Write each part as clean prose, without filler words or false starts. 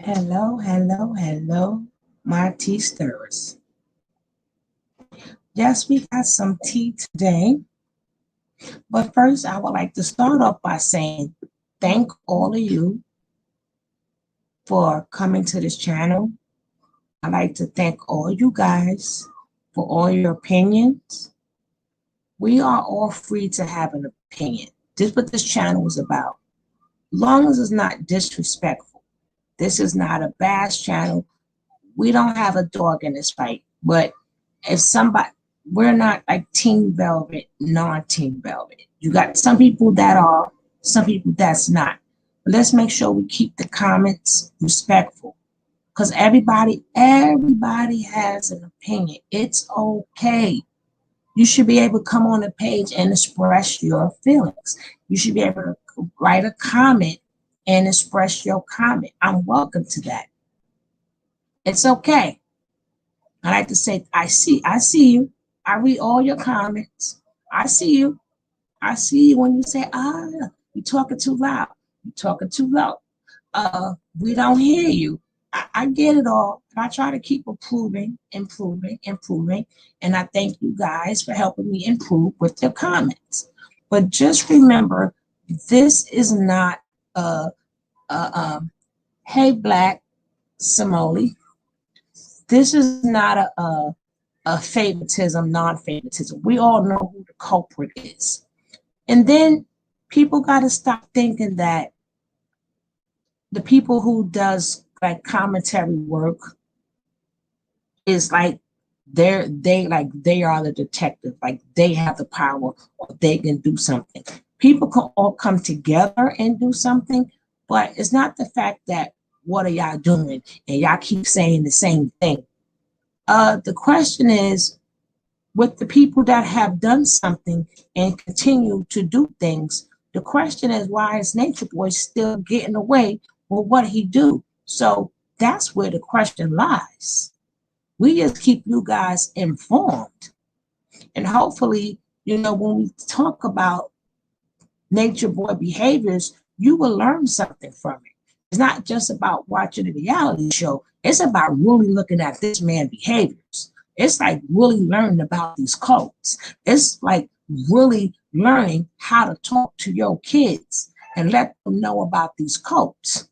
Hello, hello, hello, my tea stirrers. Yes, we got some tea today, but first I would like to start off by saying thank all of you for coming to this channel. I'd like to thank all you guys for all your opinions. We are all free to have an opinion. This is what this channel is about. Long as it's not disrespectful. This is not a bash channel. We don't have a dog in this fight, but if somebody, we're not like Team Velvet, non-Team Velvet. You got some people that are, some people that's not. But let's make sure we keep the comments respectful, because everybody has an opinion. It's okay. You should be able to come on the page and express your feelings. You should be able to write a comment and express your comment. I'm welcome to that. It's okay. I like to say, I see you. I read all your comments. I see you. I see you when you say, you're talking too loud. You're talking too low. We don't hear you. I get it all. I try to keep improving. And I thank you guys for helping me improve with your comments. But just remember, this is not hey, Black Somali. This is not a favoritism, non-favoritism. We all know who the culprit is. And then people got to stop thinking that the people who does like commentary work is like they are the detective, like they have the power or they can do something. People can all come together and do something, but it's not the fact that what are y'all doing and y'all keep saying the same thing. The question is, with the people that have done something and continue to do things, the question is, why is Nature Boy still getting away with what he do? So that's where the question lies. We just keep you guys informed. And hopefully, when we talk about Nature Boy behaviors, you will learn something from it. It's not just about watching a reality show. It's about really looking at this man's behaviors. It's like really learning about these cults. It's like really learning how to talk to your kids and let them know about these cults.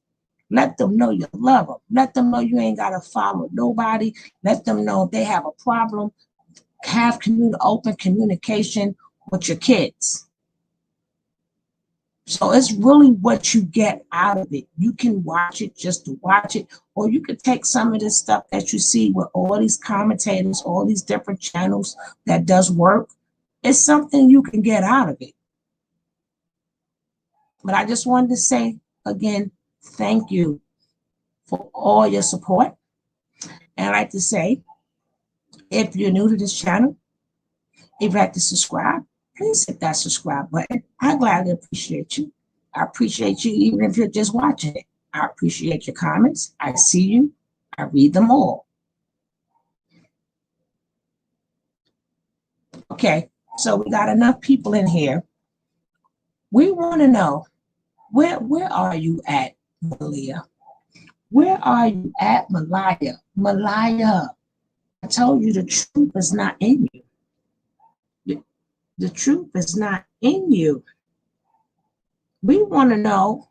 Let them know you love them. Let them know you ain't got to follow nobody. Let them know if they have a problem, have open communication with your kids. So it's really what you get out of it. You can watch it just to watch it, or you could take some of this stuff that you see with all these commentators, all these different channels that does work. It's something you can get out of it. But I just wanted to say again, thank you for all your support. And I'd like to say, if you're new to this channel, if you'd like to subscribe, please hit that subscribe button. I gladly appreciate you. I appreciate you even if you're just watching it. I appreciate your comments. I see you. I read them all. Okay, so we got enough people in here. We want to know, where are you at, Malia? Where are you at, Malia? Malia, I told you the truth is not in you. The truth is not in you. We want to know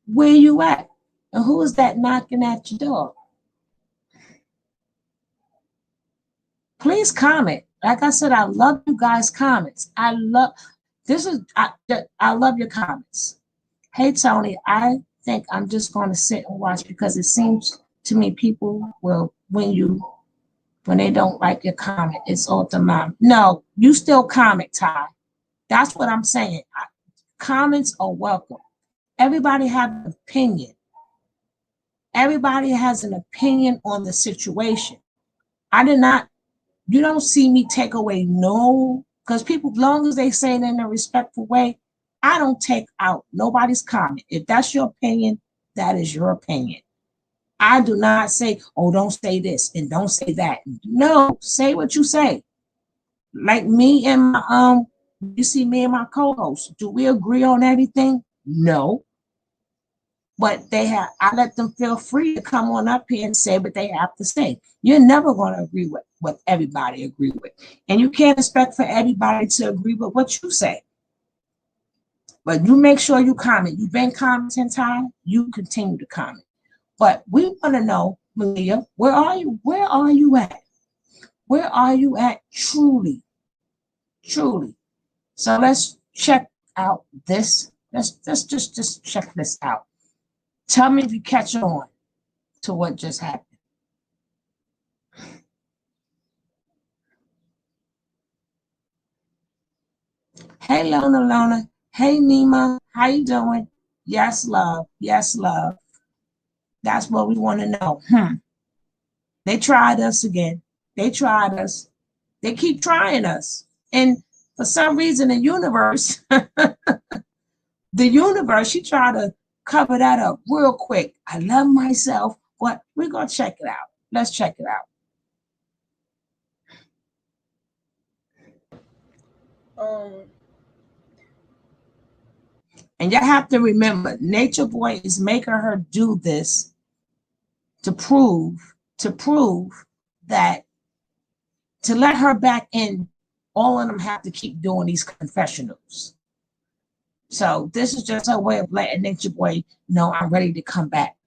where you at and who is that knocking at your door. Please comment. Like I said, I love you guys' comments. I love your comments. Hey Tony, I think I'm just going to sit and watch, because it seems to me people will, when they don't like your comment, it's ultimatum. No, you still comment, Ty. That's what I'm saying. Comments are welcome. Everybody have an opinion. Everybody has an opinion on the situation. You don't see me take away no, because people, as long as they say it in a respectful way, I don't take out nobody's comment. If that's your opinion, that is your opinion. I do not say, oh, don't say this and don't say that. No, say what you say. Like me and my you see me and my co-host. Do we agree on everything? No. but I let them feel free to come on up here and say what they have to say. You're never going to agree with what everybody agree with. And you can't expect for everybody to agree with what you say. But you make sure you comment. You've been commenting time, you continue to comment. But we want to know, Malia, where are you? Where are you at? Where are you at truly? Truly. So let's check out this. Let's just check this out. Tell me if you catch on to what just happened. Hey, Lona. Hey, Nima. How you doing? Yes, love. Yes, love. That's what we want to know. They tried us again. They tried us. They keep trying us. And for some reason, the universe, she tried to cover that up real quick. I love myself, but we're going to check it out. Let's check it out. And you have to remember, Nature Boy is making her do this to prove that to let her back in, all of them have to keep doing these confessionals. So this is just her way of letting Nature Boy know I'm ready to come back.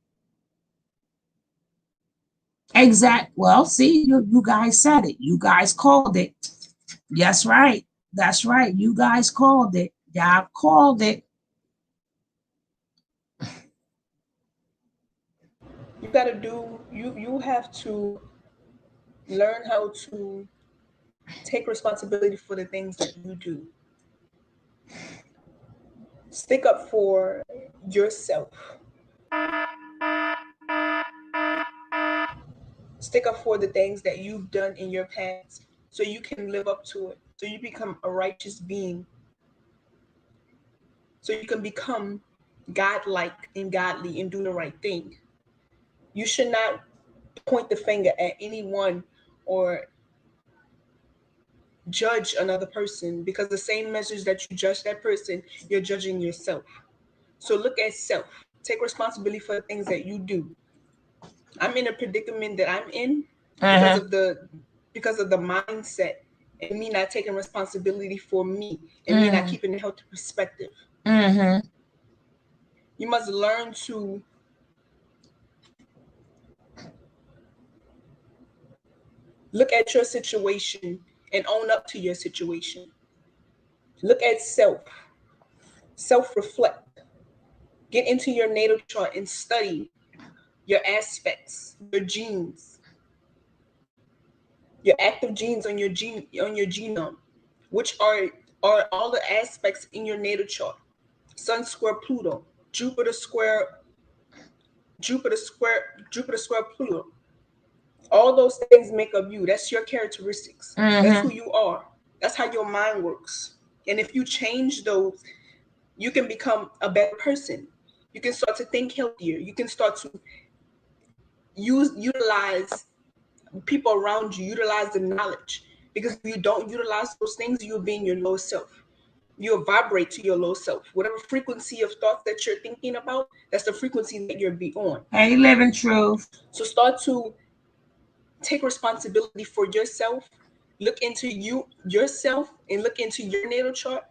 Exact. Well, see, you guys said it. You guys called it. Yes, right. That's right. You guys called it. Y'all called it. You have to learn how to take responsibility for the things that you do. Stick up for yourself. Stick up for the things that you've done in your past so you can live up to it. So you become a righteous being. So you can become godlike and godly and do the right thing. You should not point the finger at anyone or judge another person, because the same message that you judge that person, you're judging yourself. So look at self. Take responsibility for the things that you do. I'm in a predicament that I'm in because of the mindset and me not taking responsibility for me and me not keeping a healthy perspective. You must learn to look at your situation and own up to your situation. Look at self reflect. Get into your natal chart and study your aspects, your genes, your active genes on your genome, which are all the aspects in your natal chart. Sun square Pluto, Jupiter square Jupiter square Jupiter square Pluto. All those things make up you. That's your characteristics. That's who you are. That's how your mind works. And if you change those, you can become a better person. You can start to think healthier. You can start to utilize people around you, utilize the knowledge. Because if you don't utilize those things, you'll be in your low self. You'll vibrate to your low self. Whatever frequency of thoughts that you're thinking about, that's the frequency that you'll be on. Hey, living truth. So start to take responsibility for yourself. Look into yourself and look into your natal chart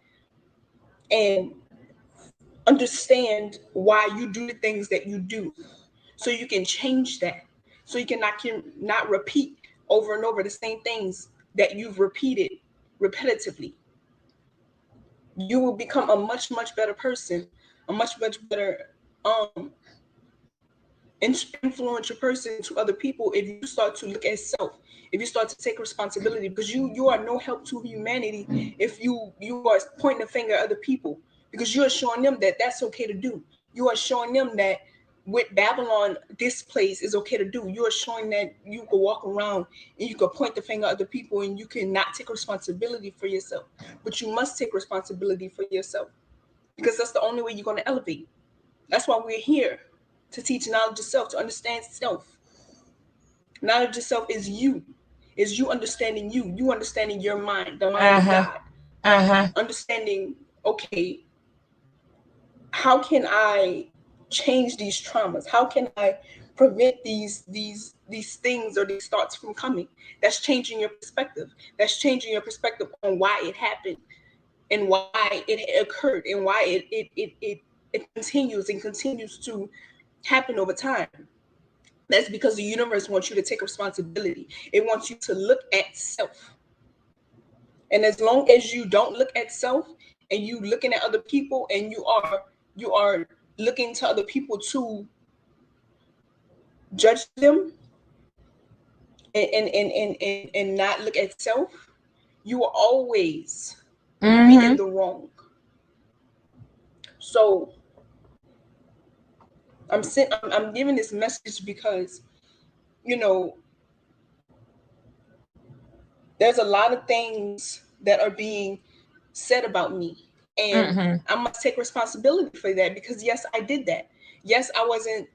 and understand why you do the things that you do, so you can change that, so you cannot repeat over and over the same things that you've repeated repetitively. You will become a much better person, a much better um influential person to other people if you start to look at self, if you start to take responsibility, because you are no help to humanity if you are pointing the finger at other people, because you are showing them that that's okay to do. You are showing them that with Babylon, this place is okay to do. You are showing that you can walk around and you can point the finger at other people and you cannot take responsibility for yourself. But you must take responsibility for yourself, because that's the only way you're going to elevate. That's why we're here, to teach knowledge of self, to understand self. Knowledge of self is you understanding you understanding your mind, the mind of God. Understanding, okay, how can I change these traumas? How can I prevent these things or these thoughts from coming? That's changing your perspective. That's changing your perspective on why it happened and why it occurred and why it continues and continues to happen over time. That's because the universe wants you to take responsibility. It wants you to look at self. And as long as you don't look at self and you looking at other people and you are looking to other people to judge them and not look at self, you will always be in Mm-hmm. the wrong. So I'm giving this message because you know there's a lot of things that are being said about me, and Mm-hmm. I must take responsibility for that because yes, I did that. Yes, I wasn't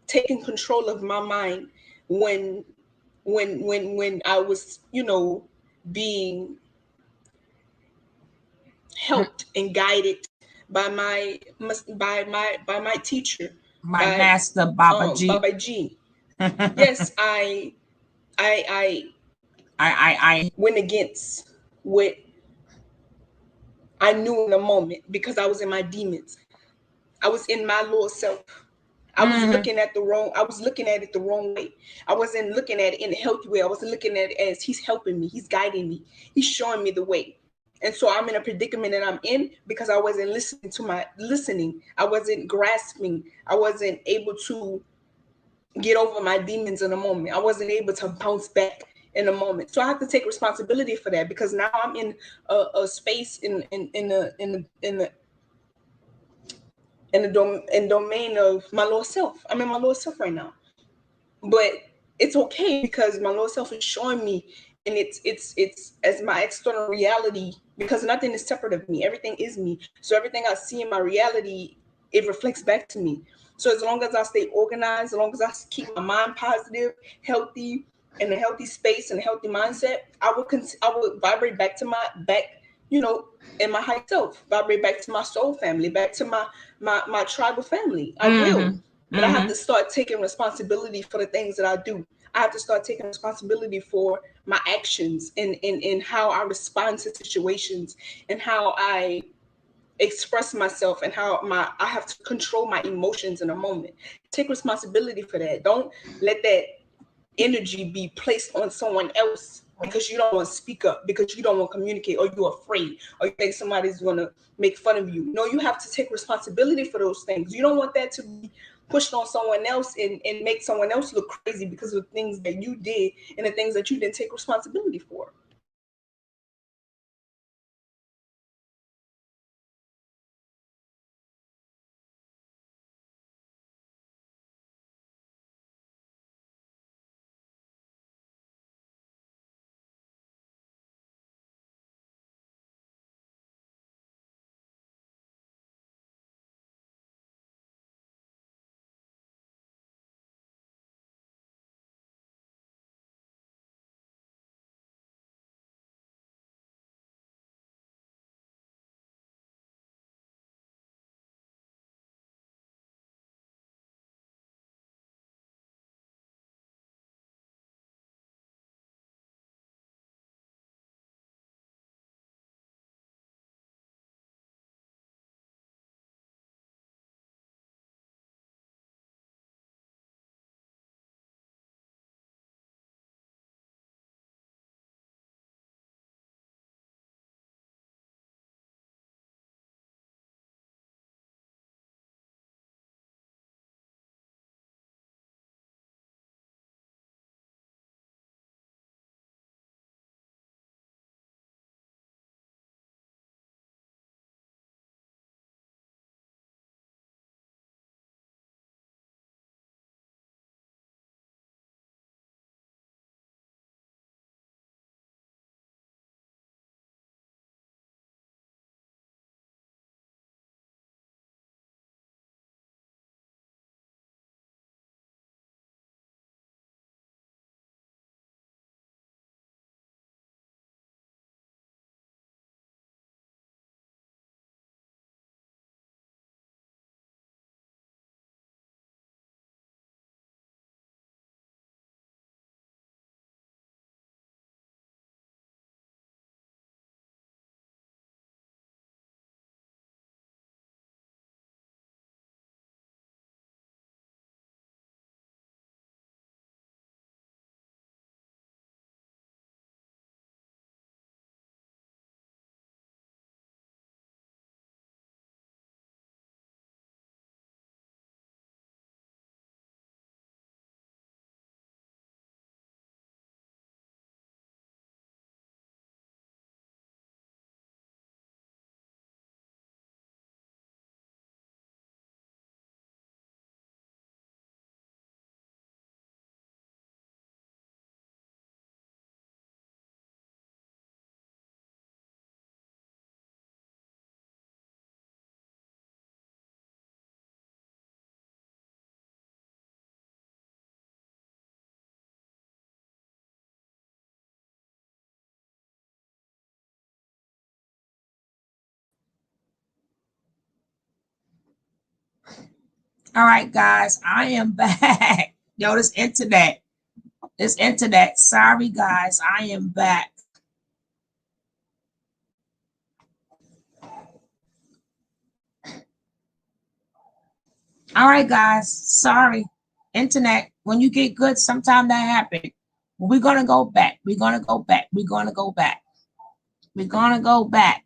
taking control of my mind when when I was being helped and guided by my teacher, My by master Baba G. Baba G. I Yes, I I went against what I knew in the moment because I was in my demons. I was in my lower self. mm-hmm. I was looking at it the wrong way. I wasn't looking at it in a healthy way. I wasn't looking at it as he's helping me, he's guiding me, he's showing me the way. And so I'm in a predicament that I'm in because I wasn't listening. I wasn't grasping. I wasn't able to get over my demons in a moment. I wasn't able to bounce back in a moment. So I have to take responsibility for that because now I'm in a space in domain of my lower self. I'm in my lower self right now, but it's okay because my lower self is showing me, and it's as my external reality because nothing is separate of me. Everything is me. So everything I see in my reality, it reflects back to me. So as long as I stay organized, as long as I keep my mind positive, healthy, in a healthy space and a healthy mindset, I would vibrate back to my back, you know, in my high self, vibrate back to my soul family, back to my tribal family. I will. Mm-hmm. But I have Mm-hmm. to start taking responsibility for the things that I do. I have to start taking responsibility for my actions and how I respond to situations and how I express myself and how I have to control my emotions in a moment. Take responsibility for that. Don't let that energy be placed on someone else because you don't want to speak up, because you don't want to communicate, or you're afraid, or you think somebody's going to make fun of you. No, you have to take responsibility for those things. You don't want that to be pushed on someone else and make someone else look crazy because of things that you did and the things that you didn't take responsibility for. All right, guys, I am back. Yo, this internet. This internet. Sorry, guys, I am back. All right, guys, sorry. Internet, when you get good, sometimes that happens. We're going to go back. We're going to go back. We're going to go back. We're going to go back.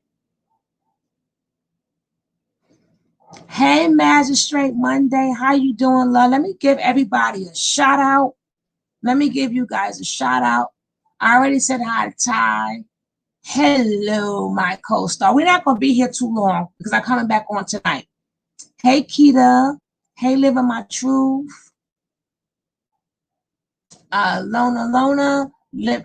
Hey, Magistrate Monday. How you doing, love? Let me give everybody a shout out. Let me give you guys a shout out. I already said hi to Ty. Hello, my co-star. We're not going to be here too long because I'm coming back on tonight. Hey, Keita. Hey, Living My Truth. Lona.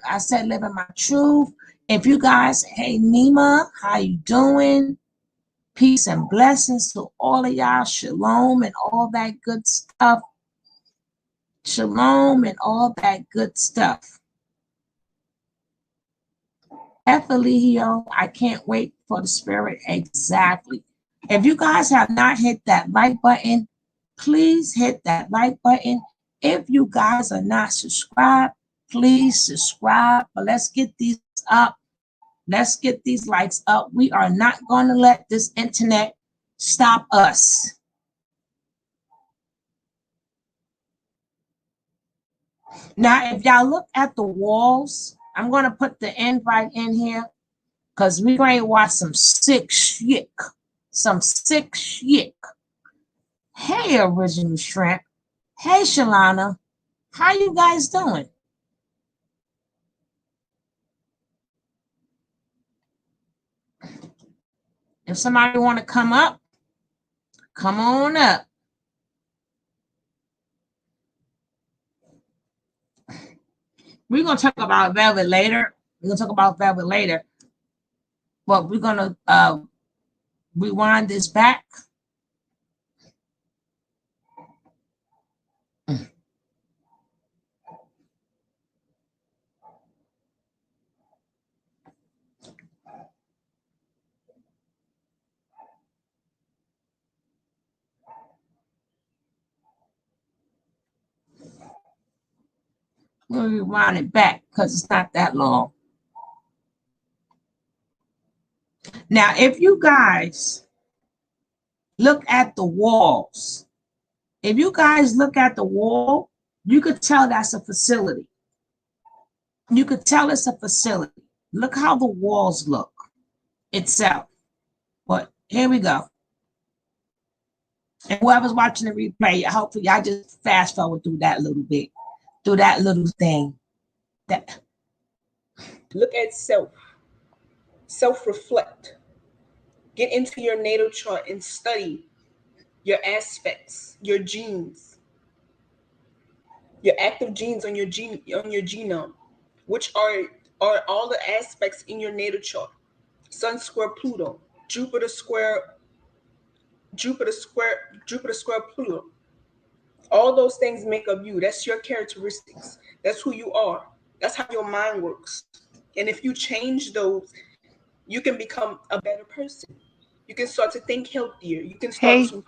I said Living My Truth. If you guys, hey, Nima, how you doing? Peace and blessings to all of y'all. Shalom and all that good stuff. Shalom and all that good stuff. Ephilio, I can't wait for the spirit. Exactly. If you guys have not hit that like button, please hit that like button. If you guys are not subscribed, please subscribe. But let's get these up. Let's get these likes up. We are not going to let this internet stop us. Now, if y'all look at the walls, I'm going to put the invite in here because we're going to watch some sick shit. Some sick shit. Hey, Original Shrimp. Hey, Shalana. How you guys doing? If somebody want to come up, come on up. We're going to talk about Velvet later. But we're going to rewind this back. We'll rewind it back because it's not that long. Now, if you guys look at the walls, if you guys look at the wall, you could tell that's a facility. You could tell it's a facility. Look how the walls look itself. But here we go. And whoever's watching the replay, hopefully I just fast forward through that little bit, through that little thing. Look at self-reflect. Get into your natal chart and study your aspects, your genes, your active genes on your genome, which are all the aspects in your natal chart. Sun square Pluto, Jupiter square Pluto. All those things make up you. That's your characteristics. That's who you are. That's how your mind works. And if you change those, you can become a better person. You can start to think healthier. You can start to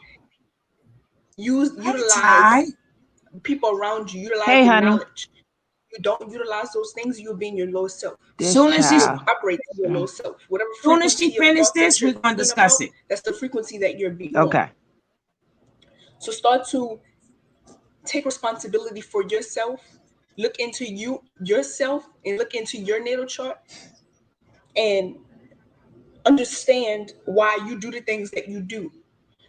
utilize people around you, utilize the knowledge. You don't utilize those things, you'll be in your low self. Soon as she operate your low self. Whatever soon as she finishes this, we're going to discuss it. That's the frequency that you're being. Okay. So start to take responsibility for yourself. Look into yourself and look into your natal chart and understand why you do the things that you do,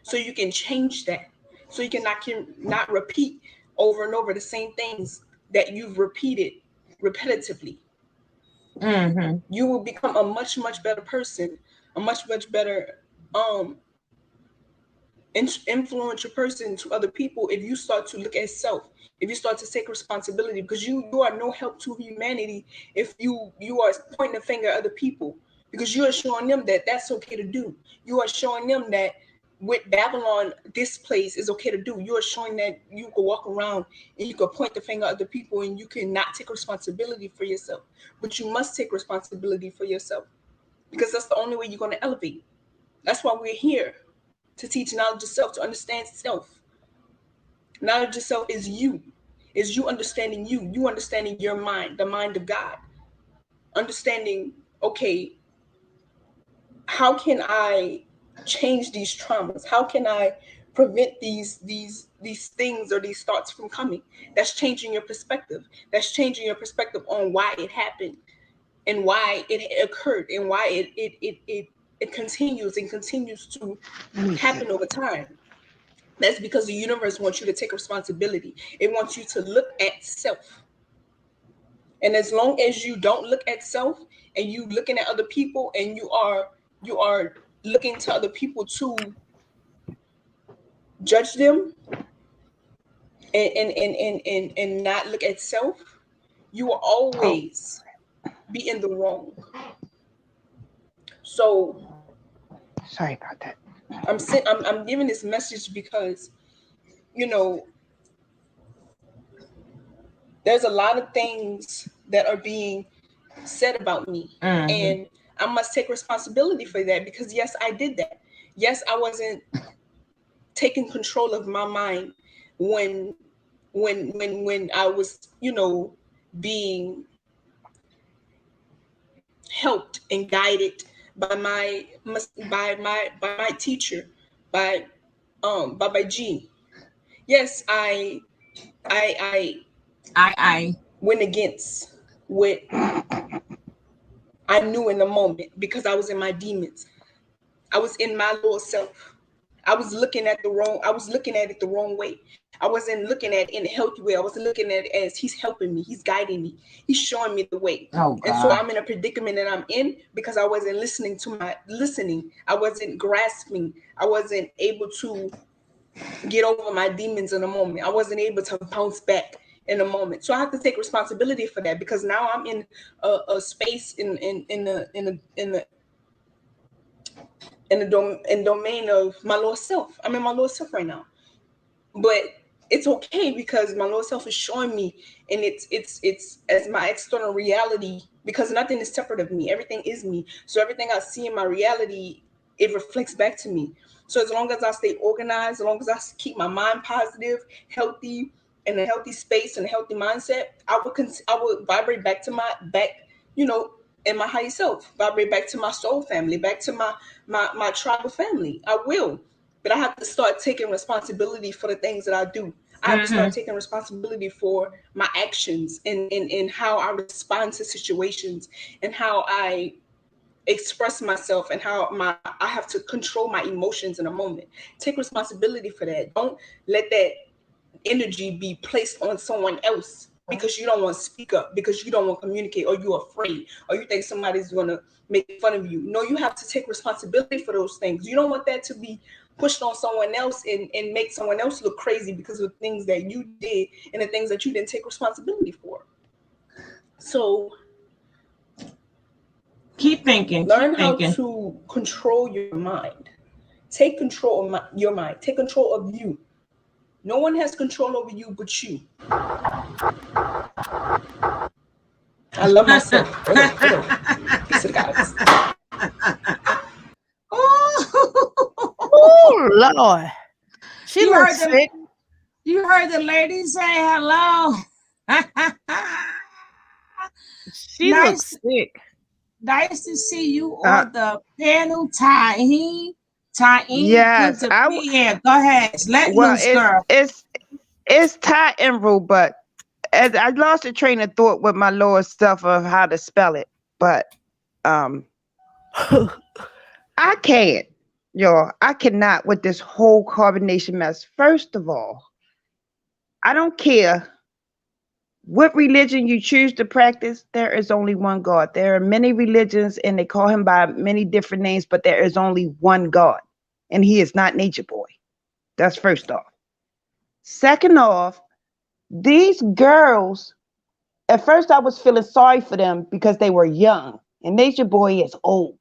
so you can change that. So you cannot repeat over and over the same things that you've repeated repetitively. Mm-hmm. You will become a much better person, a much better influential person to other people if you start to look at self, if you start to take responsibility, because you are no help to humanity if you are pointing the finger at other people, because you are showing them that that's okay to do. You are showing them that with Babylon, this place is okay to do. You are showing that you can walk around and you can point the finger at other people and you cannot take responsibility for yourself. But you must take responsibility for yourself, because that's the only way you're going to elevate. That's why we're here, to teach knowledge of self, to understand self. Knowledge itself is you. Is you understanding you. You understanding your mind, the mind of God. Understanding, okay, how can I change these traumas? How can I prevent these things or these thoughts from coming? That's changing your perspective. That's changing your perspective on why it happened and why it occurred and why it continues and continues to happen over time. That's because the universe wants you to take responsibility. It wants you to look at self. And as long as you don't look at self and you looking at other people and you are looking to other people to judge them and not look at self, you will always be in the wrong. So Sorry about that. I'm giving this message because, you know, there's a lot of things that are being said about me, and I must take responsibility for that, because yes, I did that. Yes, I wasn't taking control of my mind when when I was, being helped and guided by my teacher, by Baba G. Yes, I I went against what I knew in the moment, because I was in my demons. I was in my lower self. I was looking at it the wrong way. I wasn't looking at it in a healthy way. I wasn't looking at it as he's helping me, he's guiding me, he's showing me the way. Oh And so God. I'm in a predicament that I'm in because I wasn't listening. I wasn't grasping. I wasn't able to get over my demons in a moment. I wasn't able to bounce back in a moment. So I have to take responsibility for that, because now I'm in a space in domain of my lower self. I'm in my lower self right now, but it's okay because my lower self is showing me, and it's as my external reality, because nothing is separate of me. Everything is me. So everything I see in my reality, it reflects back to me. So as long as I stay organized, as long as I keep my mind positive, healthy, in a healthy space and a healthy mindset, I would vibrate back to my you know, in my higher self, vibrate back to my soul family, back to my tribal family. I will. But I have to start taking responsibility for the things that I do. I have to start taking responsibility for my actions and how I respond to situations and how I express myself and how I have to control my emotions in a moment. Take responsibility for that. Don't let that energy be placed on someone else because you don't want to speak up, because you don't want to communicate, or you're afraid, or you think somebody's going to make fun of you. No, you have to take responsibility for those things. You don't want that to be pushed on someone else and make someone else look crazy because of things that you did and the things that you didn't take responsibility for. So Keep thinking. learn Keep how thinking. to control your mind. Take control of your mind. Take control of you. No one has control over you but you. I love myself. Go ahead. Go ahead. Peace to the gods. Oh Lord, she you heard looks the sick. you heard the lady say hello. She looks nice sick. nice to see you Uh, on the panel, Tahi. Tahi, good yes, to be here. Go ahead. Let well, loose, girl. it's Ty Emerald, but as I lost the train of thought with my lower self of how to spell it, but um, I can't, y'all. I cannot with this whole carbonation mess. First of all, I don't care what religion you choose to practice. There is only one God. There are many religions, and they call him by many different names, but there is only one God, and he is not Nature Boy. That's first off. Second off, these girls, at first I was feeling sorry for them because they were young, and Nature Boy is old,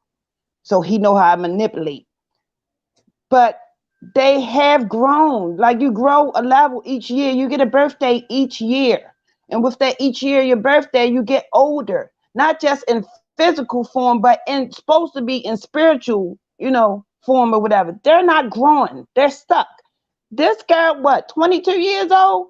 so he know how to manipulate. But they have grown. Like you grow a level each year. You get a birthday each year, and with that each year, your birthday, you get older, not just in physical form, but in supposed to be in spiritual, form or whatever. They're not growing. They're stuck. This girl, what, 22 years old?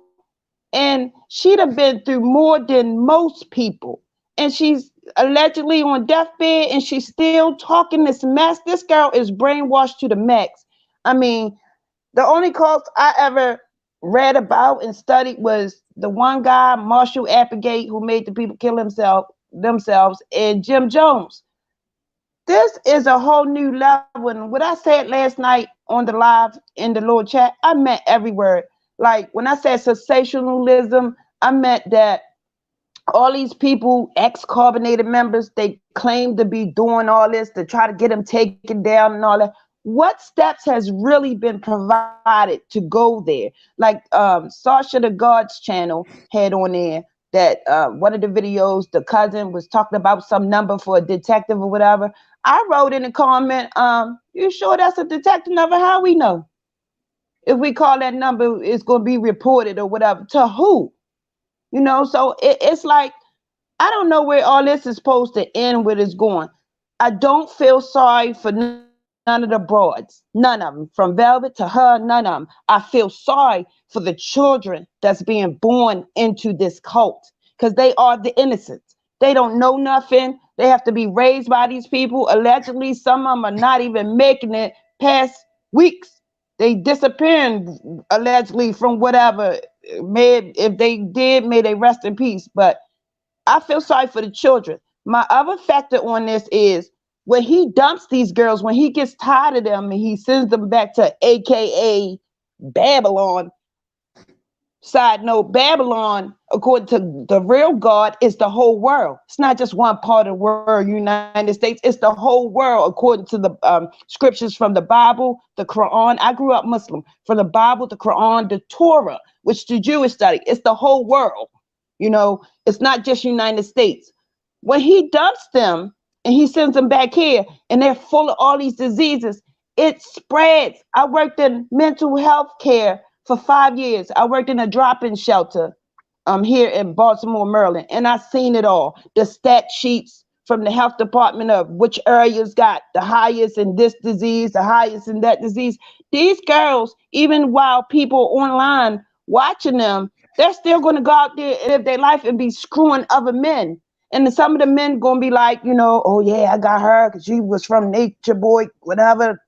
And she'd have been through more than most people. And she's allegedly on deathbed and she's still talking this mess. This girl is brainwashed to the max. I mean, the only cult I ever read about and studied was the one guy, Marshall Applegate, who made the people kill themselves, and Jim Jones. This is a whole new level. And what I said last night on the live in the little chat, I meant every word. Like when I said sensationalism, I meant that all these people, ex-carbonated members, they claim to be doing all this to try to get them taken down and all that. What steps has really been provided to go there? Like Sasha the God's channel had on there that one of the videos, the cousin was talking about some number for a detective or whatever. I wrote in the comment, you sure that's a detective number? How we know? If we call that number, it's going to be reported or whatever. To who? You know, so it's like, I don't know where all this is supposed to end, where it's going. I don't feel sorry for none of the broads, none of them, from Velvet to her, none of them. I feel sorry for the children that's being born into this cult because they are the innocents. They don't know nothing. They have to be raised by these people. Allegedly, some of them are not even making it past weeks. They disappearing allegedly from whatever. May, if they did, may they rest in peace. But I feel sorry for the children. My other factor on this is when he dumps these girls, when he gets tired of them and he sends them back to AKA Babylon. Side note, Babylon, according to the real God, is the whole world. It's not just one part of the world, United States. It's the whole world, according to the scriptures from the Bible, the Quran. I grew up Muslim. From the Bible, the Quran, the Torah, which the Jewish study. It's the whole world. You know, it's not just United States. When he dumps them and he sends them back here and they're full of all these diseases, it spreads. I worked in mental health care for 5 years. I worked in a drop-in shelter here in Baltimore, Maryland, and I seen it all. The stat sheets from the health department of which areas got the highest in this disease, the highest in that disease. These girls, even while people online watching them, they're still going to go out there and live their life and be screwing other men. And then some of the men going to be like, you know, oh yeah, I got her because she was from Nature Boy, whatever.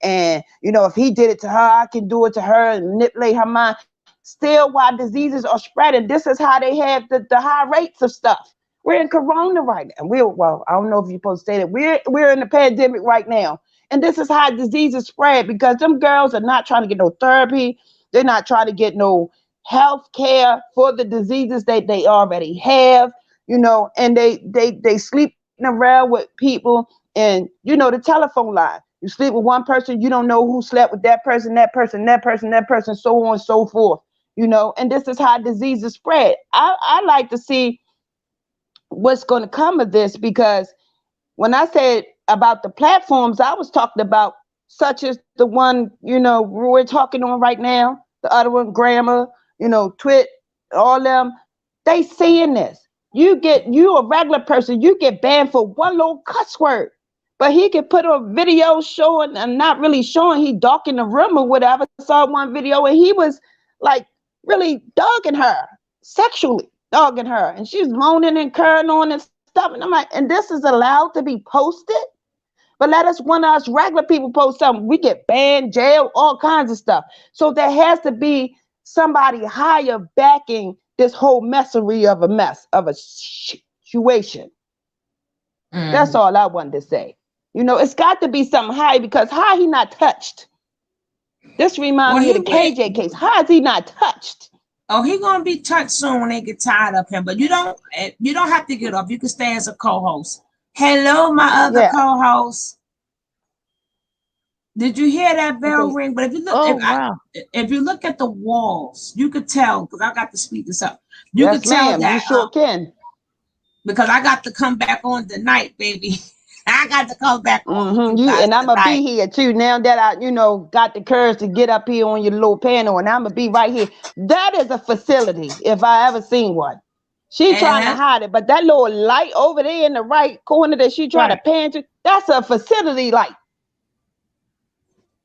And, you know, if he did it to her, I can do it to her and manipulate her mind. Still, while diseases are spreading, this is how they have the high rates of stuff. We're in Corona right now. Well, I don't know if you're supposed to say that. We're in the pandemic right now. And this is how diseases spread because them girls are not trying to get no therapy. They're not trying to get no health care for the diseases that they already have, you know, and they sleeping around with people and, you know, the telephone line. You sleep with one person, you don't know who slept with that person, so on and so forth, you know, and this is how diseases spread. I like to see what's going to come of this because when I said about the platforms, I was talking about such as the one, you know, we're talking on right now, the other one, Grammar, you know, Twit, all them, they saying this. You a regular person, you get banned for one little cuss word. But he could put a video showing and not really showing he darkened the room or whatever. I saw one video and he was like really dogging her, sexually dogging her. And she's moaning and curling on and stuff. And I'm like, and this is allowed to be posted? But let us, one of us regular people post something, we get banned, jail, all kinds of stuff. So there has to be somebody higher backing this whole messery of a mess, of a situation. That's all I wanted to say. You know, it's got to be something high because how he not touched? This reminds me of the KJ case. How is he not touched? Oh, he gonna be touched soon when they get tired of him. But you don't have to get off. You can stay as a co-host. Hello, my other co-host. Did you hear that bell ring? But if you look, if you look at the walls, you could tell because I got to speed this up. You could tell that you sure can. Because I got to come back on tonight, baby. I got to come back on. And I'm gonna be here too. Now that I, you know, got the courage to get up here on your little panel, and I'm gonna be right here. That is a facility, if I ever seen one. She trying to hide it, but that little light over there in the right corner that she trying to pan to, that's a facility light.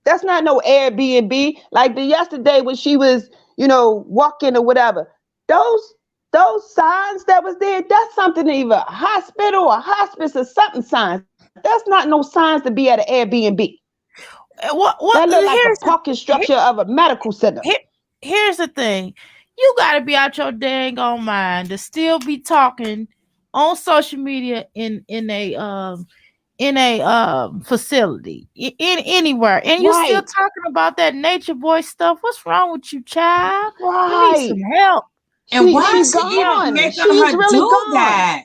That's not no Airbnb. Like the yesterday when she was, walking or whatever. Those those signs that was there, that's something either a hospital or hospice or something signs. That's not no signs to be at an Airbnb. That What look like a here's the parking structure of a medical center. here, here's the thing. You gotta be out your dang on mind to still be talking on social media in a facility in anywhere, and you still Right, talking about that nature boy stuff. What's wrong with you, child? You need some right. help. And She why she is he even gone. making She's her really do gone. that?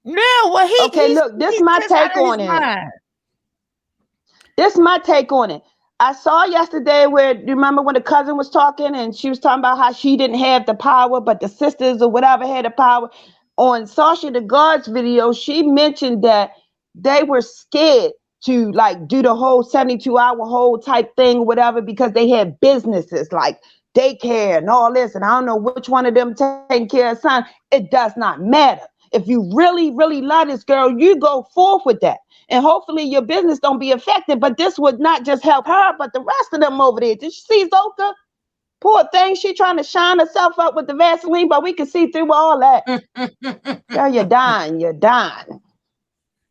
Yeah, well, Okay, look, this he's my just take out of his on it. mind. This my take on it. I saw yesterday where you remember when the cousin was talking and she was talking about how she didn't have the power, but the sisters or whatever had the power. On Sasha the Guard's video, she mentioned that they were scared to like do the whole 72-hour hold type thing, whatever, because they had businesses like daycare and all this. And I don't know which one of them taking care of son. It does not matter. If you really, really love this girl, you go forth with that. And hopefully your business don't be affected. But this would not just help her, but the rest of them over there. Did you see Zoka? Poor thing, she trying to shine herself up with the Vaseline, but we can see through all that. Girl, you're dying. You're dying.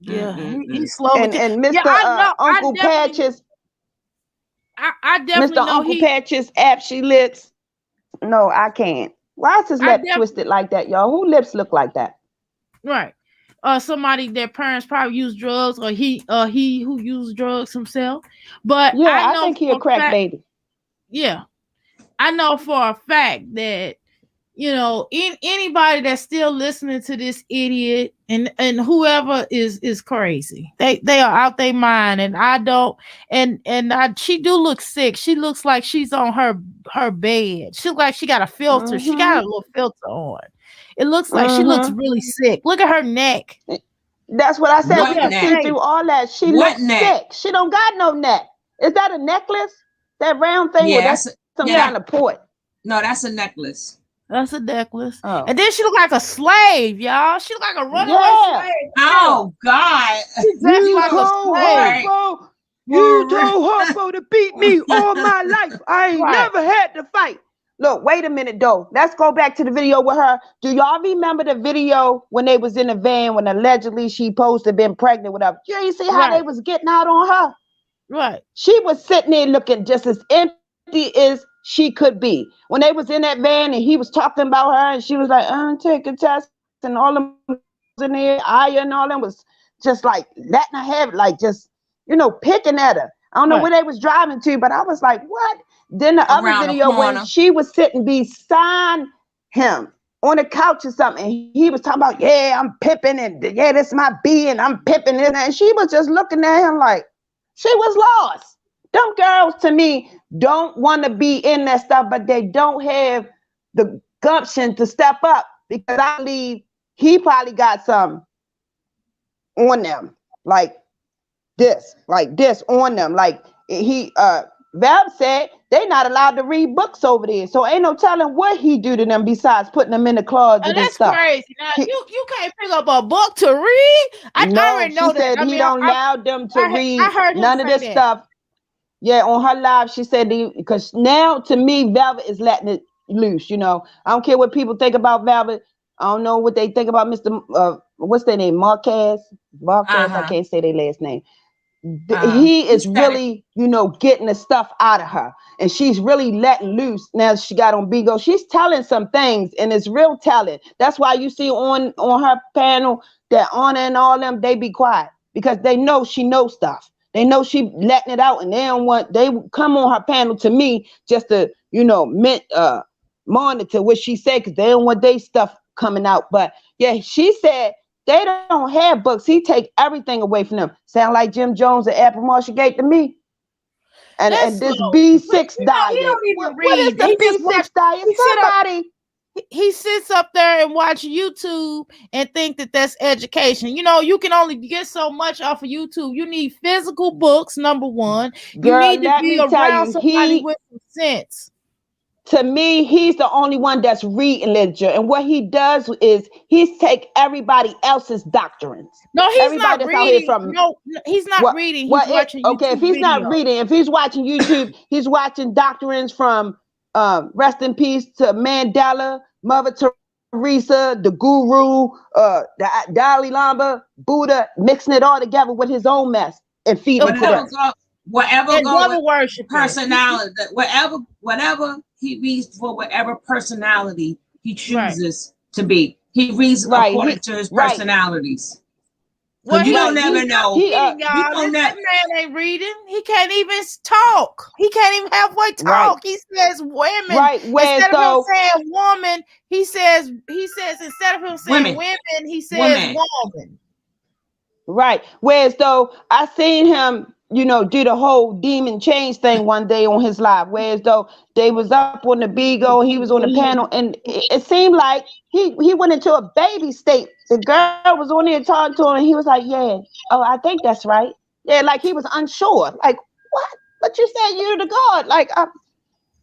Yeah, he's slow with it. And Yeah, Mr. I know. Uncle Patches, I Mr. definitely know Uncle Patches, Apshy lips. No, I can't. Why is his I lip def twisted like that, y'all? Who lips look like that? right. Somebody their parents probably use drugs, or he who used drugs himself. But I Yeah, I know think he a for a crack fact, baby. yeah, I know for a fact that anybody that's still listening to this idiot and whoever is crazy. They are out their mind, and I don't. She do look sick. She looks like she's on her bed. She look like she got a filter. She got a Mm-hmm. little filter on. It looks like she looks Mm-hmm. really sick. Look at her neck. That's what I said. Look We What at can her see neck? face. through all that. She What looks neck? sick. She don't got no neck. Is that a necklace? That round thing? Or Yeah, that's that's some kind yeah. of port? No, that's a necklace. That's a necklace. Oh, And then she look like a slave, y'all. She look like a runaway yeah. slave girl. Oh God. She dressed You like a told slave. Right. Harpo, you told Harpo to beat me all my life. I ain't Right. never had to fight. Look, wait a minute though. Let's go back to the video with her. Do y'all remember the video when they was in the van when allegedly she supposed to have been pregnant with her? You see how they Right. was getting out on her? Right. She was sitting there looking just as empty as she could be. When they was in that van and he was talking about her and she was like, take a test and all them girls in there, Aya and all them was just like letting her have it, like just, picking at her. I don't know where they Right. was driving to, but I was like, what? Then the other Around the video when corner. she was sitting beside him on the couch or something, and he was talking about, yeah, I'm pipping and yeah, this my B and I'm pipping it. And she was just looking at him like she was lost. Them girls to me don't want to be in that stuff, but they don't have the gumption to step up because I believe he probably got some on them, like this on them. Like he Val said they not allowed to read books over there. So ain't no telling what he do to them besides putting them in the And closet and that's stuff. crazy. Now He, you can't pick up a book to read. I no, already she know that. said I he mean, don't allow them to I read heard him none of say this that. stuff. Yeah, on her live, she said because now to me, Velvet is letting it loose. I don't care what people think about Velvet. I don't know what they think about Mr. What's their name? Marquez. Marquez. I Uh-huh. can't say their last name. He You is said it. really, getting the stuff out of her, and she's really letting loose. Now she got on Bigo. She's telling some things, and it's real telling. That's why you see on her panel that Anna and all them they be quiet because they know she knows stuff. They know she letting it out, and they don't want they come on her panel to me just to monitor what she said because they don't want their stuff coming out. But yeah, she said they don't have books. He take everything away from them. Sound like Jim Jones and Apple Marshall Gate to me. And That's this slow. But B6 he diet. don't even What is read. the He just watch. B6 diet? He sit up. Somebody. He sits up there and watch YouTube and think that that's education. You can only get so much off of YouTube. You need physical books. Number one, you Girl, need to let be me tell around you, somebody with some sense. to me, he's the only one that's reading literature. And what he does is he's take everybody else's doctrines. No, he's Everybody not that's out here reading. from No, he's not reading. He's watching okay, if YouTube he's not videos. reading, if he's watching YouTube, he's watching doctrines from rest in peace to Mandela, Mother Teresa, the Guru, the Dalai Lama, Buddha, mixing it all together with his own mess and feeding to them. Whatever And devil go worship personality, whatever he reads for, whatever personality he chooses to be. He reads according to his personalities. Well, you don't never know. Y'all, this man ain't reading. He can't even talk. He can't even halfway talk. He says women. Right. Instead of him saying woman, he says instead of him saying women, he says woman. Right. Whereas though I seen him, do the whole demon change thing one day on his live. Whereas though they was up on the Bigo, he was on the panel, and it seemed like he went into a baby state. The girl was on there talking to him, and he was like, "Yeah, oh, I think that's right." Yeah, like he was unsure. Like, what? But you said you're the God. Like,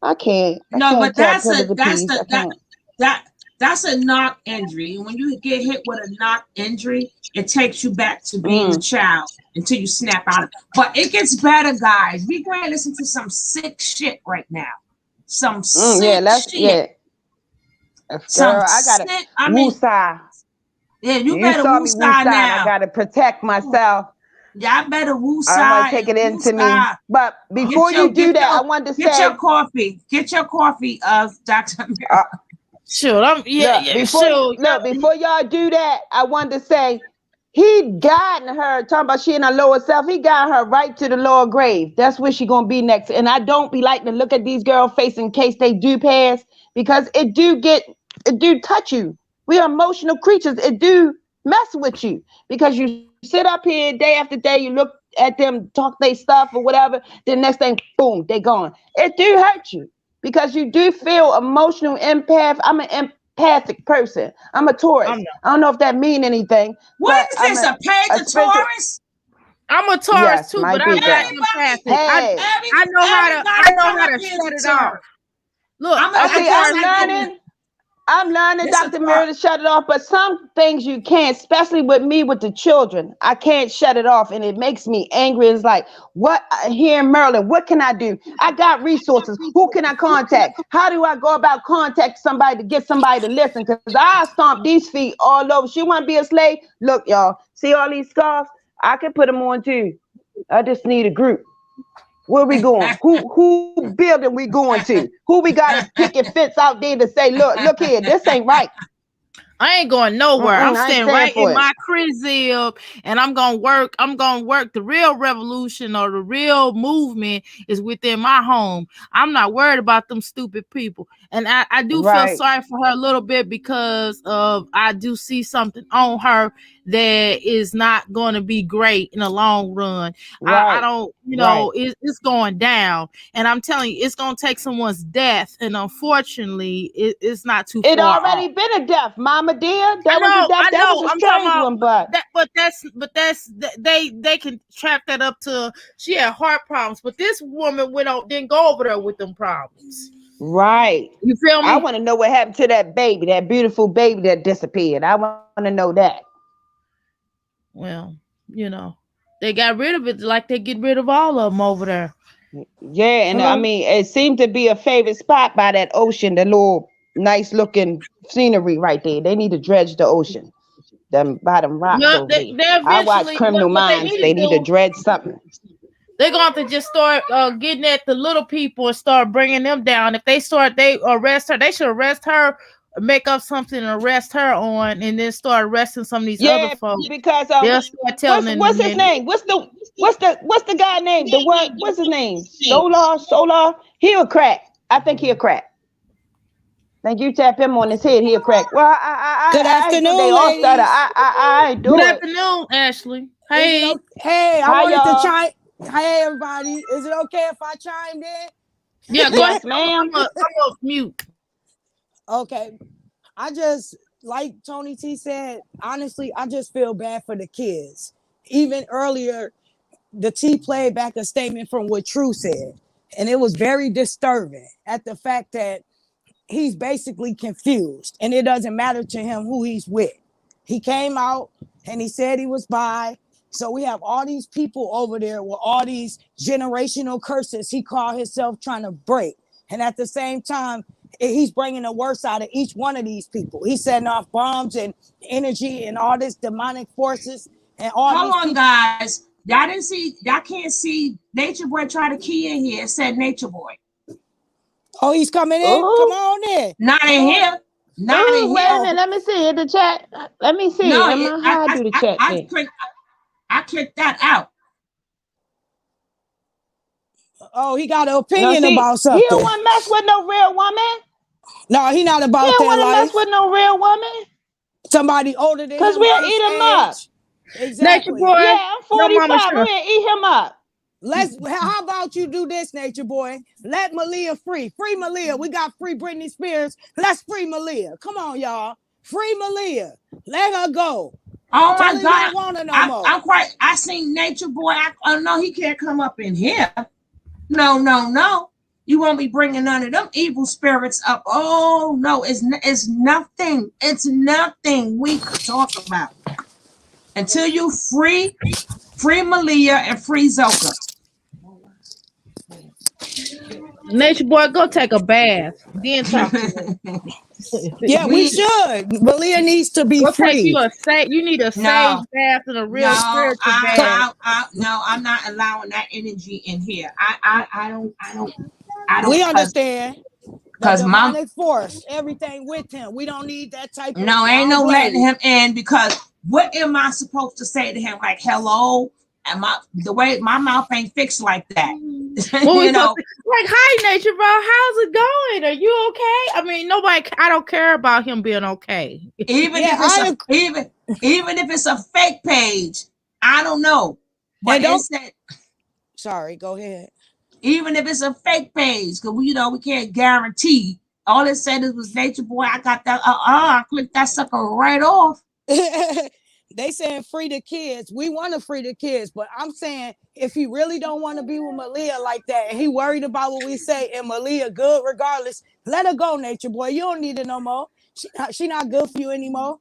I can't. But that's a knock injury. When you get hit with a knock injury, it takes you back to being a child until you snap out of it. But it gets better, guys. We going to listen to some sick shit right now. Some sick shit. Yeah. Girl, I gotta woosah. Yeah, you better woosah now. I gotta protect myself. Yeah, I better woosah. I want to take it into me. But before you do that, I wanted to say, get your coffee. Get your coffee, Dr. Sure, before y'all do that, I wanted to say he guiding her, talking about she in her lower self. He got her right to the lower grave. That's where she gonna be next. And I don't be like to look at these girls' face in case they do pass, because it do touch you. We are emotional creatures. It do mess with you because you sit up here day after day, you look at them, talk their stuff or whatever. Then next thing, boom, they gone. It do hurt you because you do feel emotional empath. I'm an empathic person. I'm a Taurus. I don't know if that mean anything. What is this? A page of Taurus? I'm a Taurus too, but I'm not empathic. I know how to shut it off. Look, I'm learning, Dr. Mary, to shut it off, but some things you can't, especially with me, with the children. I can't shut it off, and it makes me angry. It's like, what, here in Maryland, what can I do? I got resources. Who can I contact? How do I go about contact somebody to get somebody to listen? Because I stomp these feet all over. She want to be a slave? Look, y'all, see all these scarves? I can put them on too. I just need a group. Where we going? Who building we going to? Who we got to pick and fits out there to say, look here, this ain't right. I ain't going nowhere. I'm staying right in my crib, and I'm gonna work. The real revolution or the real movement is within my home. I'm not worried about them stupid people. And I do feel sorry for her a little bit because I do see something on her that is not going to be great in the long run. I don't, it's going down. And I'm telling you, it's going to take someone's death. And unfortunately, it's not too far. It already been a death, Mama dear. That was a strange one, they can trap that up to she had heart problems. But this woman didn't go over there with them problems. Right. You feel me? I want to know what happened to that baby, that beautiful baby that disappeared. I want to know that. Well, they got rid of it like they get rid of all of them over there. Yeah, and I mean, it seemed to be a favorite spot by that ocean, the little nice looking scenery right there. They need to dredge the ocean. Them by them rocks over there. I watch Criminal Minds. They need to dredge something. They're going to just start getting at the little people and start bringing them down. If they arrest her, they should arrest her, make up something and arrest her on, and then start arresting some of these other folks. Because they'll start telling what's his name? What's the guy name? What's his name? Solar. He a crack. I think he a crack. Think you tap him on his head, he a crack. Well, good afternoon, they all stutter. I do Good it. afternoon, Ashley. Hey, I wanted to chime. Hey, everybody. Is it okay if I chimed in? Yeah, go ahead, ma'am. I'm off mute. Okay. I just, like Tony T said, honestly, I just feel bad for the kids. Even earlier, the T played back a statement from what True said, and it was very disturbing at the fact that he's basically confused, and it doesn't matter to him who he's with. He came out and he said he was bi. So we have all these people over there with all these generational curses he called himself trying to break. And at the same time, he's bringing the worst out of each one of these people. He's setting off bombs and energy and all this demonic forces and all. Hold on, guys. Y'all didn't see, y'all can't see Nature Boy try to key in here. It said Nature Boy. Oh, he's coming in? Ooh. Come on in. Not in here. Not in here. Wait a minute. Let me see the chat. Let me see. No, how I do the chat. I clicked that out. Oh, he got an opinion about something. He don't want to mess with no real woman. No, he not about that life. He don't want to mess with no real woman. Somebody older than him. Because we'll eat him up. Exactly. Nature Boy. Yeah, I'm 45. We'll eat him up. How about you do this, Nature Boy? Let Malia free. Free Malia. We got free Britney Spears. Let's free Malia. Come on, y'all. Free Malia. Let her go. Oh my God. I seen Nature Boy. Oh no, he can't come up in here. No. You won't be bringing none of them evil spirits up. Oh no, it's nothing. It's nothing we could talk about. Until you free Malia and free Zoka. Nature Boy, go take a bath. Then talk to him. Yeah, we should. Malia needs to be free. You need a sage bath and a real spiritual bath. No, I'm not allowing that energy in here. I don't. We understand. Because my force, everything with him. We don't need that type of. No, ain't no letting him in, because what am I supposed to say to him? Like, hello? And the way my mouth ain't fixed like that. You know, like, hi, Nature Bro, how's it going? Are you okay? I mean, I don't care about him being okay. Even if it's a fake page, I don't know. But sorry, go ahead. Even if it's a fake page, because we can't guarantee. All it said was Nature Boy. I got that. I clicked that sucker right off. They saying free the kids. We want to free the kids, but I'm saying if he really don't want to be with Malia like that, and he worried about what we say, and Malia good regardless, let her go, Nature Boy. You don't need it no more. She not good for you anymore.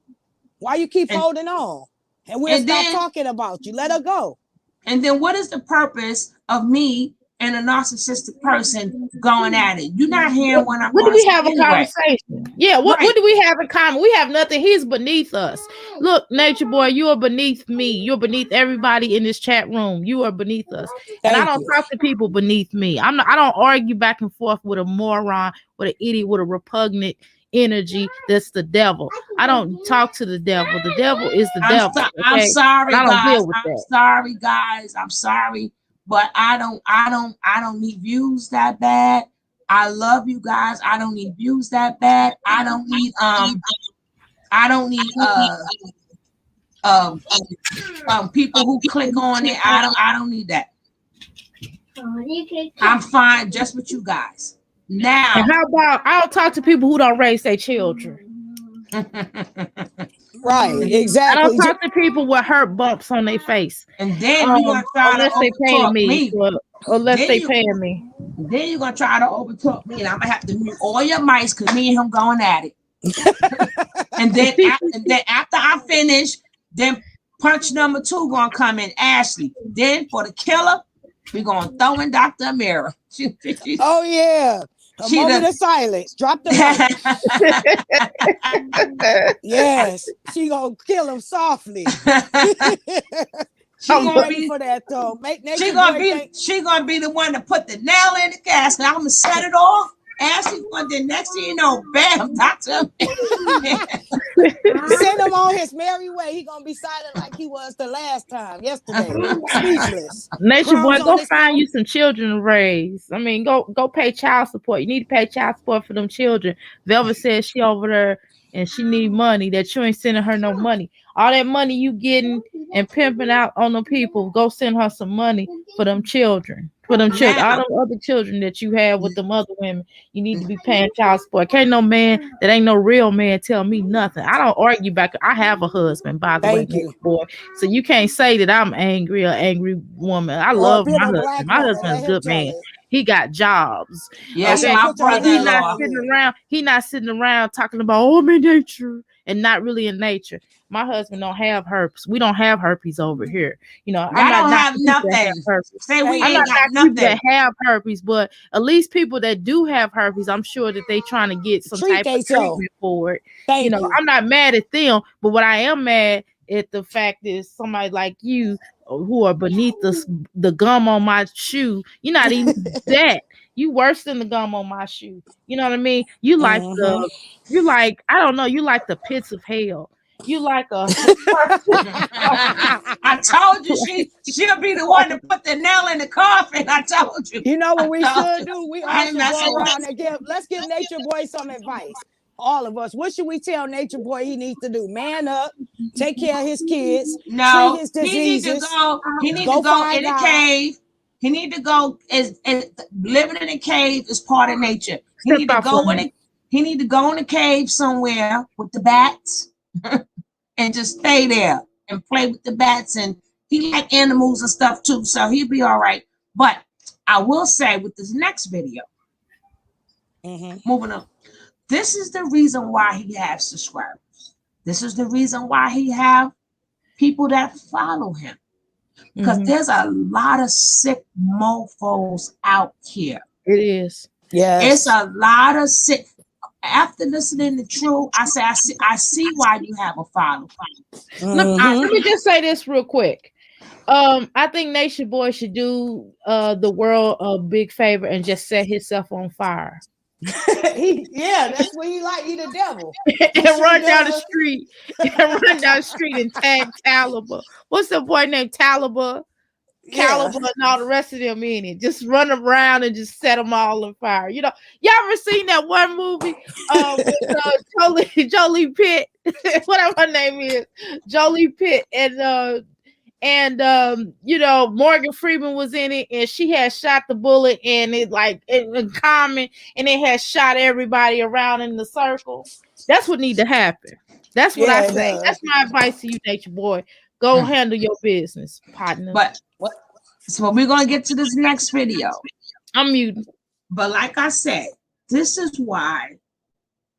Why you keep holding on? And we'll stop talking about you. Let her go. And then what is the purpose of me and a narcissistic person going at it? You're not hearing when I'm. What do we have a conversation? Yeah, what do we have in common? We have nothing. He's beneath us. Look, Nature Boy, you are beneath me. You're beneath everybody in this chat room. You are beneath us. And I don't talk to people beneath me. I don't argue back and forth with a moron, with an idiot, with a repugnant energy. That's the devil. I don't talk to the devil. The devil is the devil. I'm sorry, guys. Sorry, guys. I'm sorry. But I don't need views that bad. I love you guys. I don't need views that bad. I don't need people who click on it. I don't need that. I'm fine just with you guys. Now, and how about I don't talk to people who don't raise their children. Right, exactly. I don't talk to people with hurt bumps on their face. And then you're gonna try unless to they paying me. Unless then they paying me. Then you're gonna try to overtalk me, and I'm gonna have to mute all your mics because me and him going at it. and then after I finish, then punch number 2 gonna come in, Ashley. Then for the killer, we're gonna throw in Dr. Amira. Oh yeah. A moment of silence. Drop the mic. Yes, she gonna kill him softly. She gonna be for that though. She gonna be the one to put the nail in the casket. I'm gonna set it off. Ashley, then next thing you know, bam, Dr. Send him on his merry way. He gonna be silent like he was the last time, yesterday. Speechless. Nature Boy, go find you some children to raise. I mean, go pay child support. You need to pay child support for them children. Velvet says she over there and she need money, that you ain't sending her no money. All that money you getting and pimping out on the people, go send her some money for them children. For them children, all them other children that you have with them other women, you need to be paying child support. Can't no man that ain't no real man tell me nothing. I don't argue back. I have a husband, by the way, boy. So you can't say that I'm angry or angry woman. I love my husband. My husband's a good man. He got jobs. Yes, my brother-in-law. He not sitting around talking about, oh, I'm in nature and not really in nature. My husband don't have herpes. We don't have herpes over here. You know, I don't have nothing. Say we ain't got nothing. That have herpes, but at least people that do have herpes, I'm sure that they trying to get some type of treatment for it. You know, I'm not mad at them, but what I am mad at the fact is somebody like you who are beneath the gum on my shoe. You're not even that. You worse than the gum on my shoe. You know what I mean? You like I don't know. You like the pits of hell. You like a I told you she'll be the one to put the nail in the coffin. I told you. You know what we should do? We all should go around and let's give Nature Boy some advice. All of us. What should we tell Nature Boy he needs to do? Man up, take care of his kids, treat his diseases. He needs to go in a cave. He need to go living in a cave is part of nature. He need to go in a cave somewhere with the bats. And just stay there and play with the bats, and he like animals and stuff too, so he'll be all right. But I will say with this next video, moving on, this is the reason why he has subscribers. This is the reason why he have people that follow him, because there's a lot of sick mofos out here. It is. Yeah, it's a lot of sick. After listening to True, I see why you have a follow. Let me just say this real quick. I think Nature Boy should do the world a big favor and just set himself on fire. That's what he like. He the devil. and run down the street. And tag Taliban. What's the boy named Taliban? Caliber and all the rest of them in it. Just run around and just set them all on fire. You know, y'all ever seen that one movie with Jolie Pitt? Whatever her name is, Jolie Pitt, and you know, Morgan Freeman was in it, and she had shot the bullet, and it common, and it had shot everybody around in the circle. That's what need to happen. That's what I say. That's my advice to you, Nature Boy. Go handle your business, partner. So we're gonna get to this next video. I'm muting. But like I said, this is why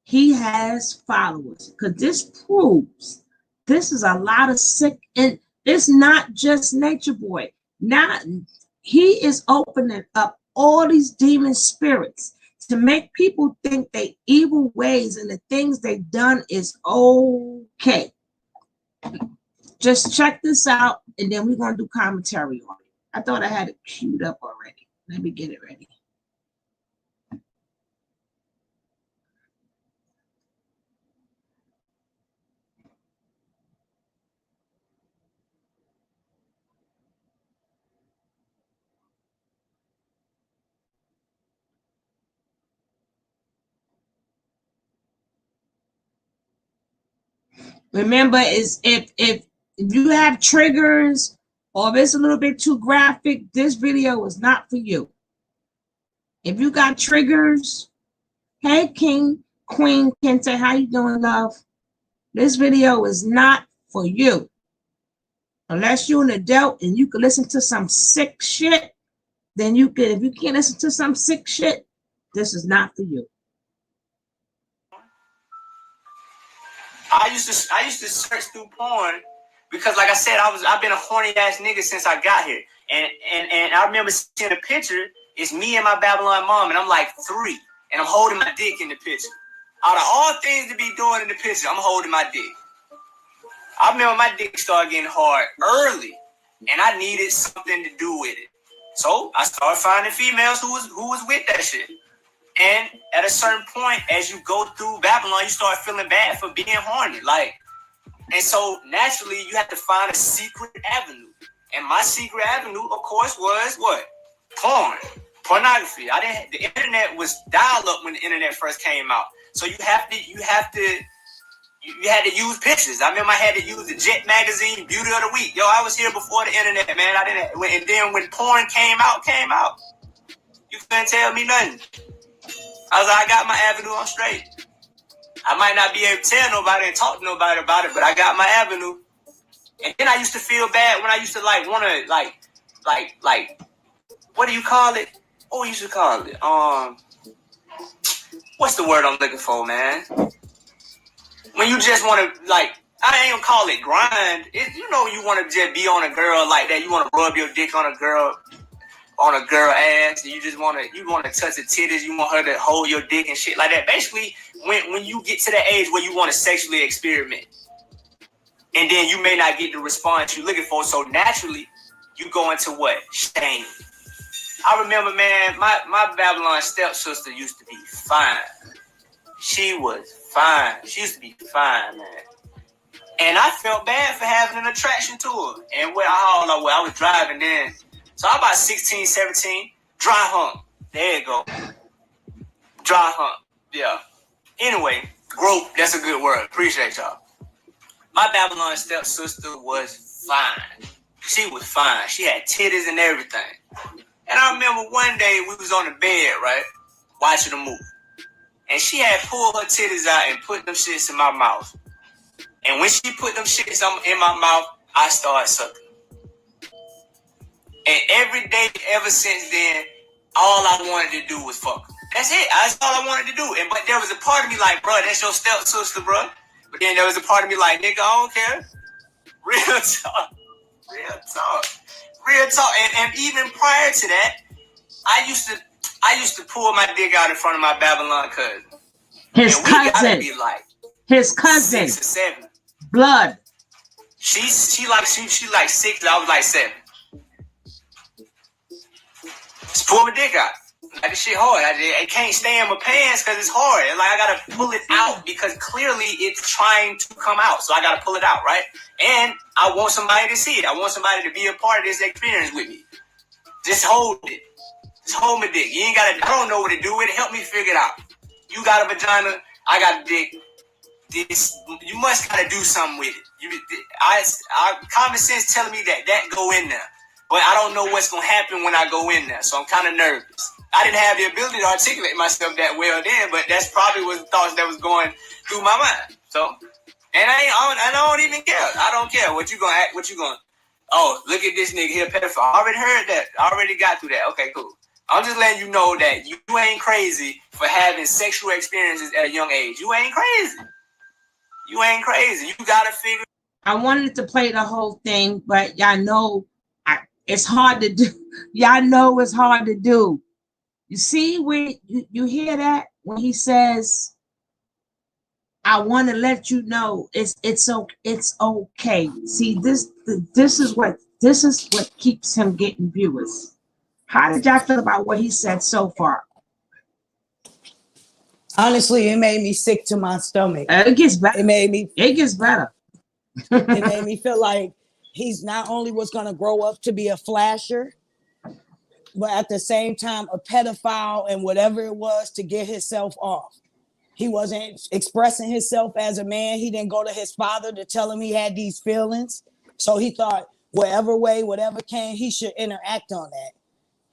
he has followers, because this proves this is a lot of sick, and it's not just Nature Boy. Now he is opening up all these demon spirits to make people think they evil ways and the things they've done is okay. Just check this out, and then we're gonna do commentary on it. I thought I had it queued up already. Let me get it ready. Remember, is if you have triggers, or if it's a little bit too graphic, this video is not for you. If you got triggers, hey, King, Queen, Kente, how you doing, love? This video is not for you. Unless you're an adult and you can listen to some sick shit, then you can. If you can't listen to some sick shit, this is not for you. I used to search through porn. Because like I said, I've been a horny ass nigga since I got here. And I remember seeing a picture, it's me and my Babylon mom, and I'm like 3, and I'm holding my dick in the picture. Out of all things to be doing in the picture, I'm holding my dick. I remember my dick started getting hard early, and I needed something to do with it. So I started finding females who was with that shit. And at a certain point, as you go through Babylon, you start feeling bad for being horny. And so naturally, you have to find a secret avenue. And my secret avenue, of course, was what? Pornography. The internet was dial up when the internet first came out. So you had to use pictures. I remember I had to use the Jet magazine, Beauty of the Week. Yo, I was here before the internet, man. And then when porn came out, you couldn't tell me nothing. I was like, I got my avenue on straight. I might not be able to tell nobody and talk to nobody about it, but I got my avenue. And then I used to feel bad when I used to want to what do you call it? what we used to call it? What's the word I'm looking for, man? When you just want to, like, I ain't gonna call it grind. You know, you want to just be on a girl like that. You want to rub your dick on a girl ass. And you want to touch the titties. You want her to hold your dick and shit like that. Basically, when you get to that age where you want to sexually experiment, and then you may not get the response you're looking for, so naturally you go into what? Shame. I remember, man, my Babylon stepsister used to be fine. She was fine. She used to be fine, man. And I felt bad for having an attraction to her. And I was driving then. So I'm about 16, 17. Dry hump. There you go. Dry hump. Yeah. Anyway, growth. That's a good word. Appreciate y'all. My Babylon stepsister was fine. She was fine. She had titties and everything. And I remember one day we was on the bed, right? Watching a movie. And she had pulled her titties out and put them shits in my mouth. And when she put them shits in my mouth, I started sucking. And every day ever since then, all I wanted to do was fuck her. That's it. That's all I wanted to do. But there was a part of me like, bro, that's your stepsister, bro. But then there was a part of me like, nigga, I don't care. Real talk. Real talk. Real talk. And even prior to that, I used to pull my dick out in front of my Babylon cousin. His cousin. Be like his cousin. 6 or 7. Blood. She like 6. I was like 7. Just pull my dick out. Like, this shit hard. I can't stay in my pants because it's hard. Like, I gotta pull it out because clearly it's trying to come out. So I gotta pull it out, right? And I want somebody to see it. I want somebody to be a part of this experience with me. Just hold it. Just hold my dick. I don't know what to do with it. Help me figure it out. You got a vagina. I got a dick. You must gotta do something with it. Common sense telling me that go in there. But I don't know what's gonna happen when I go in there. So I'm kind of nervous. I didn't have the ability to articulate myself that well then, but that's probably was the thoughts that was going through my mind. So, and I don't even care. I don't care what you gonna act. What you gonna? Oh, look at this nigga here, pedophile. I already heard that. I already got through that. Okay, cool. I'm just letting you know that you ain't crazy for having sexual experiences at a young age. You ain't crazy. You ain't crazy. You gotta figure. I wanted to play the whole thing, but y'all know it's hard to do. Y'all know it's hard to do. You see when you hear that when he says, "I want to let you know it's okay." See, this is what keeps him getting viewers. How did y'all feel about what he said so far? Honestly, it made me sick to my stomach. It gets better. It gets better. It made me feel like he's not only was going to grow up to be a flasher, but at the same time, a pedophile and whatever it was to get himself off. He wasn't expressing himself as a man. He didn't go to his father to tell him he had these feelings. So he thought whatever came, he should interact on that.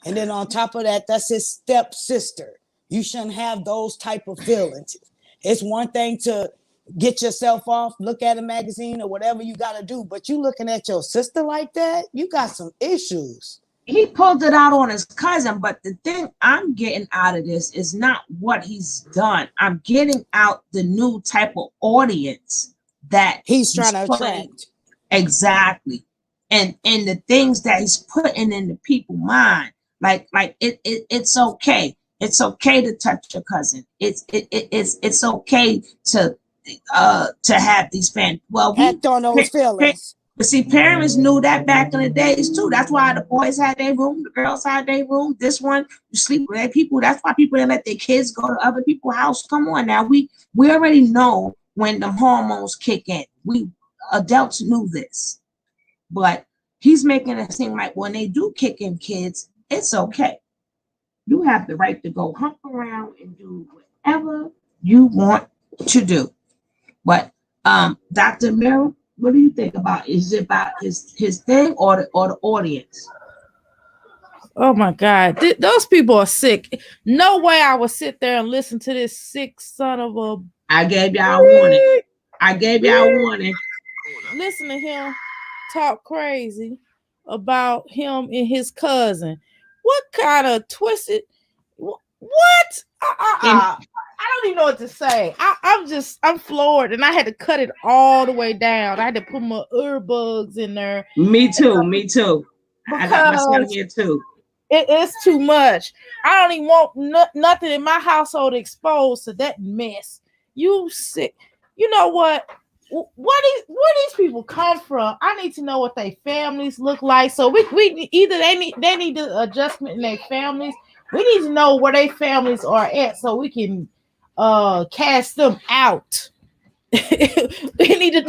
And then on top of that, that's his stepsister. You shouldn't have those type of feelings. It's one thing to get yourself off, look at a magazine or whatever you got to do. But you looking at your sister like that, you got some issues. He pulled it out on his cousin, but the thing I'm getting out of this is not what he's done. I'm getting out the new type of audience that he's trying to attract. Exactly. And the things that he's putting in the people's mind. Like it's okay. It's okay to touch your cousin. It's okay to have these fans. Well, act on those feelings. But see, parents knew that back in the days too. That's why the boys had their room, the girls had their room. This one, you sleep with their people. That's why people didn't let their kids go to other people's house. Come on now, we already know when the hormones kick in. We adults knew this, but he's making it seem like when they do kick in, kids, it's okay. You have the right to go hump around and do whatever you want to do. But Dr. Merrill, what do you think about? Is it about his thing or the audience? Oh my God, those people are sick. No way I would sit there and listen to this sick son of a. I gave y'all warning. Listen to him talk crazy about him and his cousin. What kind of twisted? What? I don't even know what to say. I'm floored, and I had to cut it all the way down. I had to put my earbuds in there. Me too. I got my son here too. It is too much. I don't even want nothing in my household exposed to that mess. You sick? You know what? Where these people come from? I need to know what their families look like. So we either they need the adjustment in their families. We need to know where their families are at so we can cast them out. we need to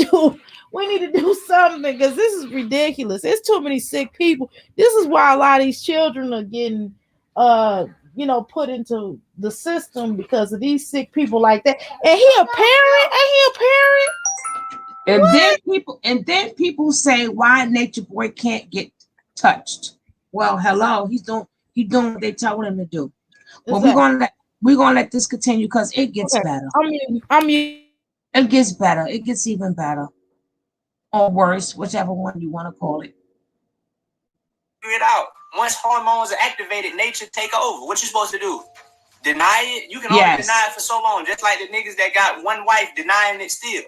do something because this is ridiculous. There's too many sick people. This is why a lot of these children are getting put into the system because of these sick people like that. And he a parent? Ain't he a parent? And then people say why Nature Boy can't get touched. Well, hello, he's doing what they tell him to do. Well, we're gonna let this continue because it gets better. It gets better. It gets even better. Or worse, whichever one you want to call it. Figure it out. Once hormones are activated, nature take over. What you supposed to do? Deny it? You can only deny it for so long. Just like the niggas that got one wife denying it still.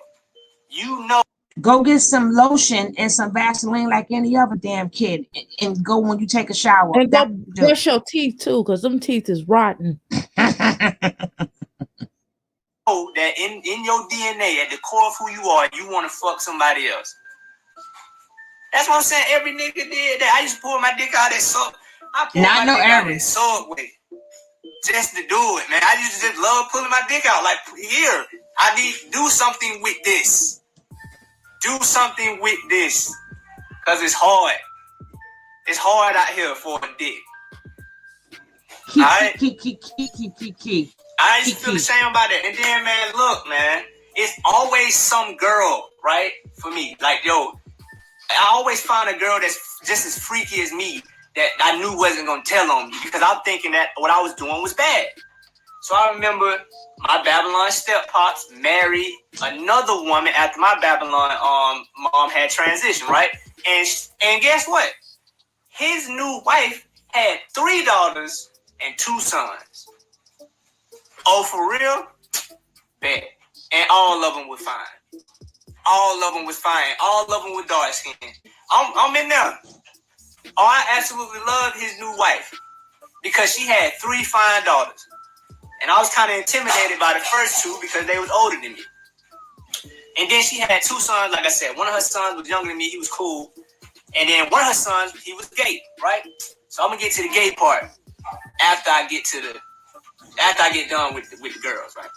You know. Go get some lotion and some Vaseline like any other damn kid, and go when you take a shower. And go brush your teeth too, because them teeth is rotten. That in your DNA, at the core of who you are, you want to fuck somebody else. That's what I'm saying. Every nigga did that. I used to pull my dick out that sub. I pulled my dick out that subway just to do it, man. I used to just love pulling my dick out. Like, here, I need to do something with this. Do something with this. Because it's hard. It's hard out here for a dick. I used to feel ashamed about it. And then, man, look, man. It's always some girl, right? For me. Like, yo, I always find a girl that's just as freaky as me that I knew wasn't going to tell on me. Because I'm thinking that what I was doing was bad. So I remember my Babylon step-pops married another woman after my Babylon mom had transitioned, right? And guess what? His new wife had 3 daughters and 2 sons. Oh, for real? Bad. And all of them were fine. All of them was fine. All of them were dark skinned. I'm in there. Oh, I absolutely love his new wife because she had 3 fine daughters. And I was kind of intimidated by the first 2 because they was older than me. And then she had 2 sons, like I said. One of her sons was younger than me. He was cool. And then one of her sons, he was gay, right? So I'm going to get to the gay part after I get done with the girls, right?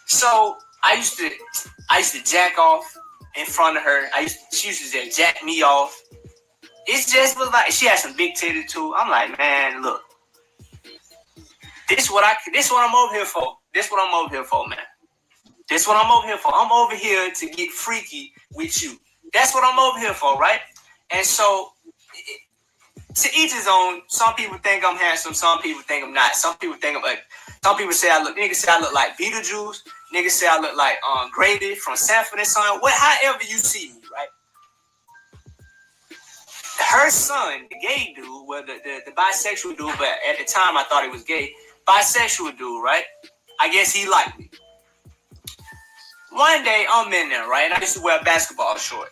So I used to jack off in front of her. She used to just jack me off. It just was like, she had some big titties too. I'm like, man, look. This what I'm over here for. This what I'm over here for, man. This what I'm over here for. I'm over here to get freaky with you. That's what I'm over here for, right? And so, to each his own. Some people think I'm handsome. Some people think I'm not. Some people think I'm like. Some people say niggas say I look like Beetlejuice. Niggas say I look like Grady from Sanford and Son. However you see me, right? Her son, the gay dude, well, the bisexual dude, but at the time I thought he was gay. Bisexual dude, right? I guess he liked me. One day I'm in there, right? And I used to wear basketball shorts.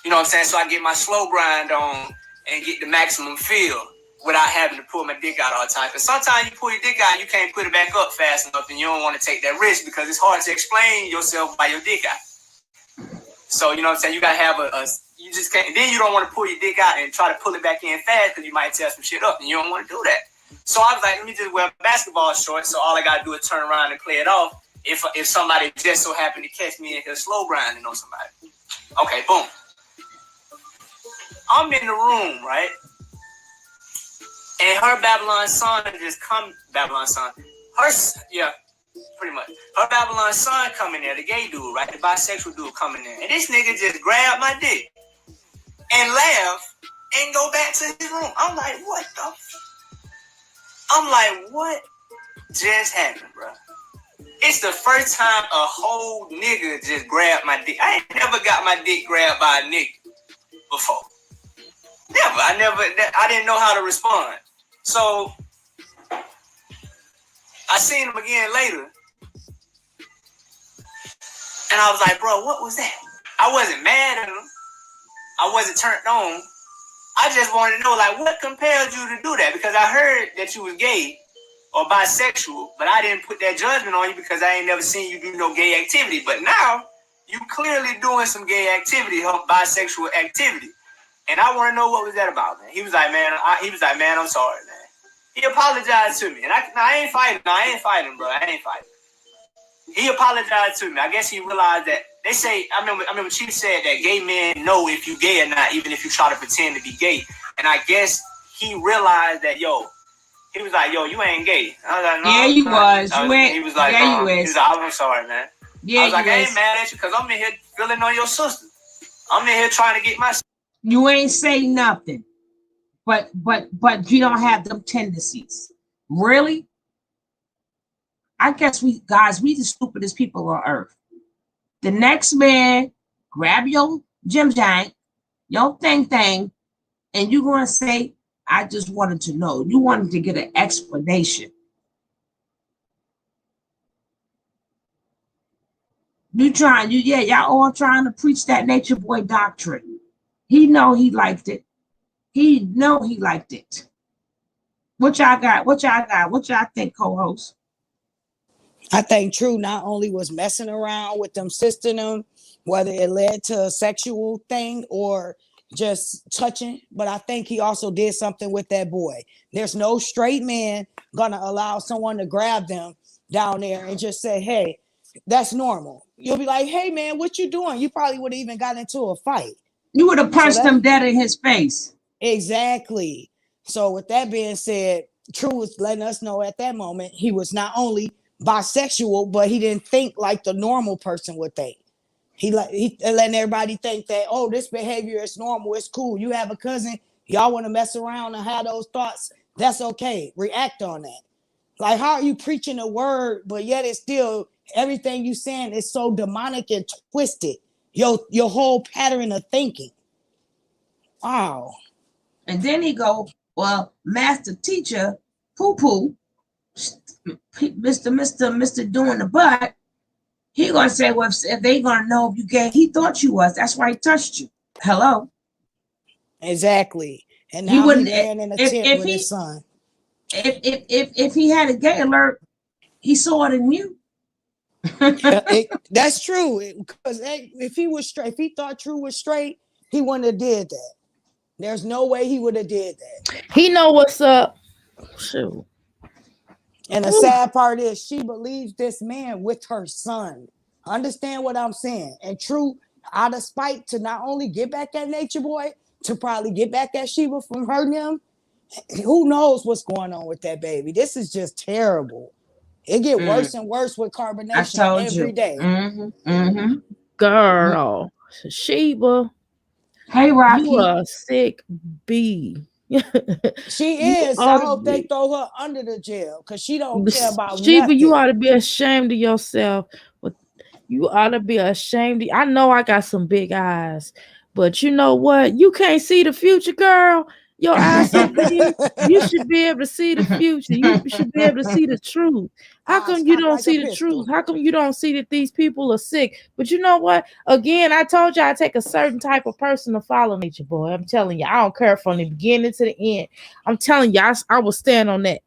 You know what I'm saying? So I get my slow grind on and get the maximum feel without having to pull my dick out all the time. Because sometimes you pull your dick out, you can't put it back up fast enough, and you don't want to take that risk because it's hard to explain yourself by your dick out. So, you know what I'm saying? You got to have you just can't, then you don't want to pull your dick out and try to pull it back in fast because you might tear some shit up, and you don't want to do that. So I was like, let me just wear basketball shorts, so all I got to do is turn around and play it off if somebody just so happened to catch me in here slow grinding on somebody. Okay, boom. I'm in the room, right? And her Babylon son just come, Babylon son. Pretty much. Her Babylon son coming there, the gay dude, right? The bisexual dude coming there. And this nigga just grabbed my dick and laugh and go back to his room. I'm like, what the I'm like, what just happened, bro? It's the first time a whole nigga just grabbed my dick. I ain't never got my dick grabbed by a nigga before. I didn't know how to respond. So I seen him again later, and I was like, bro, what was that? I wasn't mad at him. I wasn't turned on. I just wanted to know, like, what compelled you to do that? Because I heard that you was gay or bisexual, but I didn't put that judgment on you because I ain't never seen you do no gay activity. But now you clearly doing some gay activity, bisexual activity. And I want to know what was that about, man. He was like, man, I'm sorry, man. He apologized to me. And I ain't fighting. No, I ain't fighting, bro. I ain't fighting. He apologized to me. I guess he realized that they say, I remember Chief said that gay men know if you gay or not, even if you try to pretend to be gay. And I guess he realized that, he was like, you ain't gay. I was like, no. Yeah, you was. He was like, yeah, he was like, I'm sorry, man. Yeah, I was like, I ain't mad at you because I'm in here feeling on your sister. I'm in here trying to get my. You ain't say nothing, but you don't have them tendencies. Really? I guess we the stupidest people on earth. The next man grab your Jim Jank, your thing, and you're gonna say, I just wanted to know. You wanted to get an explanation. Y'all all trying to preach that nature boy doctrine. He know he liked it. What y'all got? What y'all think, co-host? I think True not only was messing around with them them, whether it led to a sexual thing or just touching, but I think he also did something with that boy. There's no straight man gonna allow someone to grab them down there and just say, hey, that's normal. You'll be like, hey man, what you doing? You probably would have even got into a fight. You would have punched him dead in his face. Exactly. So with that being said, True was letting us know at that moment he was not only bisexual, but he didn't think like the normal person would think. He letting everybody think that, oh, this behavior is normal, it's cool. You have a cousin, y'all want to mess around and have those thoughts, that's okay. React on that. Like, how are you preaching a word, but yet it's still everything you saying is so demonic and twisted. Your whole pattern of thinking. Wow. And then he go, well, master teacher, poo-poo, Mr. doing the butt, he gonna say, well, if they gonna know if you gay, he thought you was. That's why he touched you. Hello. Exactly. And now he ran in a tent with his son. If he had a gay alert, he saw it in you. That's true. Because if he was straight, if he thought True was straight, he wouldn't have did that. There's no way he would have did that. He know what's up. Shoot. And the sad part is she believes this man with her son. Understand what I'm saying? And True, out of spite to not only get back at Nature Boy, to probably get back at Sheba from hurting him. Who knows what's going on with that baby? This is just terrible. It get worse and worse with carbonation every day. Girl, Sheba. Hey, Rocky. You a sick bee. She is. I hope they throw her under the jail because she don't care about Sheba, nothing. you ought to be ashamed of yourself. You ought to be ashamed. I know I got some big eyes, but you know what? You can't see the future, girl. Your eyes so big. You should be able to see the future. You should be able to see the truth. How come you don't see the truth? How come you don't see that these people are sick? But you know what? Again, I told you I take a certain type of person to follow Nature Boy. I'm telling you, I don't care from the beginning to the end. I'm telling you, I will stand on that.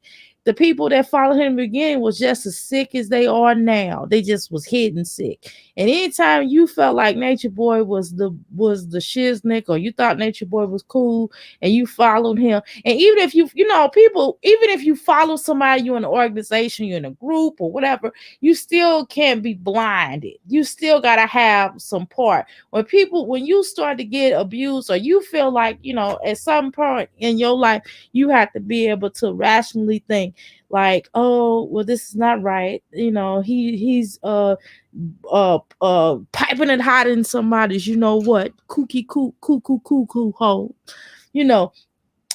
The people that followed him in the beginning was just as sick as they are now. They just was hidden sick. And anytime you felt like Nature Boy was the shiznick, or you thought Nature Boy was cool and you followed him, and even if even if you follow somebody, you're in an organization, you're in a group or whatever, you still can't be blinded. You still gotta have some part. When you start to get abused, or you feel like, at some point in your life, you have to be able to rationally think like, oh, well, this is not right. He's piping it hot in somebody's, cuckoo hole.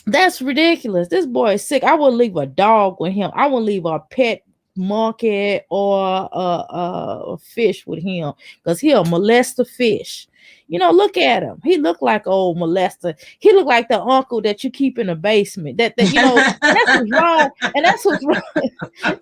That's ridiculous. This boy is sick. I wouldn't leave a dog with him. I wouldn't leave a pet monkey or a fish with him, because he'll molest the fish. You know, look at him. He looked like old molester. He looked like the uncle that you keep in the basement. That you know, that's what's wrong. And that's what's wrong.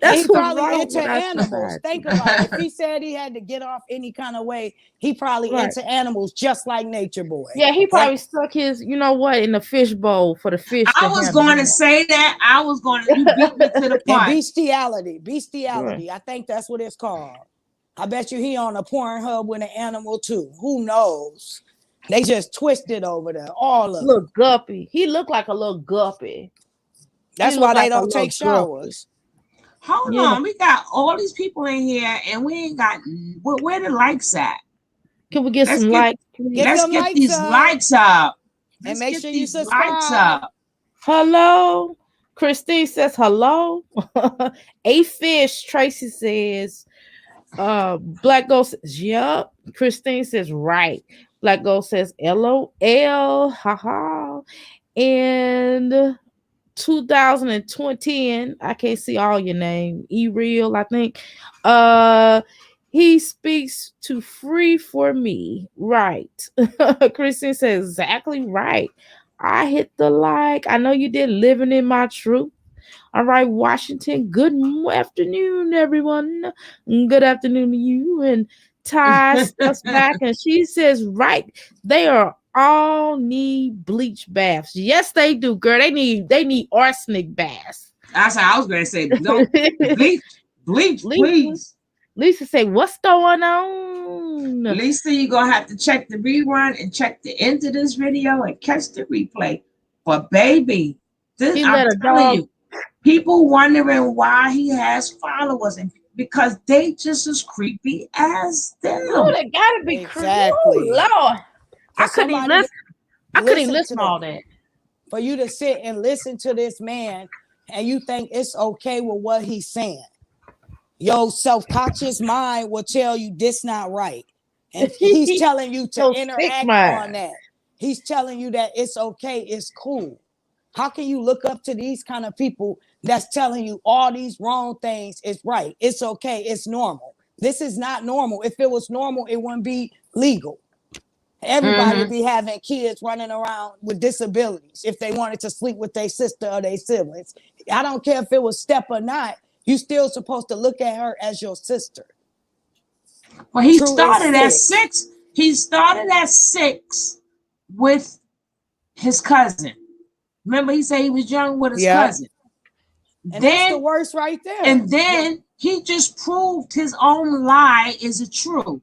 That's he what's probably wrong into with our animals. society. Think about it. If he said he had to get off any kind of way, he probably Right. into animals just like Nature Boy. Yeah, he probably stuck his, you know what, in the fish bowl for the fish. I was going to say that. I was going to, you beat me to the And punch. bestiality. Right. I think that's what it's called. I bet you he on a Pornhub with an animal too. Who knows? They just twisted over there. All of them. Little guppy. He looked like a little guppy. That's He why looked they like a don't little take showers. Hold Yeah. on, we got all these people in here, and we ain't got where the likes at? Can we get Let's some get- likes, please? Get Let's them get likes these up. likes up. And Let's make get sure you these subscribe. likes up. Hello. Christine says hello. A fish. Tracy says, Black Ghost says, yup. Christine says, right. Black Ghost says, LOL. Haha. And 2020, I can't see all your name. E-Real, I think. He speaks to free for me. Right. Christine says, exactly right. I hit the like. I know you did. Living in my truth. All right, Washington. Good afternoon, everyone. Good afternoon to you. And Ty steps back and she says, right. They are all need bleach baths. Yes, they do, girl. They need arsenic baths. That's how I was going to say. Don't bleach, please. Lisa say, what's going on? Lisa, you're going to have to check the rerun and check the end of this video and catch the replay. But baby, this, I'm telling you, people wondering why he has followers, and because they just as creepy as them. Oh, they gotta be Exactly. creepy. Oh, Lord. I couldn't even listen. I couldn't even listen to all that. For you to sit and listen to this man and you think it's okay with what he's saying. Your self-conscious mind will tell you this not right. And he's telling you to interact on that. He's telling you that it's okay, it's cool. How can you look up to these kind of people that's telling you all these wrong things is right? It's okay, it's normal. This is not normal. If it was normal, it wouldn't be legal. Everybody would be having kids running around with disabilities if they wanted to sleep with their sister or their siblings. I don't care if it was step or not. You still supposed to look at her as your sister. Well, he started at 6. He started at 6 with his cousin. Remember, he said he was young with his cousin. And that's the worst right there. And then he just proved his own lie is true.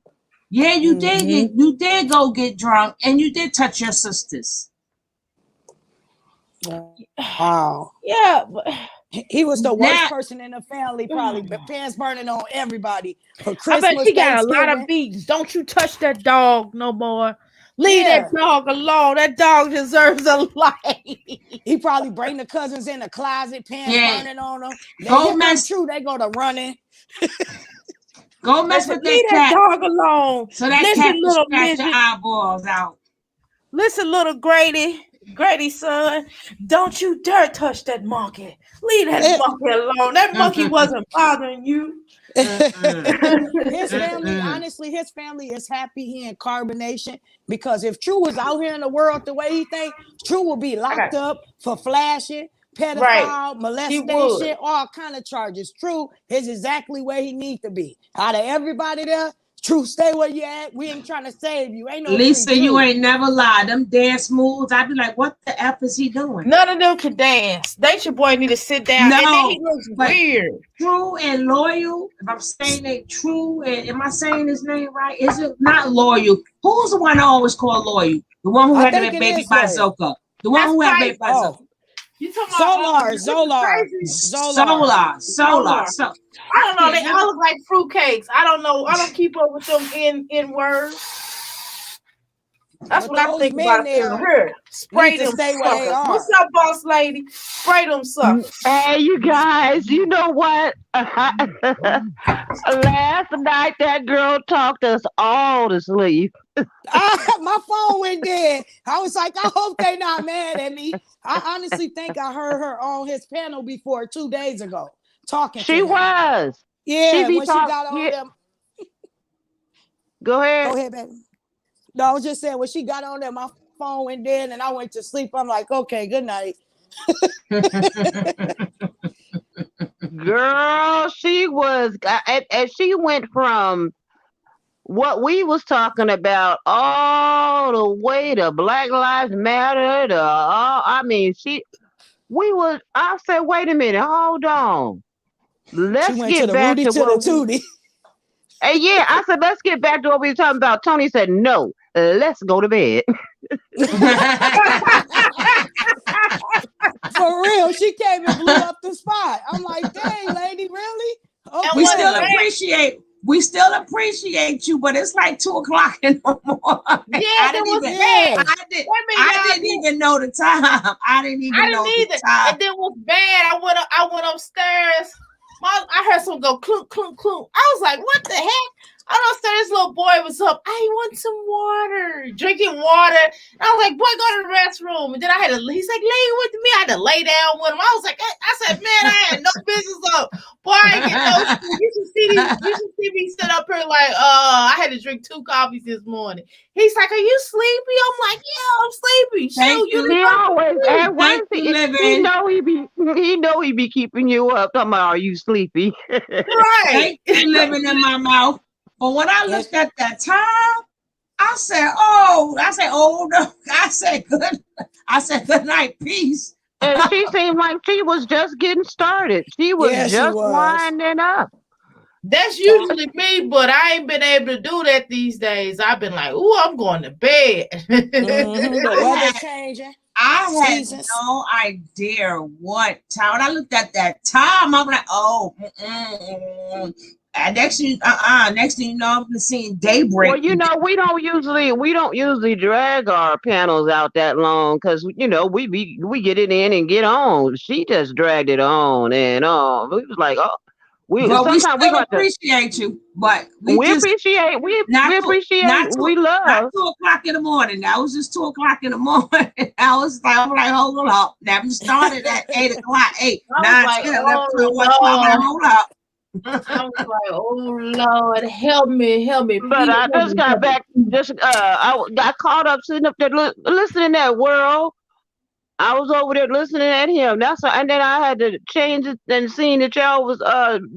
Yeah, you did go get drunk, and you did touch your sisters. Wow. Yeah, but he was the worst person in the family, probably. But pants burning on everybody for Christmas. I bet he got a lot of beats. Don't you touch that dog no more. Leave that dog alone. That dog deserves a life. He probably bring the cousins in the closet, pants burning on them. Go mess. True, they go to running. Go mess with leave that dog alone. So that cat will scratch your eyeballs out. Listen, little Grady son, don't you dare touch that monkey. Leave that monkey alone. That monkey wasn't bothering you. His family, honestly, his family is happy he in carbonation, because if True was out here in the world the way he think, True will be locked up for flashing, pedophile, molestation, all kind of charges. True is exactly where he needs to be. Out of everybody there, True, stay where you at. We ain't trying to save you. Ain't no Lisa, you ain't never lied. Them dance moves, I'd be like, what the F is he doing? None of them can dance. Nature Boy need to sit down. No, and then he looks weird. True and Loyal. If I'm saying it True, and am I saying his name right? Is it not Loyal? Who's the one I always call Loyal? The one who had that baby bazooka. The one who had baby bazooka. You talking about Zolar. I don't know. They all look like fruitcakes. I don't know. I don't keep up with them in words. That's what I think about her. Spray them suckers. What's up, boss lady? Spray them suckers. Hey, you guys, you know what? Last night that girl talked us all to sleep. My phone went dead. I was like, I hope they not mad at me. I honestly think I heard her on his panel before 2 days ago talking. She was. Yeah, when she got on them. Go ahead. Go ahead, baby. No, I was just saying when she got on there, my phone went dead and I went to sleep. I'm like, okay, good night. Girl, she was, and she went from what we was talking about all the way to Black Lives Matter to I mean, I said, wait a minute, hold on. Let's get back to what Tootie. Hey, yeah, I said, let's get back to what we were talking about. Tony said, no, let's go to bed. For real, she came and blew up the spot. I'm like, dang, lady, really? Okay. We still appreciate you, but it's like 2:00 in the morning. Yeah, I didn't even know the time. I didn't know the time. And then was bad. I went upstairs. I heard someone go clunk, clunk, clunk. I was like, what the heck? I don't understand. This little boy was up. I want some water, drinking water. And I was like, boy, go to the restroom. And then he's like, lay with me. I had to lay down with him. I was like, I said, man, I had no business up. Boy, I ain't get no. You should see me sit up here like, I had to drink 2 coffees this morning. He's like, are you sleepy? I'm like, yeah, I'm sleepy. He know he be keeping you up. Talking about, are you sleepy? Right. Living in my mouth. But when I looked at that time, I said, no. I said, good night, peace. And she seemed like she was just getting started. She was winding up. That's usually me, but I ain't been able to do that these days. I've been like, ooh, I'm going to bed. The weather changing. I had no idea what time. When I looked at that time, I'm like, and next thing you know, I'm seeing daybreak. Well, we don't usually drag our panels out that long because we get it in and get on. She just dragged it on and on. We was like, we appreciate you, but we appreciate. We love. Not 2:00 in the morning. That was just 2:00 in the morning. I was like, hold up. Now we started at 8:00, 8, 9, 10, 11, 12, 1, hold up. I was like, oh Lord, help me. But I just got back. I got caught up sitting up there listening at World. I was over there listening at him. And then I had to change it and seeing that y'all was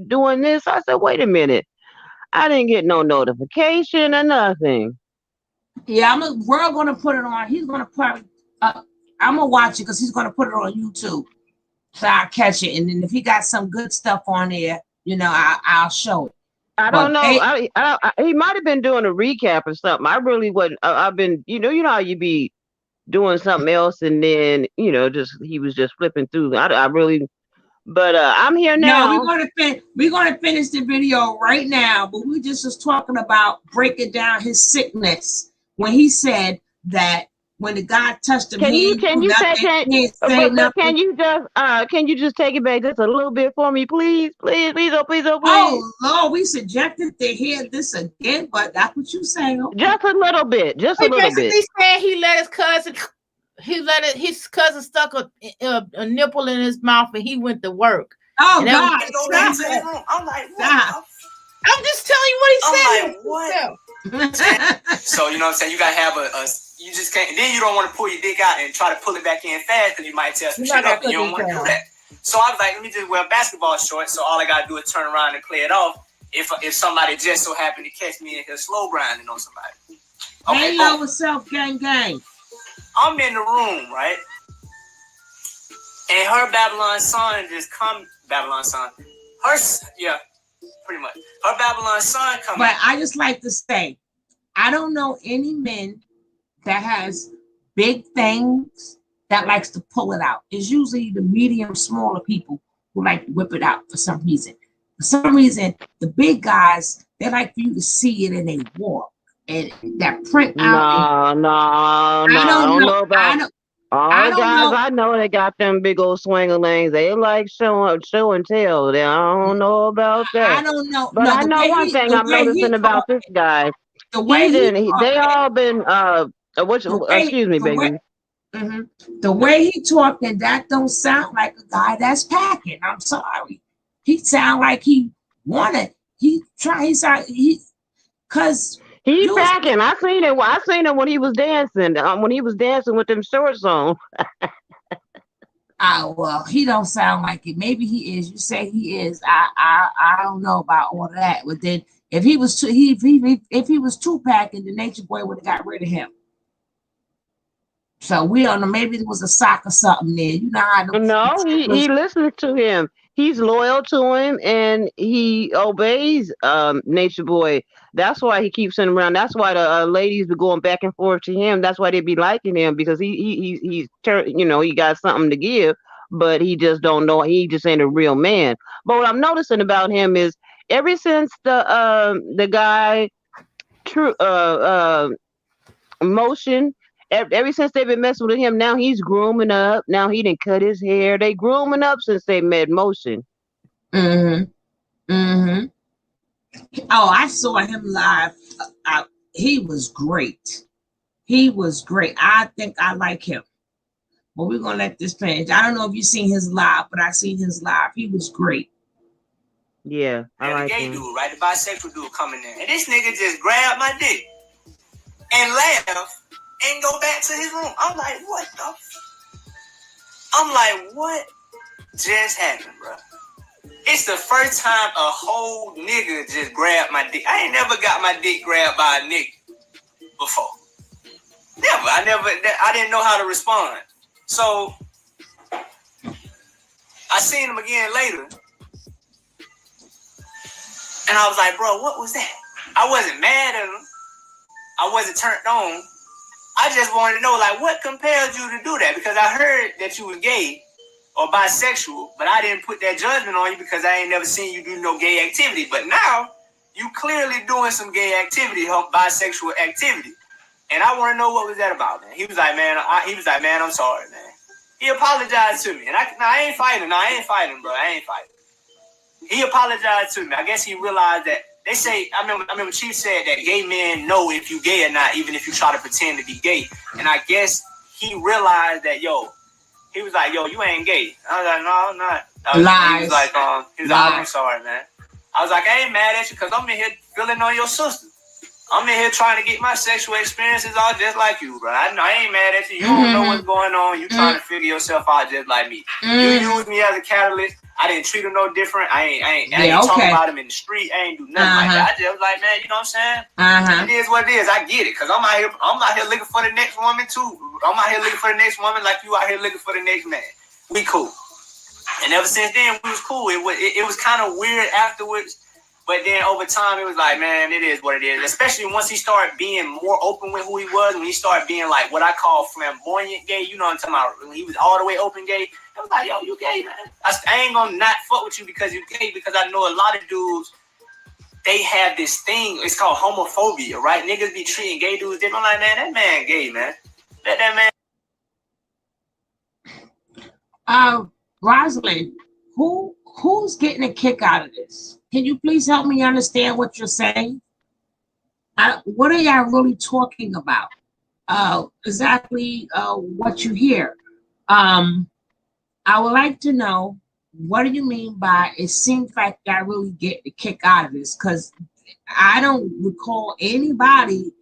doing this. I said, wait a minute. I didn't get no notification or nothing. Yeah, we're gonna put it on. He's gonna put. I'm gonna watch it because he's gonna put it on YouTube, so I'll catch it. And then if he got some good stuff on there, I'll show it. I don't know. He might have been doing a recap or something. I really wasn't. I've been, you know how you be doing something else and then he was just flipping through. But I'm here now. No, we're gonna finish the video right now. But we just was talking about breaking down his sickness when he said that when the guy touched him. Can you just take it back just a little bit for me, please? Oh Lord, we subjected to hear this again, but that's what you saying. Okay. Just a little bit. He said he let his cousin stuck a nipple in his mouth and he went to work. Oh God! I'm like, what? I'm just telling you what he said. Like, what? So you know what I'm saying? You gotta have you just can't. Then you don't want to pull your dick out and try to pull it back in fast because you might tear some shit up. And you don't want to do that. So I was like, let me just wear basketball shorts. So all I gotta do is turn around and play it off. If somebody just so happened to catch me in here slow grinding on somebody. Okay, hello, what's up, gang? I'm in the room, right? And her Babylon son just come. Babylon son. Pretty much. Her Babylon son coming. But I just like to say, I don't know any men that has big things that likes to pull it out. It's usually the medium, smaller people who like to whip it out for some reason. For some reason, the big guys, they like for you to see it and they walk. And that print out. No. I don't know about all the guys I know they got them big old swing-a-langs. They like show and tell. I don't know about that. I don't know. But I know one thing I'm noticing about this guy. The way they all been excuse me, baby. The way he talking, that don't sound like a guy that's packing. I'm sorry. He sound like he wanted. Because He packing. I seen it. I seen him when he was dancing. When he was dancing with them shorts on. Oh well, he don't sound like it. Maybe he is. You say he is. I don't know about all that. But then if he was if he was two packing, the Nature Boy would have got rid of him. So we don't know. Maybe it was a sock or something there. You know how No, he listens to him. He's loyal to him and he obeys Nature Boy. That's why he keeps him around. That's why the ladies be going back and forth to him. That's why they be liking him because he's he got something to give, but he just don't know. He just ain't a real man. But what I'm noticing about him is ever since the guy True Motion. Ever since they've been messing with him, now he's grooming up. Now he didn't cut his hair. They grooming up since they met Motion. Oh, I saw him live. He was great. He was great. I think I like him. But we're gonna let this finish. I don't know if you've seen his live, but I seen his live. He was great. Yeah, I like the gay him. dude, right? The bisexual dude coming in, and this nigga just grabbed my dick and laughed and go back to his room. I'm like, what the? I'm like, what just happened, bro? It's the first time a whole nigga just grabbed my dick. I ain't never got my dick grabbed by a nigga before. Never. I didn't know how to respond. So I seen him again later. And I was like, bro, what was that? I wasn't mad at him. I wasn't turned on. I just wanted to know, like, what compelled you to do that? Because I heard that you was gay or bisexual, but I didn't put that judgment on you because I ain't never seen you do no gay activity. But now, you clearly doing some gay activity, bisexual activity. And I want to know what was that about, man. He was like, man, I'm sorry, man. He apologized to me. And I ain't fighting. No, I ain't fighting, bro. I ain't fighting. He apologized to me. I guess he realized that they say, I remember Chief said that gay men know if you gay or not, even if you try to pretend to be gay. And I guess he realized that, he was like, you ain't gay. I was like, no, I'm not. Lies. He was like, I'm sorry, man. I was like, I ain't mad at you because I'm in here feeling on your sister. I'm in here trying to get my sexual experiences all just like you, bro. I ain't mad at you. You don't know what's going on. You trying to figure yourself out just like me. You use me as a catalyst. I didn't treat him no different. I ain't talking about him in the street. I ain't do nothing like that. I just was like, man, you know what I'm saying? It is what it is. I get it. Because I'm out here looking for the next woman too. I'm out here looking for the next woman like you out here looking for the next man. We cool. And ever since then, we was cool. It was kind of weird afterwards. But then over time, it was like, man, it is what it is. Especially once he started being more open with who he was, when he started being like what I call flamboyant gay, you know what I'm talking about? When he was all the way open gay, I was like, yo, you gay, man. I ain't gonna not fuck with you because you gay, because I know a lot of dudes, they have this thing, it's called homophobia, right? Niggas be treating gay dudes different. I'm like, man, that man gay, man. Let that man. Rosalind, who's getting a kick out of this? Can you please help me understand what you're saying? What are y'all really talking about? Exactly what you hear. I would like to know, what do you mean by it seems like y'all really get a kick out of this? Because I don't recall anybody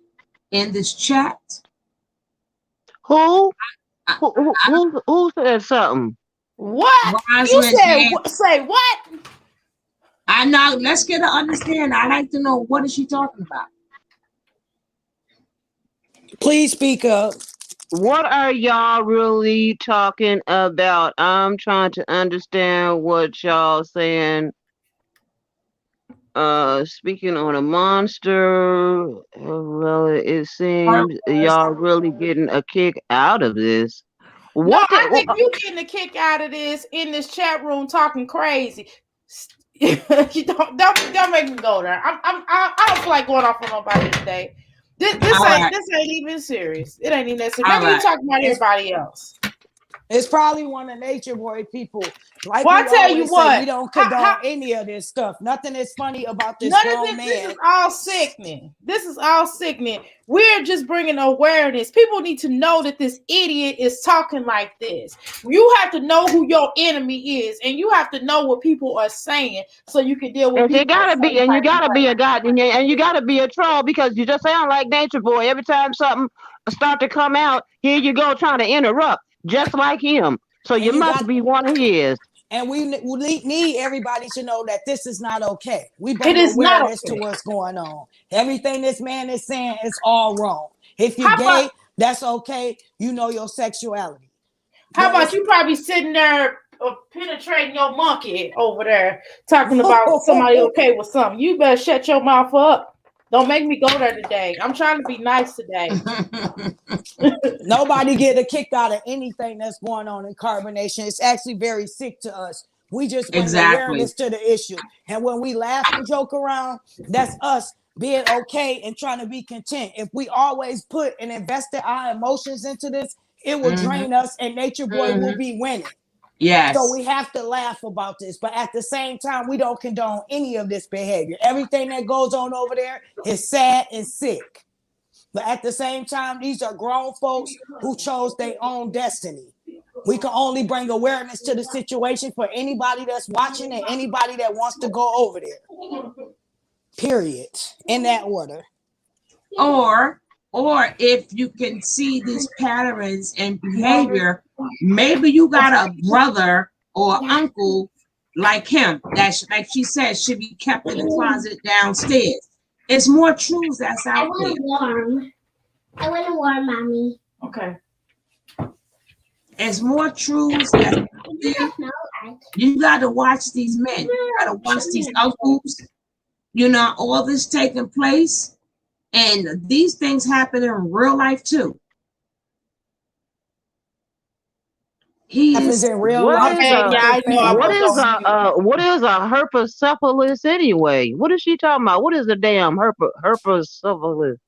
in this chat. Who said something? What? You said say what? I know. Let's get an understanding. I like to know, what is she talking about? Please speak up. What are y'all really talking about? I'm trying to understand what y'all saying. Speaking on a monster, well, it seems y'all really getting a kick out of this. I think you getting a kick out of this in this chat room talking crazy. don't make me go there. I don't feel like going off on nobody today. This ain't even serious. It ain't even that serious. Maybe you talking about everybody else. It's probably one of Nature Boy people Like well, we I tell you always say, what, we don't condone any of this stuff. Nothing is funny about this none of grown this. man. This is all sickening. This is all sickening. We're just bringing awareness. People need to know that this idiot is talking like this. You have to know who your enemy is, and you have to know what people are saying so you can deal with. And you gotta be, and you gotta be a god, and you gotta be a troll because you just sound like Nature Boy. Every time something start to come out, here you go trying to interrupt, just like him. So you must be one of his. And we need everybody to know that this is not okay. We bring awareness to what's going on. Everything this man is saying is all wrong. If you're gay, that's okay. You know your sexuality. How about you probably sitting there penetrating your monkey over there talking about somebody okay with something? You better shut your mouth up. Don't make me go there today. I'm trying to be nice today. Nobody get a kick out of anything that's going on in carbonation. It's actually very sick to us. We just bring awareness to the issue. And when we laugh and joke around, that's us being okay and trying to be content. If we always put and invested our emotions into this, it will drain us and Nature Boy will be winning. Yes. So we have to laugh about this. But at the same time, we don't condone any of this behavior. Everything that goes on over there is sad and sick. But at the same time, these are grown folks who chose their own destiny. We can only bring awareness to the situation for anybody that's watching and anybody that wants to go over there. Period. In that order. Or if you can see these patterns and behavior, maybe you got a brother or uncle like him that, like she said, should be kept in the closet downstairs. It's more truths that's out there. I want to warm, Mommy. Okay. It's more truths that's out there. You got to watch these men. You got to watch these uncles. You know, all this taking place. And these things happen in real life too. Happens in real life. What is a herpetocephalus anyway? What is she talking about? What is the damn herpetocephalus?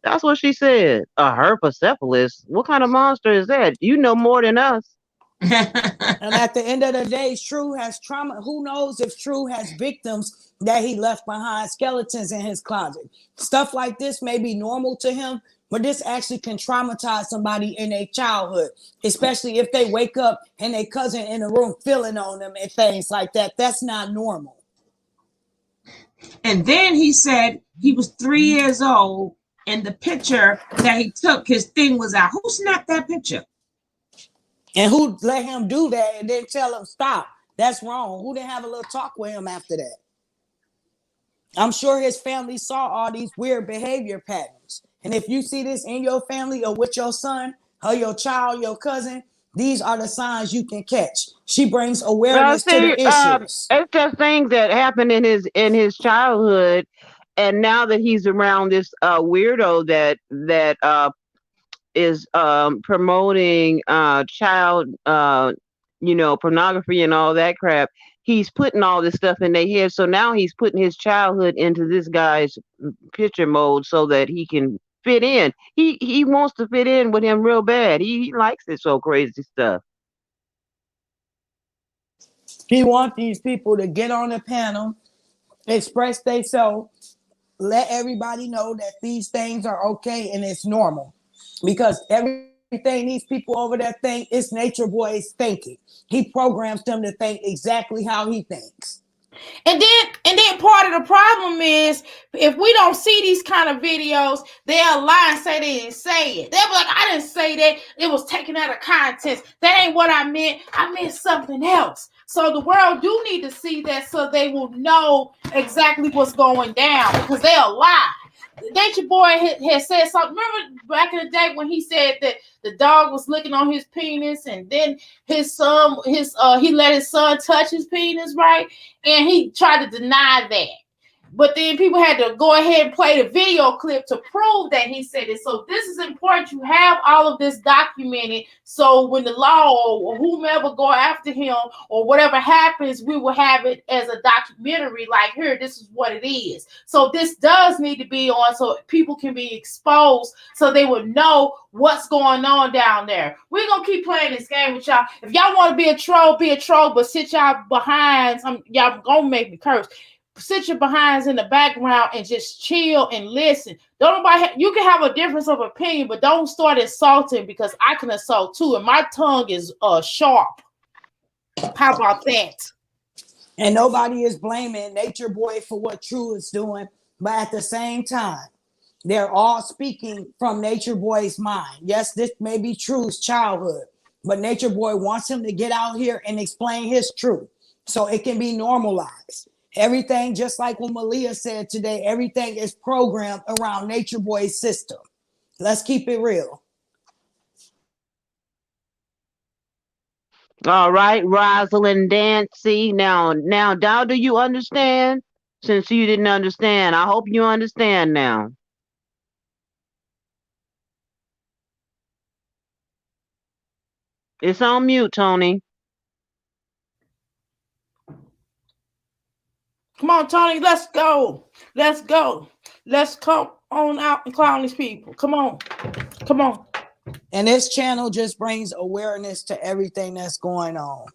That's what she said. A herpetocephalus. What kind of monster is that? You know more than us. And at the end of the day, True has trauma. Who knows if True has victims that he left behind, skeletons in his closet. Stuff like this may be normal to him, but this actually can traumatize somebody in their childhood, especially if they wake up and their cousin in the room feeling on them and things like that. That's not normal. And then he said he was 3 years old and the picture that he took, his thing was out. Who snapped that picture? And who let him do that and then tell him stop? That's wrong. Who didn't have a little talk with him after that? I'm sure his family saw all these weird behavior patterns. And if you see this in your family or with your son or your child, your cousin, these are the signs you can catch. She brings awareness to the issues. It's just things that happened in his childhood, and now that he's around this weirdo that is promoting child pornography and all that crap, he's putting all this stuff in their head. So now he's putting his childhood into this guy's picture mode so that he can fit in. He wants to fit in with him real bad. He likes it, so crazy stuff. He wants these people to get on the panel, express themselves, let everybody know that these things are okay and it's normal. Because everything these people over there think is Nature Boy's thinking. He programs them to think exactly how he thinks. And then part of the problem is if we don't see these kind of videos, they'll lie and say they didn't say it. They'll be like, I didn't say that. It was taken out of context. That ain't what I meant. I meant something else. So the world do need to see that so they will know exactly what's going down because they'll lie. Nature Boy had said something. Remember back in the day when he said that the dog was licking on his penis, and then his son, he let his son touch his penis, right? And he tried to deny that. But then people had to go ahead and play the video clip to prove that he said it. So this is important. You have all of this documented. So when the law or whomever go after him or whatever happens, we will have it as a documentary. Like, here, this is what it is. So this does need to be on so people can be exposed so they would know what's going on down there. We're going to keep playing this game with y'all. If y'all want to be a troll, but sit y'all behinds. Y'all going to make me curse. Sit your behinds in the background and just chill and listen. Don't nobody you can have a difference of opinion, but don't start insulting because I can assault too, and my tongue is sharp. How about that? And nobody is blaming Nature Boy for what True is doing, but at the same time, they're all speaking from Nature Boy's mind. Yes, this may be True's childhood, but Nature Boy wants him to get out here and explain his truth so it can be normalized. Everything, just like what Malia said today, everything is programmed around Nature Boy's system. Let's keep it real. All right, Rosalind Dancy. Now, do you understand? Since you didn't understand, I hope you understand now. It's on mute, Tony. Come on, Tony, let's go. Let's go. Let's come on out and clown these people. Come on. Come on. And this channel just brings awareness to everything that's going on.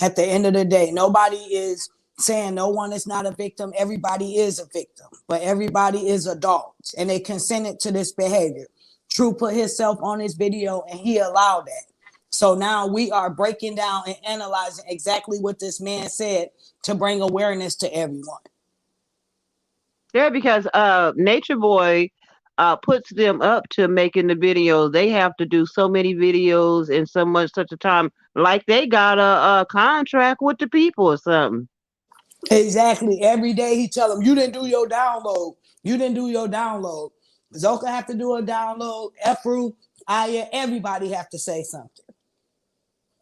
At the end of the day, nobody is saying no one is not a victim. Everybody is a victim, but everybody is adults and they consented to this behavior. True put himself on his video and he allowed that. So now we are breaking down and analyzing exactly what this man said to bring awareness to everyone. Yeah, because Nature Boy puts them up to making the videos. They have to do so many videos in such a time, like they got a contract with the people or something. Exactly. Every day he tell them, you didn't do your download. You didn't do your download. Zoka have to do a download. Efru, Aya, everybody have to say something.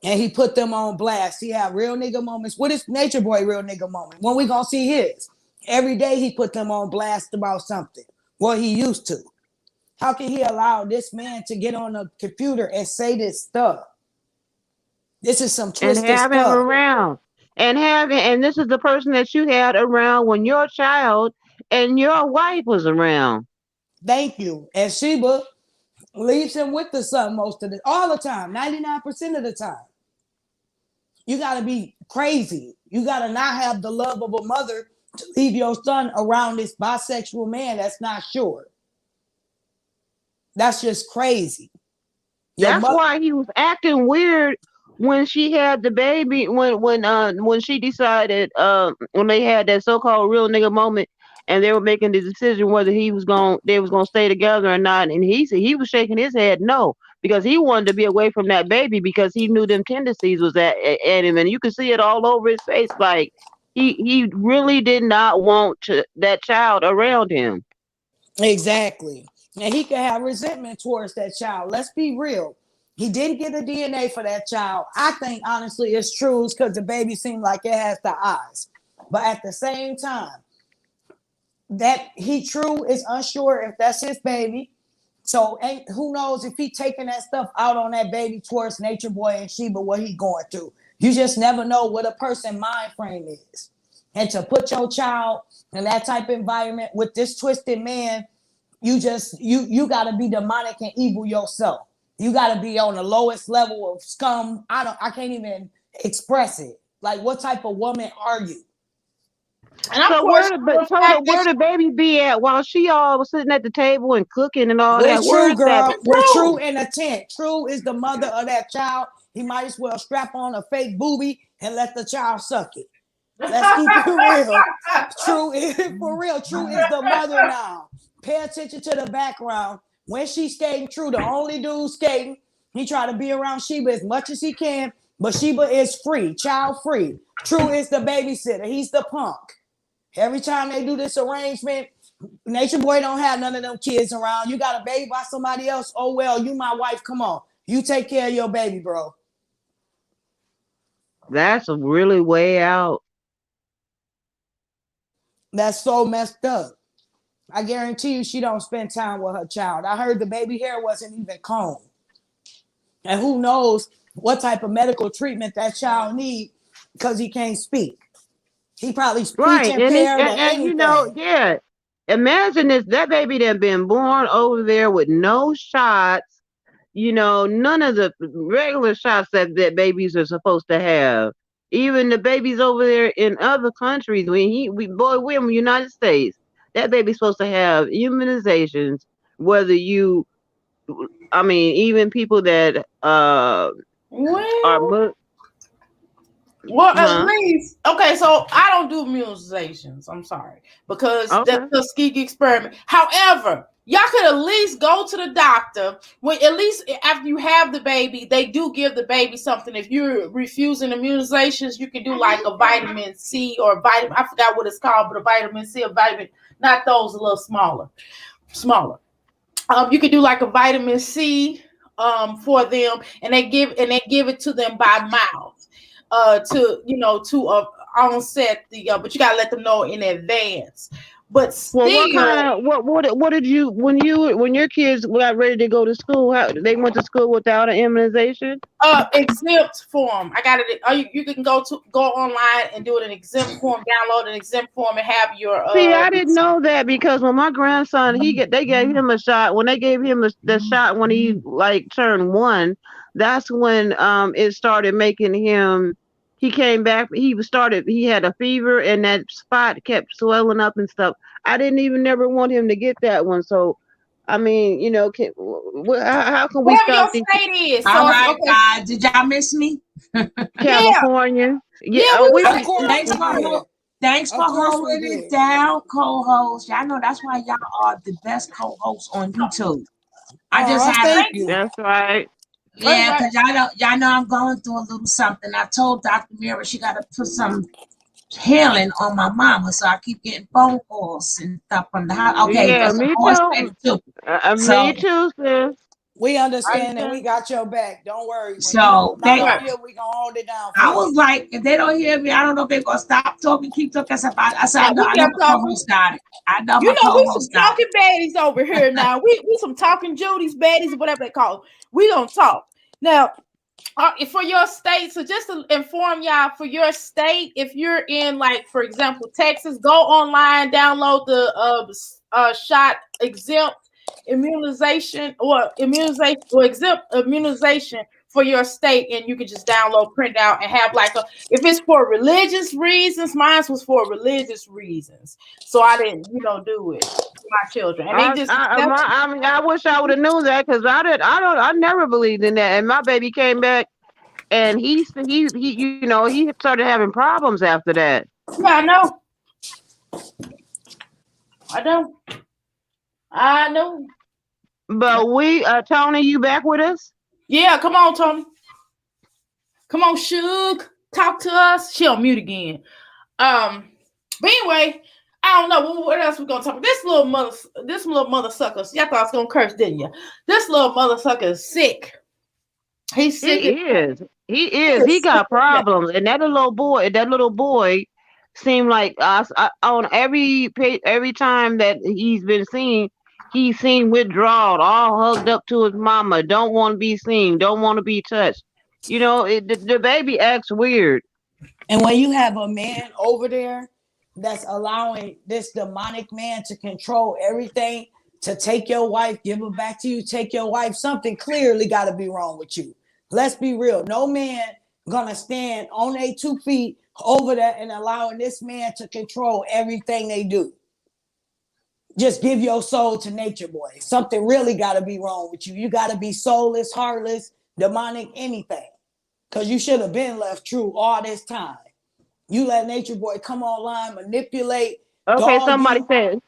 And he put them on blast. He had real nigga moments. What is Nature Boy real nigga moment? When we gonna see his? Every day he put them on blast about something. What he used to. How can he allow this man to get on a computer and say this stuff? This is some twisted and have stuff. Him around. And this is the person that you had around when your child and your wife was around. Thank you. And Sheba leaves him with the son all the time, 99% of the time. You got to be crazy. You got to not have the love of a mother to leave your son around this bisexual man that's not sure. That's just crazy. That's why he was acting weird when she had the baby. When she decided when they had that so-called real nigga moment, and they were making the decision whether they was gonna stay together or not. And he was shaking his head no, because he wanted to be away from that baby because he knew them tendencies was at him, and you could see it all over his face. Like he really did not want that child around him. Exactly. And he could have resentment towards that child. Let's be real. He didn't get the DNA for that child. I think, honestly, it's true because the baby seemed like it has the eyes. But at the same time, that he True is unsure if that's his baby. So who knows if he taking that stuff out on that baby towards Nature Boy and Sheba, what he going through. You just never know what a person mind frame is. And to put your child in that type of environment with this twisted man, you got to be demonic and evil yourself. You got to be on the lowest level of scum. I can't even express it. Like, what type of woman are you? And so where the baby be at while she all was sitting at the table and cooking and all that? True, girl. We're True in a tent. True is the mother of that child. He might as well strap on a fake booby and let the child suck it. Let's keep it real. True is for real. True is the mother now. Pay attention to the background. When she's skating, True, the only dude skating, he try to be around Sheba as much as he can, but Sheba is free, child free. True is the babysitter. He's the punk. Every time they do this arrangement, Nature Boy don't have none of them kids around. You got a baby by somebody else. Oh, well, you my wife. Come on. You take care of your baby, bro. That's really way out. That's so messed up. I guarantee you she don't spend time with her child. I heard the baby hair wasn't even combed. And who knows what type of medical treatment that child need because he can't speak. He probably speech Right. And it's impaired or and you know, anything. yeah. Imagine this, that baby that been born over there with no shots, you know, none of the regular shots that babies are supposed to have. Even the babies over there in other countries, we're in the United States, that baby's supposed to have immunizations, whether you, I mean, even people that are Well, at huh? least okay. So I don't do immunizations. I'm sorry because Okay. that's a Tuskegee experiment. However, y'all could at least go to the doctor when at least after you have the baby. They do give the baby something. If you're refusing immunizations, you can do like a vitamin C or vitamin. I forgot what it's called, but a vitamin C, a vitamin. Not those, a little smaller. You could do like a vitamin C for them, and they give it to them by mouth. To onset the but you gotta let them know in advance. But Well, what still, kind of what did you when your kids got ready to go to school? How they went to school without an immunization? exempt form. I got it. You can go online and do it an exempt form. Download an exempt form and have your See, I didn't know that because when my grandson they gave him a shot. When they gave him the shot when he like turned 1, that's when it started making him. He came back. He had a fever and that spot kept swelling up and stuff. I didn't even never want him to get that one. So, I mean, you know, how can we whatever stop your these? state is. All So right, okay, guys. Did y'all miss me? yeah, California. yeah, Yeah, we we. was Of course Thanks we for did. thanks for Of course we holding it did. down, co-host. Y'all know that's why y'all are the best co-hosts on YouTube. I just Oh, had a thank thank you. That's right. That's yeah, right. because y'all know I'm going through a little something. I told Dr. Mira she got to put some healing on my mama, so I keep getting phone calls and stuff from the house. Okay, Yeah, there's a me voice too. ready too. Me So too, sis. We I understand and we understand. got your back. Don't worry. When you so not they on Right. here, we gonna hold it down I for you. was like, if they don't hear me, I don't know if they're gonna stop talking, keep talking. I said, Now we I know kept my talking. co-host got it. I know You my know, we some co-host got it. talking baddies over here now. We some talking Judy's baddies, whatever they call them. We gonna talk. Now, for your state, so just to inform y'all, for your state, if you're in, like, for example, Texas, go online, download the shot exempt immunization or exempt immunization for your state, and you can just download, print out, and have like if it's for religious reasons. Mine was for religious reasons, so I didn't, do it for my children, and they just accept it. I mean, I wish I would have knew that because I never believed in that. And my baby came back, and he started having problems after that. Yeah, I know. I know. I know. But Tony, you back with us? Yeah, come on, Tony. Come on, Suge. Talk to us. She on mute again. But anyway, I don't know what else we're gonna talk about. This little mother sucker. Y'all thought I was gonna curse, didn't you? This little mother sucker is sick. He's sick. He is. He is. He got problems, and that little boy, seemed like on every time that he's seen withdrawal, all hugged up to his mama, don't want to be seen, don't want to be touched. You know, the baby acts weird. And when you have a man over there that's allowing this demonic man to control everything, to take your wife, give her back to you, take your wife, something clearly got to be wrong with you. Let's be real. No man gonna stand on their 2 feet over there and allowing this man to control everything they do. Just give your soul to nature, boy. Something really got to be wrong with you. You got to be soulless, heartless, demonic, anything. Because you should have been left true all this time. You let nature boy come online, manipulate, Okay, dog somebody you. said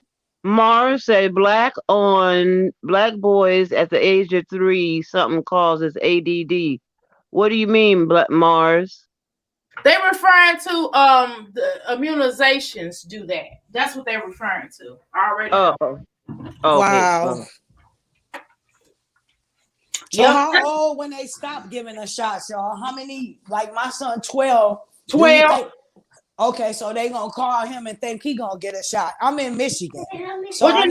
Mars said black boys at the age of 3 something causes ADD. What do you mean, Mars? They referring to the immunizations do that. That's what they're referring to. I already know. Oh, okay. Wow. So Yep. how old when they stop giving us shots, y'all? How many? Like my son, 12. 12. Okay, so they gonna call him and think he gonna get a shot. I'm in Michigan, so well,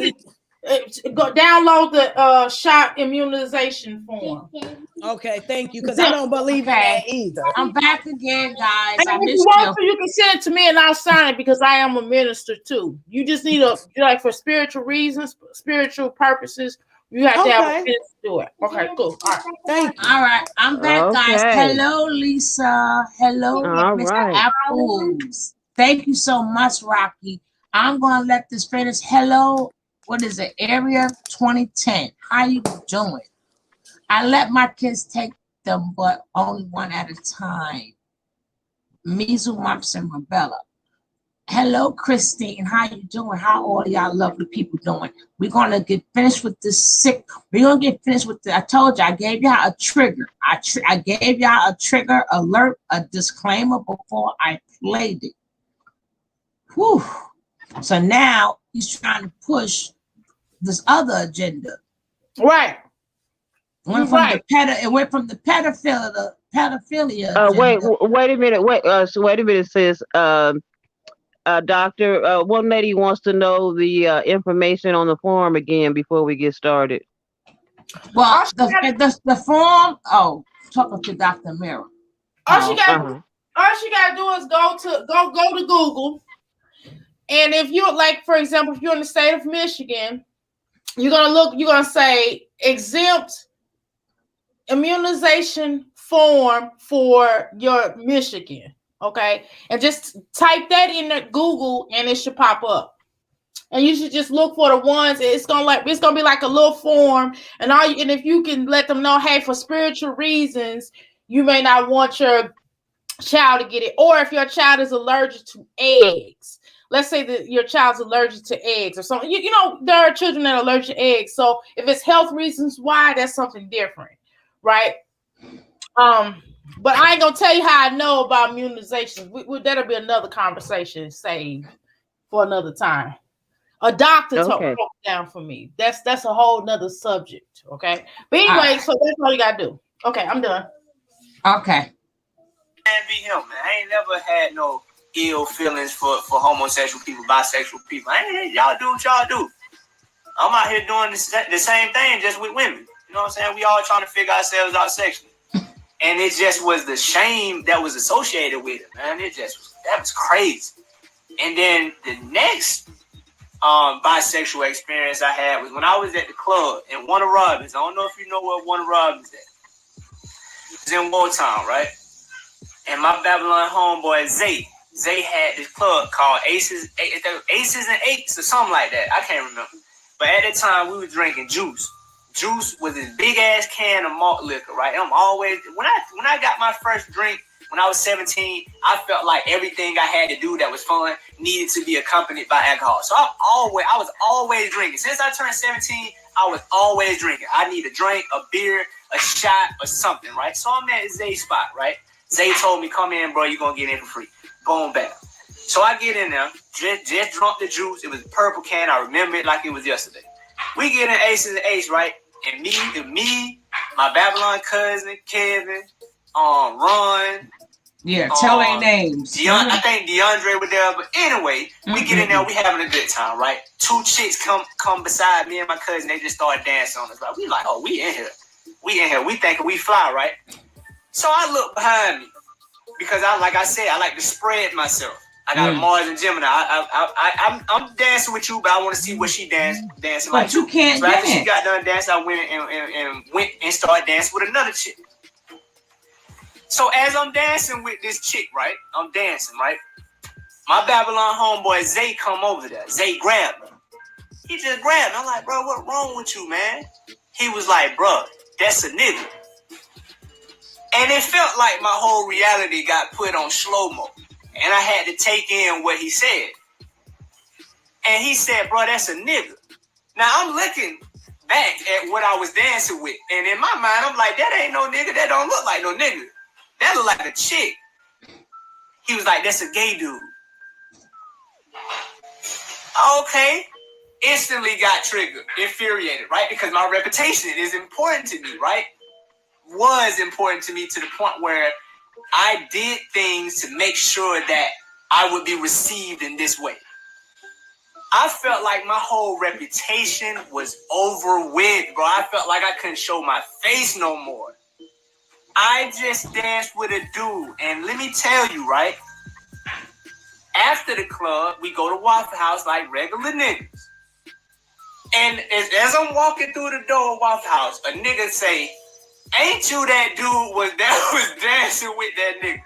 go download the shot immunization form. Okay, thank you, because I don't believe in that either. I'm back again, guys. And if you want to, you can send it to me and I'll sign it because I am a minister too. You just need like for spiritual reasons, spiritual purposes. You have to have a minister do it. Okay, cool. All right. Thank you. All right, I'm back, guys. Hello, Lisa. Hello, Mr. Apples. Thank you so much, Rocky. I'm gonna let this finish. Hello, what is it? Area 2010. How you doing? I let my kids take them, but only one at a time. Measles, mumps, and rubella. Hello, Christine. How you doing? How all y'all lovely people doing? We're gonna get finished with this sick. We're gonna get finished with the. I told you I gave y'all a trigger. I gave y'all a trigger alert, a disclaimer before I played it. Whew. So now he's trying to push this other agenda. Right. It went from the pedophilia. Wait a minute. Wait a minute, sis. Doctor, one lady wants to know the information on the form again before we get started. Well, the form. Oh, talking to Dr. Mira. All she got to do is go to Google, and if you like, for example, if you're in the state of Michigan, you're gonna say exempt immunization form for your Michigan. Okay, and just type that in Google, and it should pop up. And you should just look for the ones. It's gonna be like a little form, and if you can let them know, hey, for spiritual reasons, you may not want your child to get it, or if your child is allergic to eggs. Let's say that your child's allergic to eggs or something. You know, there are children that are allergic to eggs. So if it's health reasons why, that's something different, right? But I ain't gonna tell you how I know about immunizations. That'll be another conversation saved for another time. A doctor broke down for me. That's a whole nother subject. Okay. But anyway, so that's all you gotta do. Okay, I'm done. Okay. Be him, man. I ain't never had no ill feelings for homosexual people, bisexual people. Y'all do what y'all do. I'm out here doing the same thing just with women. You know what I'm saying? We all trying to figure ourselves out sexually. And it just was the shame that was associated with it, man. That was crazy. And then the next bisexual experience I had was when I was at the club in Warner Robins. I don't know if you know where Warner Robins is. It was in Wartown, right? And my Babylon homeboy Zay had this club called Aces and Eights or something like that. I can't remember. But at the time we were drinking juice. Juice was this big ass can of malt liquor, right? I'm always when I got my first drink when I was 17, I felt like everything I had to do that was fun needed to be accompanied by alcohol. So I was always drinking. Since I turned 17, I was always drinking. I need a drink, a beer, a shot, or something, right? So I'm at Zay's spot, right? Zay told me, come in, bro, you're going to get in for free. Boom, bam. So I get in there, just drunk the juice. It was a purple can. I remember it like it was yesterday. We get in Aces and Eights, right? And me, my Babylon cousin, Kevin, Ron. Yeah, tell their names. I think DeAndre was there. But anyway, we get in there, we having a good time, right? Two chicks come beside me and my cousin. They just started dancing on us. Right? We like, oh, we in here. We thinking we fly, right? So I look behind me because I like to spread myself. I got a Mars and Gemini. I'm dancing with you, but I want to see what she dancing like. But you can't so dance. After she got done dancing, I went and started dancing with another chick. So as I'm dancing with this chick, right? I'm dancing, right? My Babylon homeboy Zay come over there. Zay grabbed me. He just grabbed me. I'm like, bro, what's wrong with you, man? He was like, bro, that's a nigga. And it felt like my whole reality got put on slow-mo. And I had to take in what he said. And he said, bro, that's a nigga. Now I'm looking back at what I was dancing with. And in my mind, I'm like, that ain't no nigga. That don't look like no nigga. That look like a chick. He was like, that's a gay dude. Okay. Instantly got triggered, infuriated, right? Because my reputation is important to me, right? Was important to me to the point where I did things to make sure that I would be received in this way. I felt like my whole reputation was over with, bro. I felt like I couldn't show my face no more. I just danced with a dude, and let me tell you, right? After the club, we go to Waffle House like regular niggas. And as I'm walking through the door of Waffle House, a nigga say, "Ain't you that dude that was dancing with that nigga?"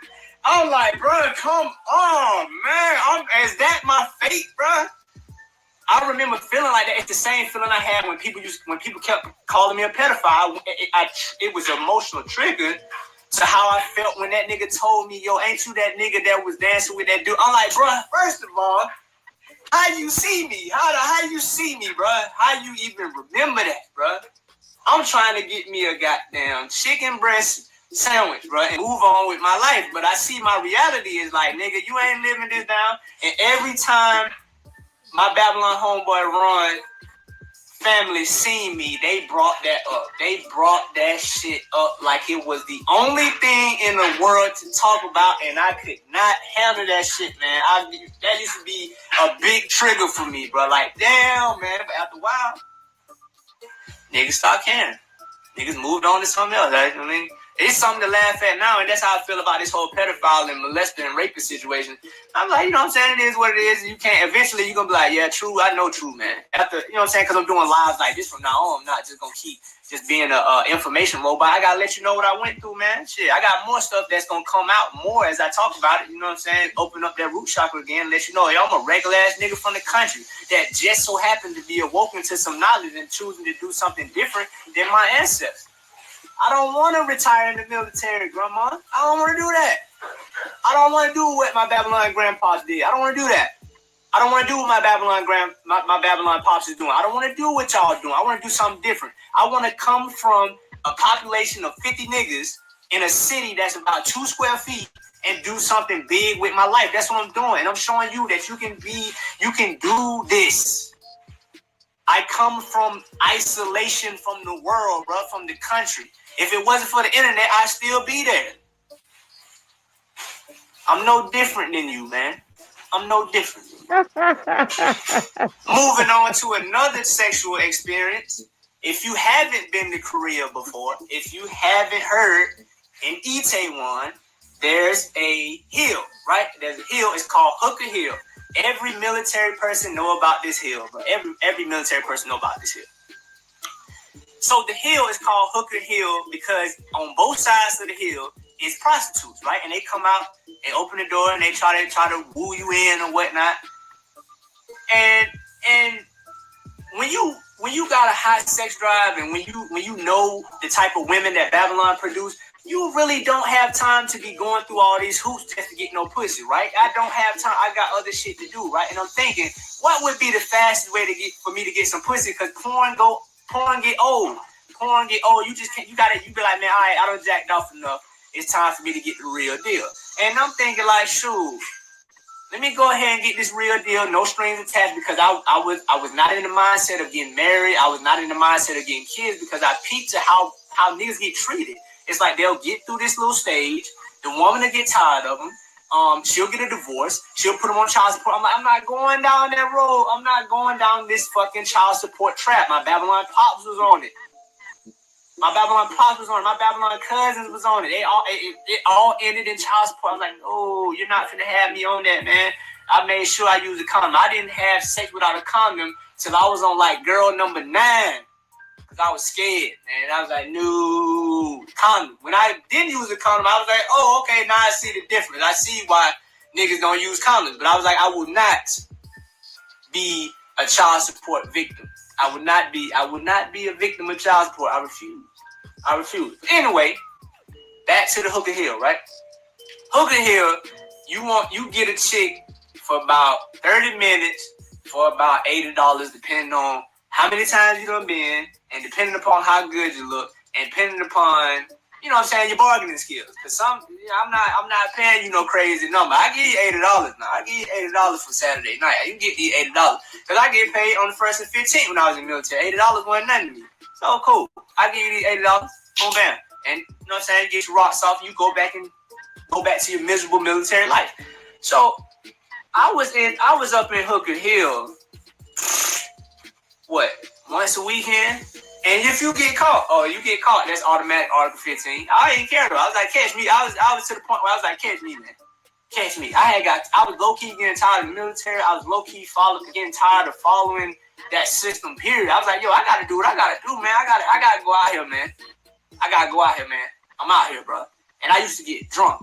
I'm like, bro, come on, man. Is that my fate, bro? I remember feeling like that. It's the same feeling I had when people kept calling me a pedophile. It was an emotional trigger to how I felt when that nigga told me, "Yo, ain't you that nigga that was dancing with that dude?" I'm like, bro, first of all, how you see me? How you see me, bro? How you even remember that, bro? I'm trying to get me a goddamn chicken breast sandwich, bro, and move on with my life. But I see my reality is like, nigga, you ain't living this down. And every time my Babylon homeboy Ron family seen me, they brought that up. They brought that shit up like it was the only thing in the world to talk about, and I could not handle that shit, man. That used to be a big trigger for me, bro. Like, damn, man. But after a while, niggas stopped caring. Niggas moved on to something else. Right? I mean, it's something to laugh at now, and that's how I feel about this whole pedophile and molester and rapist situation. I'm like, you know what I'm saying? It is what it is. You can't. Eventually, you're going to be like, yeah, true. I know true, man. After, you know what I'm saying? Because I'm doing lives like this from now on. I'm not just going to keep just being an information robot. I got to let you know what I went through, man. Shit, I got more stuff that's going to come out more as I talk about it. You know what I'm saying? Open up that root chakra again, let you know, yo, I'm a regular ass nigga from the country that just so happened to be awoken to some knowledge and choosing to do something different than my ancestors. I don't want to retire in the military, Grandma. I don't want to do that. I don't want to do what my Babylon grandpas did. I don't want to do that. I don't want to do what my Babylon pops is doing. I don't want to do what y'all doing. I want to do something different. I want to come from a population of 50 niggas in a city that's about 2 square feet and do something big with my life. That's what I'm doing. And I'm showing you that you can do this. I come from isolation from the world, bro, from the country. If it wasn't for the internet, I'd still be there. I'm no different than you, man. I'm no different. Moving on to another sexual experience. If you haven't been to Korea before, if you haven't heard, in Itaewon, there's a hill, right? There's a hill. It's called Hooker Hill. Every military person know about this hill, bro. Every military person know about this hill. So the hill is called Hooker Hill because on both sides of the hill is prostitutes, right? And they come out, they open the door, and they try to woo you in or whatnot. And when you got a high sex drive, and when you know the type of women that Babylon produce, you really don't have time to be going through all these hoops just to get no pussy, right? I don't have time. I got other shit to do, right? And I'm thinking, what would be the fastest way for me to get some pussy? Because porn get old. You just can't. You be like, man, all right, I done jacked off enough. It's time for me to get the real deal. And I'm thinking like, shoot, let me go ahead and get this real deal, no strings attached, because I was not in the mindset of getting married. I was not in the mindset of getting kids because I peeped to how niggas get treated. It's like they'll get through this little stage. The woman will get tired of them. She'll get a divorce. She'll put them on child support. I'm like, I'm not going down that road. I'm not going down this fucking child support trap. My Babylon pops was on it. My Babylon cousins was on it. It all ended in child support. I was like, no, you're not finna have me on that, man. I made sure I used a condom. I didn't have sex without a condom till I was on like girl number 9. Because I was scared, man. I was like, no, condom. When I didn't use a condom, I was like, oh, okay, now I see the difference. I see why niggas don't use condoms. But I was like, I will not be a child support victim. I would not be a victim of child support. I refuse. Anyway, back to the Hooker Hill, right? Hooker Hill, you get a chick for about 30 minutes for about $80, depending on how many times you done been, and depending upon how good you look, and depending upon, you know what I'm saying, your bargaining skills. Cause I'm not paying you no crazy number. I give you $80 now. I give you $80 for Saturday night. You can get these $80 because I get paid on the 1st and 15th when I was in the military. $80 wasn't nothing to me. So cool. I give you these $80. Boom, bam. And you know what I'm saying, get your rocks off. You go back to your miserable military life. So I was up in Hooker Hill, what, once a weekend? And if you get caught, that's automatic Article 15. I ain't care though. I was like, catch me. I was to the point where I was like, catch me, man. Catch me. I was low-key getting tired of the military. I was low-key getting tired of following that system, period. I was like, yo, I gotta do what I gotta do, man. I gotta go out here, man. I gotta go out here, man. I'm out here, bro. And I used to get drunk.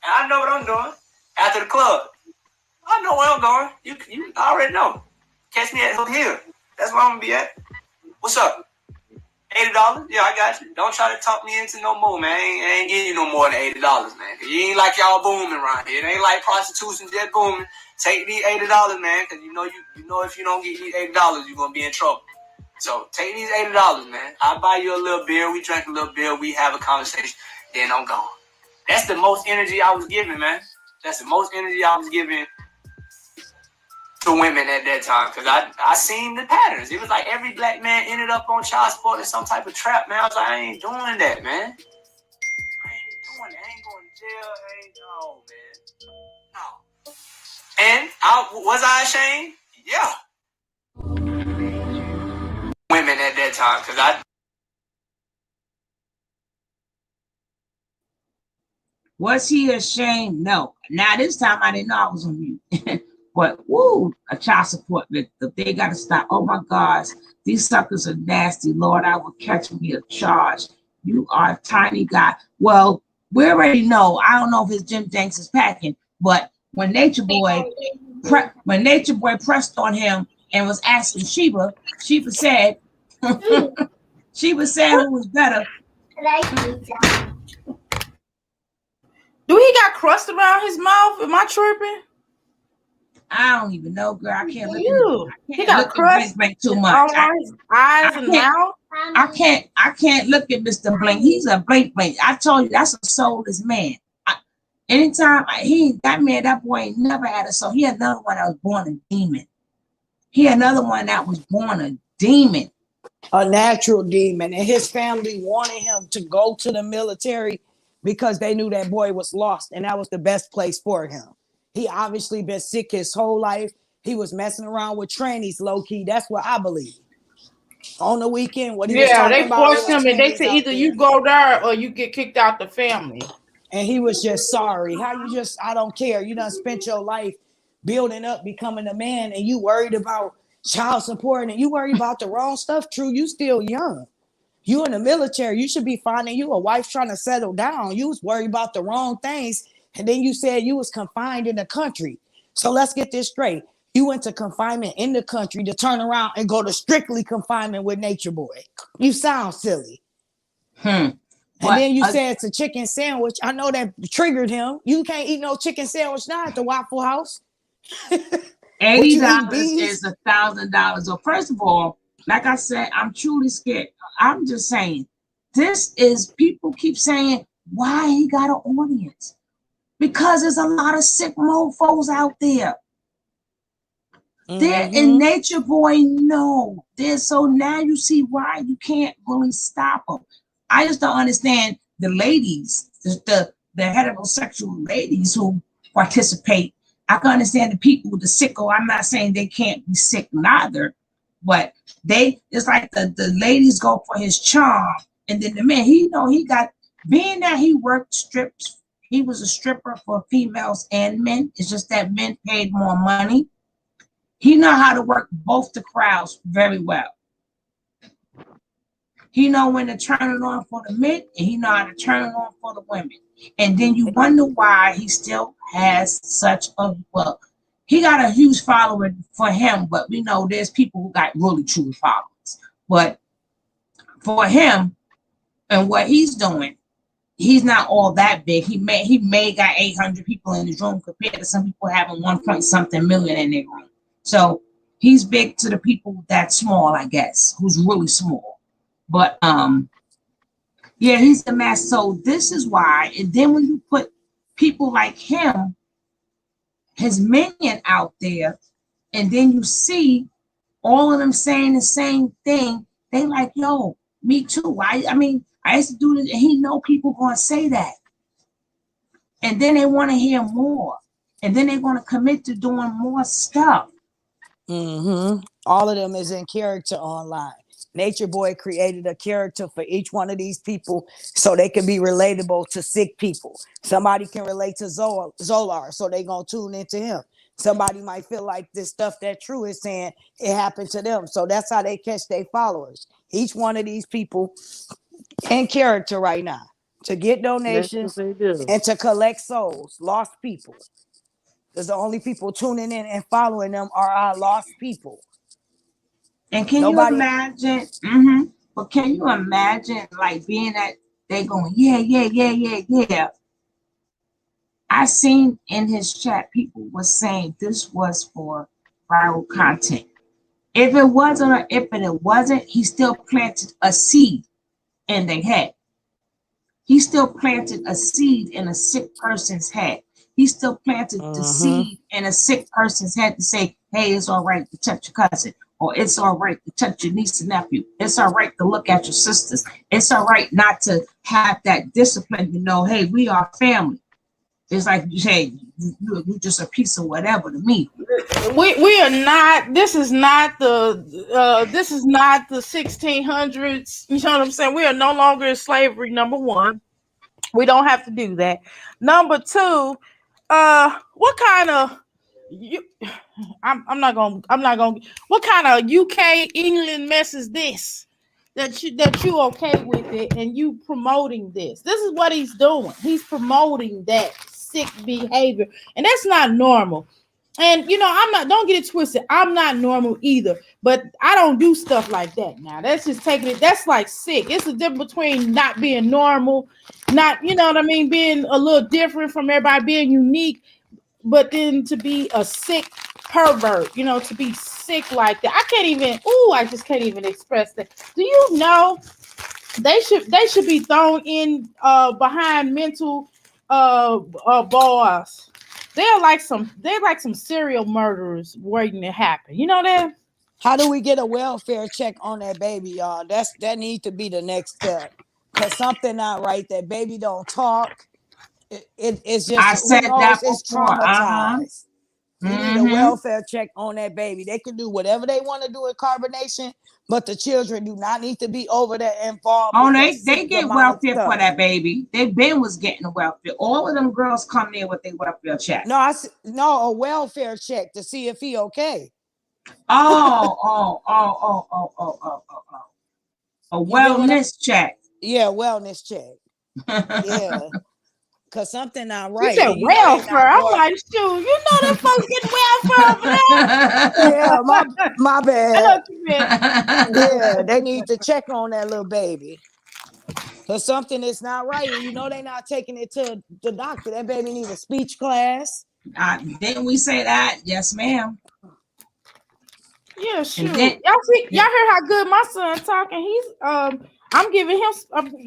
And I know what I'm doing after the club. I know where I'm going. You already know. Catch me at Hook Hill. That's where I'm gonna be at. What's up? $80? Yeah, I got you. Don't try to talk me into no more, man. I ain't getting you no more than $80, man. You ain't like y'all booming around here. It ain't like prostitution just booming. Take these $80, man, because you know if you don't get these $80, you're gonna be in trouble. So take these $80, man. I'll buy you a little beer. We drink a little beer. We have a conversation. Then I'm gone. That's the most energy I was giving, man. That's the most energy I was giving to women at that time, because I seen the patterns. It was like every black man ended up on child support in some type of trap, man. I was like, I ain't doing that, man. I ain't doing that. I ain't going to jail. No, man. No. And was I ashamed? Yeah. Women at that time, because Was he ashamed? No. Now this time I didn't know I was on mute. But woo, a child support victim. They gotta stop. Oh my gosh, these suckers are nasty. Lord, I will catch me a charge. You are a tiny guy. Well, we already know. I don't know if his Jim Jenks is packing, but when Nature Boy pressed on him and was asking Sheba said, Sheba said who was better. Do he got crust around his mouth? Am I tripping? I don't even know, girl. I can't look he got crust too much. His eyes and mouth. I can't look at Mr. Blink. He's a blink. I told you that's a soulless man. That boy ain't never had a soul. He had another one that was born a demon. A natural demon, and his family wanted him to go to the military because they knew that boy was lost, and that was the best place for him. He obviously been sick his whole life. He was messing around with trannies, low key. That's what I believe. On the weekend, what he was talking about. Yeah, they forced him, and they said either you go there or you get kicked out the family. And he was just sorry. I don't care. You done spent your life building up, becoming a man, and you worried about child support, and you worry about the wrong stuff. True, you still young. You in the military, you should be finding you a wife trying to settle down. You was worried about the wrong things, and then you said you was confined in the country. So let's get this straight. You went to confinement in the country to turn around and go to strictly confinement with Nature Boy. You sound silly. And then you said it's a chicken sandwich. I know that triggered him. You can't eat no chicken sandwich now at the Waffle House. $80 is $1,000. So first of all, like I said, I'm truly scared. I'm just saying, people keep saying, why he got an audience? Because there's a lot of sick mofos out there. They're in Nature Boy, no. So now you see why you can't really stop them. I just don't understand the ladies, the heterosexual ladies who participate. I can understand the people with the sicko. I'm not saying they can't be sick neither, but it's like the ladies go for his charm, and then the man, being that he worked strips, he was a stripper for females and men. It's just that men paid more money. He know how to work both the crowds very well. He know when to turn it on for the men, and he know how to turn it on for the women. And then you wonder why he still has such he got a huge following for him, but we know there's people who got really true followers. But for him and what he's doing, he's not all that big. He may got 800 people in his room compared to some people having 1.something million in their room. So he's big to the people that's small, I guess, who's really small. But yeah, he's the mass. So this is why. And then when you put people like him, his minion out there, and then you see all of them saying the same thing, they like, yo, me too. I mean, I used to do this, and he know people gonna say that. And then they want to hear more. And then they're going to commit to doing more stuff. All of them is in character online. Nature Boy created a character for each one of these people so they can be relatable to sick people. Somebody can relate to Zolar, so they gonna tune into him. Somebody might feel like this stuff that True is saying, it happened to them. So that's how they catch their followers. Each one of these people in character right now to get donations and to collect souls, lost people. Because the only people tuning in and following them are our lost people. And can you imagine? But can you imagine like being at they going, yeah. I seen in his chat people were saying this was for viral content. If it wasn't or if it wasn't, he still planted a seed in their head. He still planted a seed in a sick person's head. He still planted the seed in a sick person's head to say, hey, it's all right to touch your cousin, or it's all right to touch your niece and nephew. It's all right to look at your sisters. It's all right not to have that discipline to know, hey, we are family. It's like you say, you're just a piece of whatever to me. We are not. This is not the 1600s. You know what I'm saying? We are no longer in slavery. Number one, we don't have to do that. Number two, what kind of I'm not gonna. What kind of UK England mess is this? That you okay with it and you promoting this? This is what he's doing. He's promoting that sick behavior, and that's not normal. And I'm not, don't get it twisted, I'm not normal either, but I don't do stuff like that. Now that's just taking it, that's like sick. It's a difference between not being normal, not, you know what I mean, being a little different from everybody, being unique, but then to be a sick pervert, to be sick like that. I just can't even express that. Do you know they should be thrown in behind mental bars. They're like some serial murderers waiting to happen. You know that? How do we get a welfare check on that baby, y'all? That needs to be the next step. Cause something not right. That baby don't talk. It's just, I said that it's traumatized. We need a welfare check on that baby. They can do whatever they want to do with carbonation, but the children do not need to be over there involved. Oh, they get welfare for that baby. They been was getting a welfare. All of them girls come there with their welfare check. No, a welfare check to see if he okay. Oh. A wellness check. Yeah, wellness check. Yeah. Cause something not right. You said welfare. I'm like, shoot, them folks get welfare over there. Yeah, my bad. I know what you meant. Yeah, they need to check on that little baby. Cause something is not right. And they not taking it to the doctor. That baby needs a speech class. Didn't we say that? Yes, ma'am. Yeah, sure. Y'all heard how good my son talking. He's I'm giving him.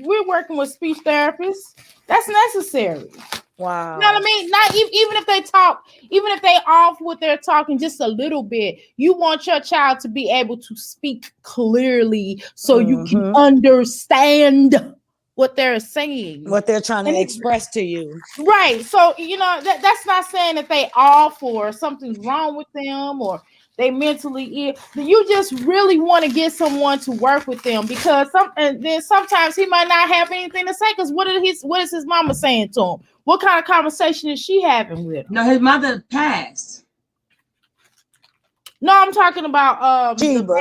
We're working with speech therapists. That's necessary. Wow. You know what I mean? Not even if they talk, even if they off what they're talking just a little bit, you want your child to be able to speak clearly so you can understand what they're saying, what they're trying to express to you. Right. So that's not saying that they off or something's wrong with them or they mentally ill. You just really want to get someone to work with them because then sometimes he might not have anything to say because what is his mama saying to him? What kind of conversation is she having with him? No, his mother passed. No, I'm talking about Sheba.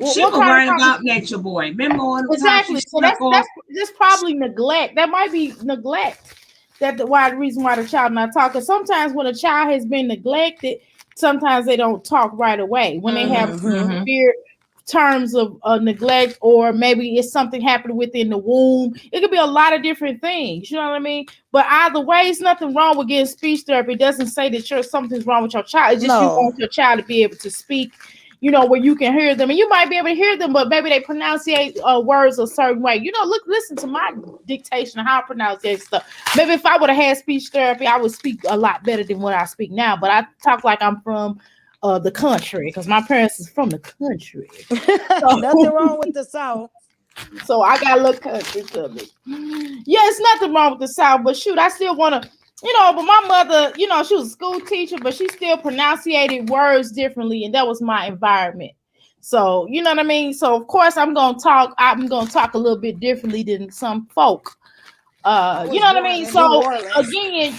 Well, she was worried about Nature Boy. Remember all the exactly. So that's probably neglect. That might be neglect. That's the reason why the child not talking. Sometimes when a child has been neglected, sometimes they don't talk right away. When they have severe terms of neglect, or maybe it's something happened within the womb. It could be a lot of different things. You know what I mean? But either way, it's nothing wrong with getting speech therapy. It doesn't say that something's wrong with your child. It's just you want your child to be able to speak, where you can hear them. And you might be able to hear them, but maybe they pronunciate words a certain way. Listen to my dictation of how I pronounce that stuff. Maybe if I would have had speech therapy, I would speak a lot better than what I speak now. But I talk like I'm from the country because my parents is from the country. So, nothing wrong with the South. So I got a little country to me. Yeah, it's nothing wrong with the South, but shoot, I still want to But my mother, she was a school teacher, but she still pronunciated words differently, and that was my environment. So, you know what I mean? So, of course, I'm going to talk a little bit differently than some folk. You know what I mean? So, again,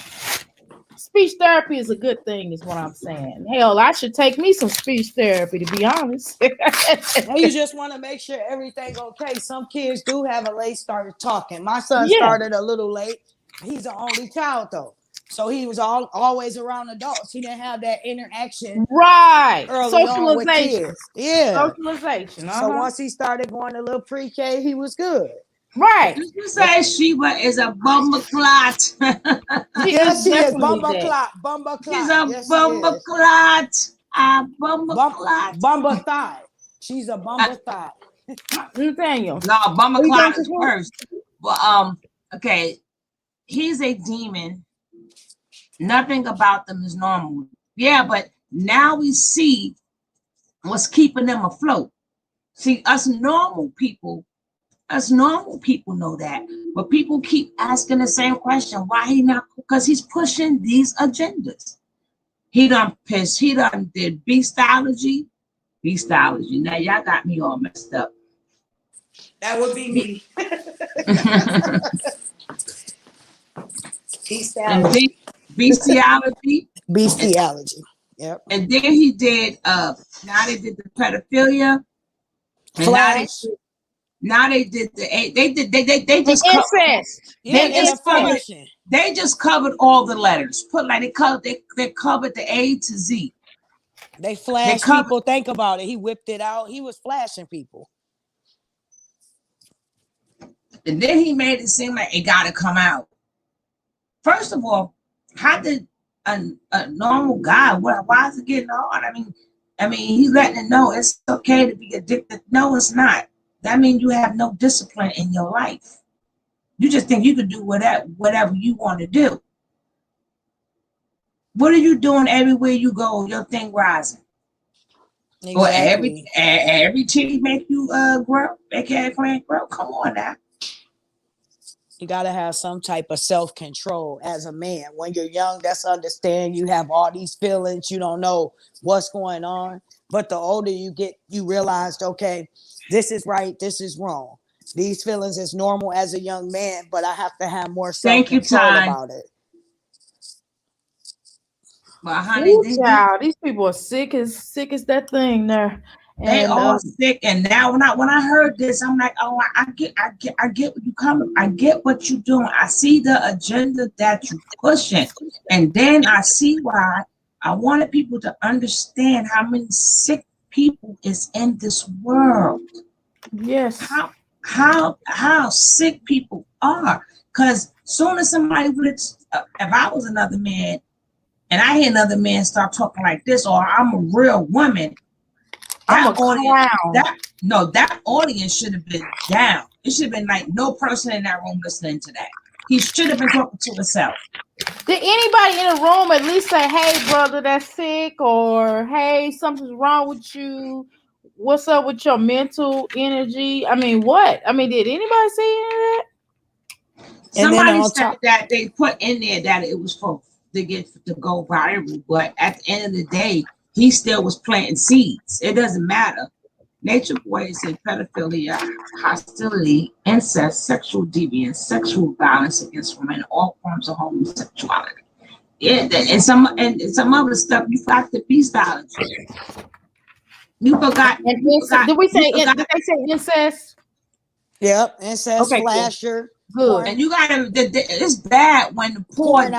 speech therapy is a good thing, is what I'm saying. Hell, I should take me some speech therapy, to be honest. Now you just want to make sure everything okay. Some kids do have a late start talking. My son started a little late. He's the only child, though. So he was always around adults. He didn't have that interaction early on with kids. Yeah. Socialization. So once he started going to little pre-K, he was good. Right. Did you say Sheba is a bumper clot? Yes, she is. Bumper clot. Bumper clot. She's a bumper clot. A bumper clot. Bumper thigh. She's a bumper thigh. Nathaniel. No, bumper clot is worse. Well, okay. He's a demon. Nothing about them is normal. Yeah, but now we see what's keeping them afloat. See, us normal people know that. But people keep asking the same question. Why he not? Because he's pushing these agendas. He done did beastology. Now y'all got me all messed up. That would be me. Bestiology. Yep. And then he did now they did the pedophilia. Flash. Now they did they just incest. They just covered all the letters. They covered the A to Z. They flashed people. Think about it. He whipped it out. He was flashing people. And then he made it seem like it got to come out. First of all, how did a normal guy? Why is it getting hard? I mean, he's letting it know it's okay to be addicted. No, it's not. That means you have no discipline in your life. You just think you can do whatever you want to do. What are you doing everywhere you go? Your thing rising. Exactly. Or every titty make you grow, make your eggplant grow. Come on now. You got to have some type of self-control as a man. When you're young, that's understand you have all these feelings. You don't know what's going on. But the older you get, you realize, okay, this is right, this is wrong. These feelings is normal as a young man, but I have to have more self-control about it. Well, honey, these people are sick as that thing there. They all sick, and now when I heard this, I'm like, oh, I get what you coming. I get what you're doing. I see the agenda that you're pushing, and then I see why. I wanted people to understand how many sick people is in this world. Yes. How sick people are. Because soon as somebody would, if I was another man, and I hear another man start talking like this, or I'm a real woman. That audience should have been down. It should have been like no person in that room listening to that. He should have been talking to himself. Did anybody in the room at least say, "Hey, brother, that's sick," or "Hey, something's wrong with you"? What's up with your mental energy? I mean, what? I mean, did anybody say any of that? Somebody said that they put in there that it was to go viral, but at the end of the day, he still was planting seeds. It doesn't matter. Nature Boy said pedophilia, hostility, incest, sexual deviance, sexual violence against women, all forms of homosexuality. Yeah, and some other stuff. You forgot the beastology. You forgot. Did they say incest? Yep, incest, flasher. Good. And you gotta. It's bad when the poor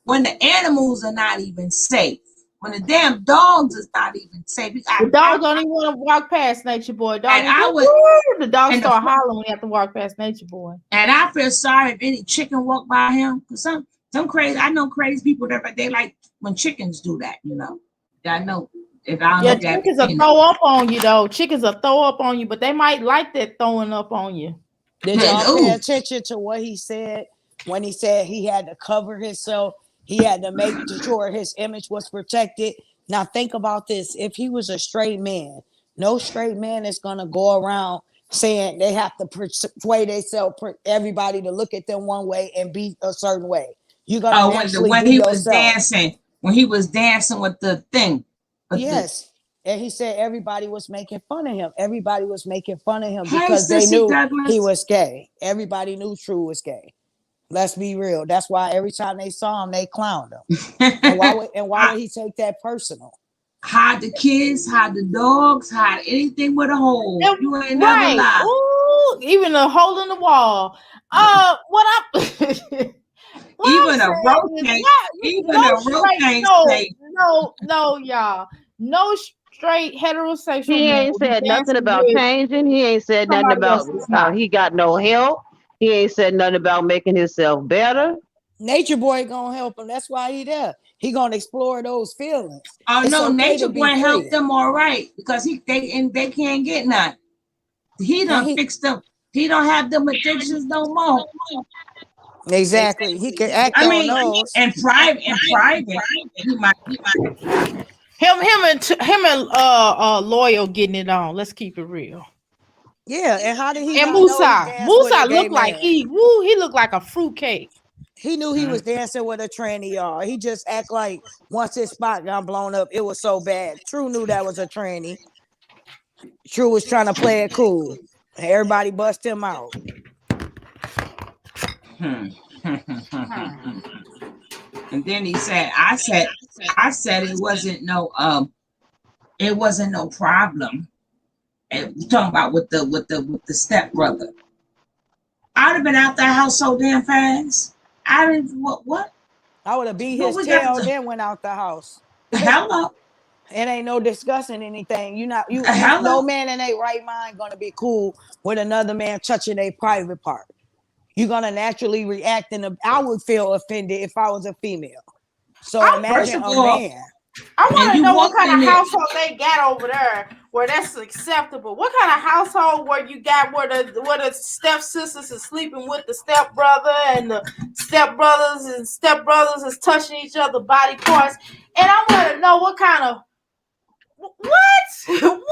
when the animals are not even safe. When the damn dogs is not even safe. The dog don't even want to walk past Nature Boy. The dog start hollering when you have to walk past Nature Boy. And I feel sorry if any chicken walk by him. Cause some crazy, I know crazy people that they like when chickens do that, you know. I know if I don't chickens will throw up on you though. Chickens will throw up on you, but they might like that throwing up on you. Did y'all pay attention to what he said when he said he had to cover himself? He had to make sure his image was protected. Now think about this. If he was a straight man, no straight man is going to go around saying they have to persuade themselves, everybody to look at them one way and be a certain way. You're gonna naturally when be he was yourself. dancing, when he was dancing with the thing. Yes. And he said everybody was making fun of him. Everybody was making fun of him Hey, because they Sissy knew Douglas. he was gay. Everybody knew True was gay. Let's be real. That's why every time they saw him, they clowned him. And why would he take that personal? Hide the kids, hide the dogs, hide anything with a hole. You ain't never Right. lie. Ooh, even a hole in the wall. What I Even a rotate, even a rotate snake. no, y'all. No straight heterosexual He man ain't will be said nothing dancing about with changing. He ain't said nothing somebody about else's not. he got no help. He ain't said nothing about making himself better. Nature Boy gonna help him. That's why he there. He gonna explore those feelings. Oh it's no, okay Nature to be Boy free. helped them all right because they can't get none. He done fixed them. He don't have them addictions no more. Exactly. He can act on those. In private, he might. Him and Loyal getting it on. Let's keep it real. Yeah, and how did he and not Musa? know Musa looked like he looked like a fruitcake. He knew he was dancing with a tranny, y'all. He just act like once his spot got blown up, it was so bad. True knew that was a tranny. True was trying to play it cool. Everybody bust him out. And then he said, I said it wasn't no problem. And we're talking about with the stepbrother. I'd have been out that house so damn fast. I didn't what? I would have beat his tail, then went out the house. Hello. It ain't no discussing anything. Hello. No man in their right mind gonna be cool with another man touching their private part. You're gonna naturally react, and I would feel offended if I was a female. So imagine a man. I want to know what kind of household they got over there where that's acceptable. What kind of household where you got where the stepsisters is sleeping with the stepbrother and the stepbrothers is touching each other body parts. And I want to know what kind of what?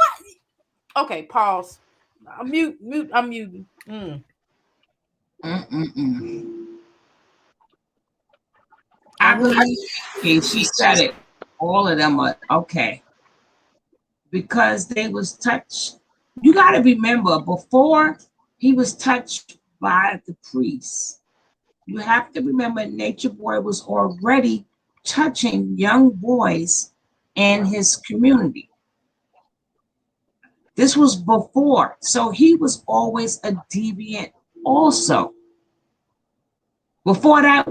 Okay, pause. I'm muting. I believe she said it. All of them are okay. Because they was touched. You got to remember, before he was touched by the priest, you have to remember Nature Boy was already touching young boys in his community. This was before. So he was always a deviant also. Before that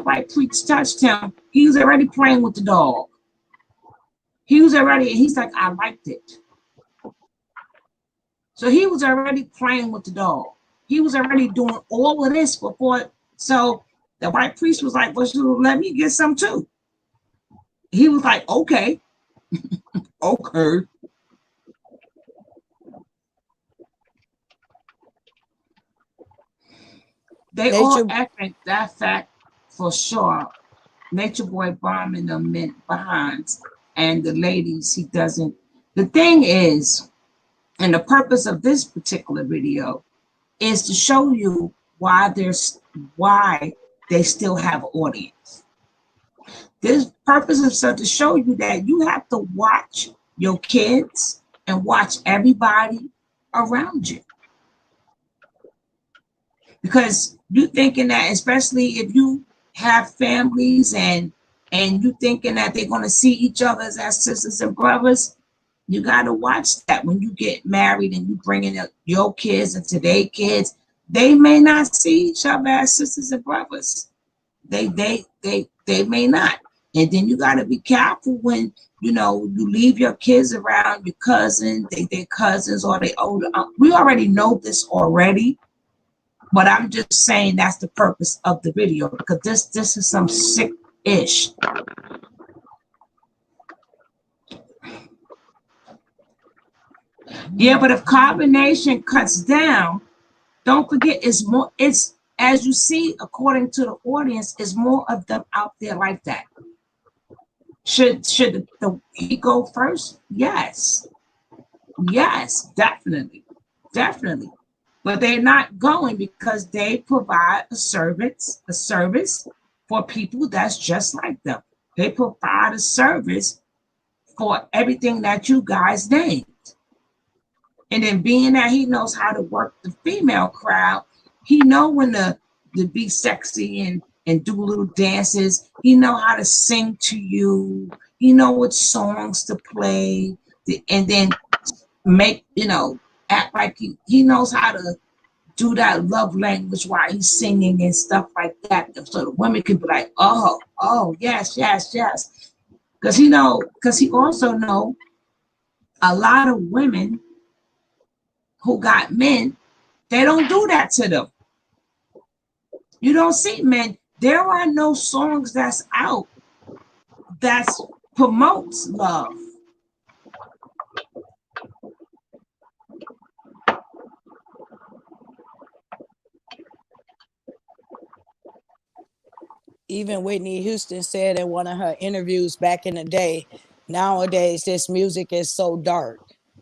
white priest touched him, he was already playing with the dog. He's like, I liked it. So he was already playing with the dog. He was already doing all of this before. So the white priest was like, well, let me get some too. He was like, okay. Okay. They all echoed that fact for sure. Nature Boy bombing them men behind, and the ladies he doesn't. The thing is, and the purpose of this particular video is to show you why they still have audience. This purpose is so to show you that you have to watch your kids and watch everybody around you. Because you thinking that, especially if you have families and you thinking that they're going to see each other as sisters and brothers, you got to watch that. When you get married and you bringing up your kids and their kids, they may not see each other as sisters and brothers. They may not. And then you got to be careful when you leave your kids around your cousins, their cousins or they older. We already know this already. But I'm just saying that's the purpose of the video, because this is some sick-ish. Yeah, but if carbonation cuts down, don't forget it's as you see, according to the audience, is more of them out there like that. Should he go first? Yes, definitely. But they're not going because they provide a service for people that's just like them. They provide a service for everything that you guys named. And then being that he knows how to work the female crowd, he know when to be sexy and do little dances. He know how to sing to you. He know what songs to play, and then make, act like he knows how to do that love language while he's singing and stuff like that. So the women could be like, oh, yes, yes, yes. Because he also know a lot of women who got men, they don't do that to them. You don't see men. There are no songs that's out that promotes love. Even Whitney Houston said in one of her interviews back in the day, nowadays this music is so dark.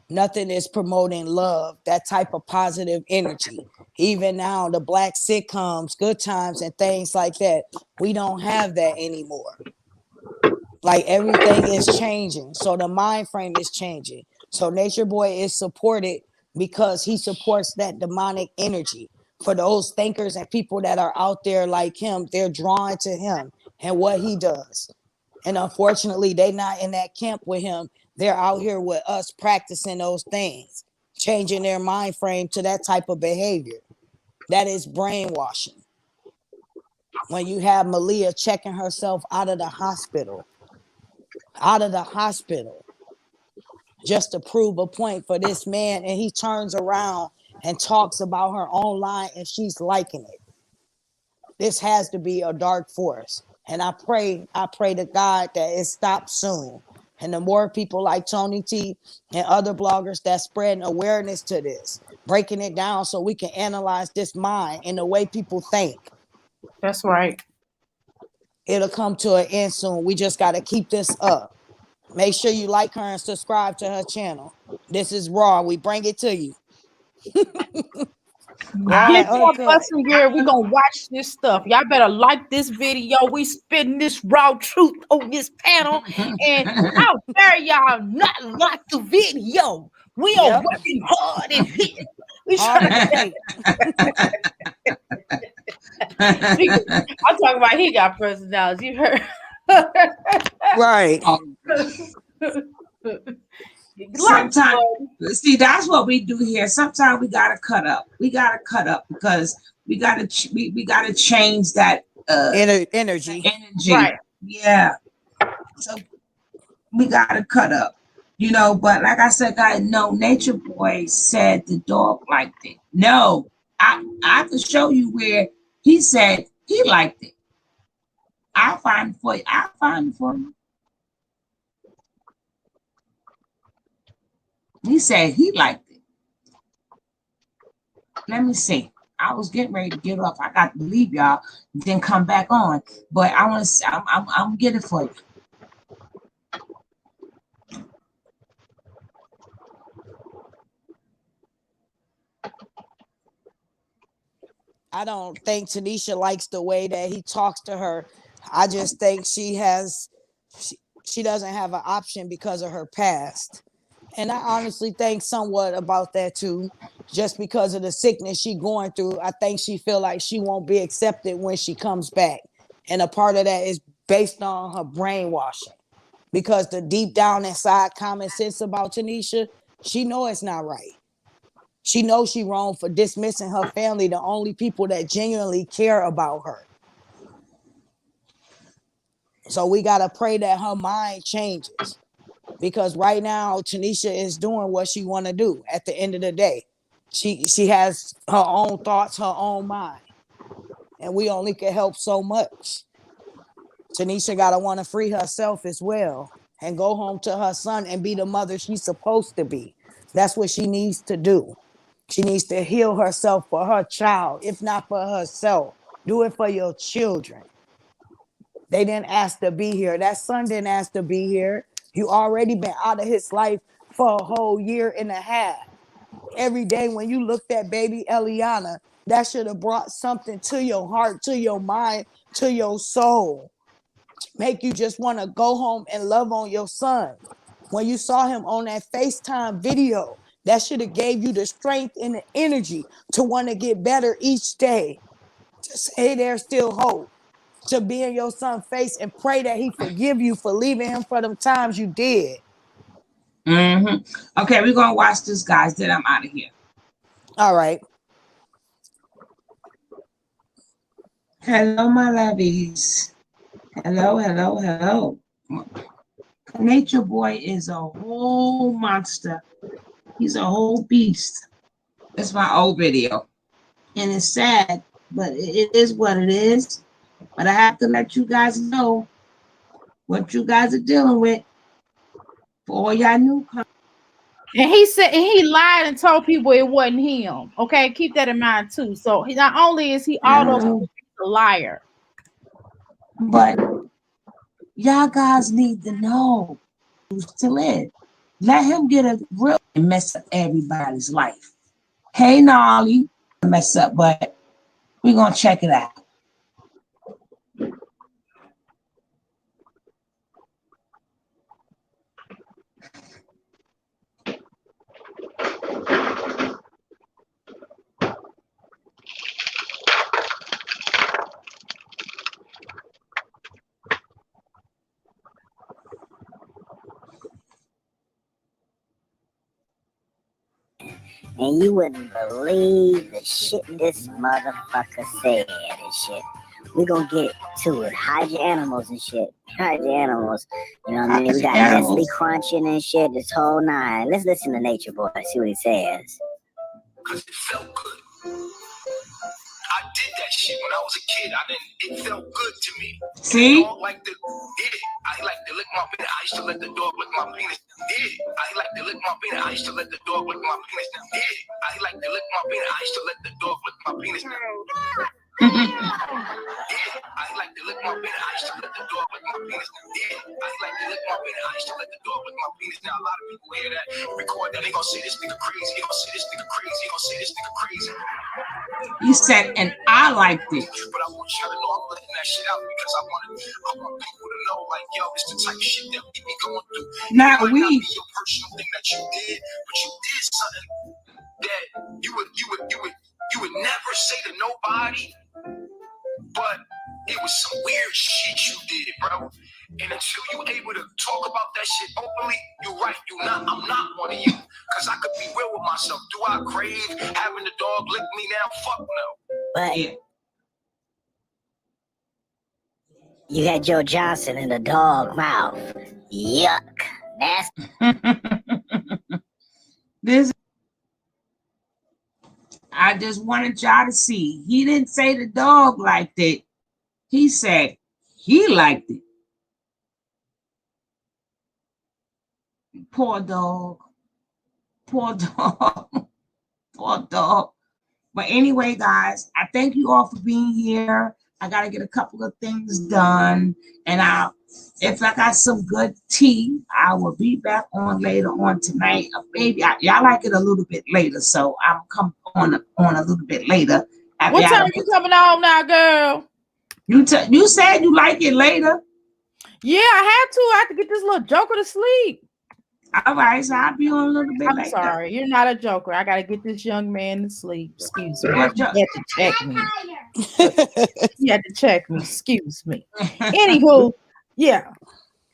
Nothing is promoting love, that type of positive energy. Even now, the black sitcoms, Good Times, and things like that, we don't have that anymore. Like everything is changing. So the mind frame is changing. So Nature Boy is supported because he supports that demonic energy. For those thinkers and people that are out there like him, they're drawn to him and what he does. And unfortunately, they're not in that camp with him. They're out here with us practicing those things, changing their mind frame to that type of behavior. That is brainwashing. When you have Malia checking herself out of the hospital, just to prove a point for this man, and he turns around and talks about her online and she's liking it. This has to be a dark force. And I pray to God that it stops soon. And the more people like Tony T and other bloggers that spreading awareness to this, breaking it down so we can analyze this mind and the way people think. That's right. It'll come to an end soon. We just got to keep this up. Make sure you like her and subscribe to her channel. This is Raw. We bring it to you. Get your busting gear. We're going to watch this stuff. Y'all better like this video. We spitting this raw truth on this panel. And how dare y'all not like the video? We are working hard in here. We trying I'm talking about he got personality. You heard? Right. Sometimes, see, that's what we do here. Sometimes we gotta cut up. We gotta cut up because we gotta change that energy. Right. Yeah. So we gotta cut up, But like I said, guys, no. Nature Boy said the dog liked it. No, I can show you where he said he liked it. I'll find it for you. He said he liked it. Let me see. I was getting ready to get off. I got to leave y'all, then come back on. But I want to. I'm getting it for you. I don't think Tanisha likes the way that he talks to her. I just think she doesn't have an option because of her past. And I honestly think somewhat about that too, just because of the sickness she going through. I think she feel like she won't be accepted when she comes back. And a part of that is based on her brainwashing, because the deep down inside common sense about Tanisha, she know it's not right. She knows she wrong for dismissing her family, the only people that genuinely care about her. So we got to pray that her mind changes. Because right now, Tanisha is doing what she want to do at the end of the day. She has her own thoughts, her own mind. And we only can help so much. Tanisha got to want to free herself as well and go home to her son and be the mother she's supposed to be. That's what she needs to do. She needs to heal herself for her child, if not for herself. Do it for your children. They didn't ask to be here. That son didn't ask to be here. You already been out of his life for a whole year and a half. every day when you looked at baby Eliana, that should have brought something to your heart, to your mind, to your soul, to make you just want to go home and love on your son. When you saw him on that FaceTime video, that should have gave you the strength and the energy to want to get better each day, to say there's still hope, to be in your son's face and pray that he forgive you for leaving him for them times you did. Okay, we're gonna watch this, guys. Then I'm out of here. All right. Hello, my lovies. Hello, hello, hello. Nature Boy is a whole monster. He's a whole beast. That's my old video. And it's sad, but it is what it is. But I have to let you guys know what you guys are dealing with. For all y'all newcomers. And he said, and he lied and told people it wasn't him. Okay, keep that in mind too. So he, not only is he all those people, he's a liar. But y'all guys need to know who's to live. Let him get a real and mess up everybody's life. Hey, Nolly, mess up, but we're gonna check it out. And you wouldn't believe the shit this motherfucker said and shit. We gonna get to it. Hide your animals and shit. Hide your animals. You know what I mean? We got Nestle crunching and shit, this whole nine. Let's listen to Nature Boy, see what he says. Because it felt good. I did that shit when I was a kid. It felt good to me. See? I like to lick my penis. I used to let the dog lick my penis. I like to lick my penis. I used to let the dog lick my penis. I like to lick my penis. I used to let the dog lick my penis. I like to lick my penis. I used to let the dog lick my penis. I like to lick my penis. I used to let the dog lick my penis. Now a lot of people hear that, record that. They gonna say this nigga crazy. They gonna say this nigga crazy. They gonna say this nigga crazy. You said, and I liked it. But I want y'all to know I'm letting that shit out because I want people to know, like, yo, it's the type of shit that we be going through. Now it might not be your personal thing that you did, but you did something that you would never say to nobody. But it was some weird shit you did, bro. And until you able to talk about that shit openly, you're right. I'm not one of you. Because I could be real with myself. Do I crave having the dog lick me now? Fuck no. But you had Joe Johnson in the dog mouth. Yuck. Nasty. I just wanted y'all to see. He didn't say the dog liked it. He said he liked it. Poor dog. Poor dog. Poor dog. But anyway, guys, I thank you all for being here. I got to get a couple of things done. And if I got some good tea, I will be back on later on tonight. Maybe y'all like it a little bit later, so I'm come on a little bit later. What time you coming on now, girl? You said you like it later. Yeah, I had to get this little joker to sleep. All right, so I'll be on a little bit later. I'm sorry, you're not a joker. I gotta get this young man to sleep. Excuse me. You had to check me. You had to check me. Excuse me. Anywho, yeah.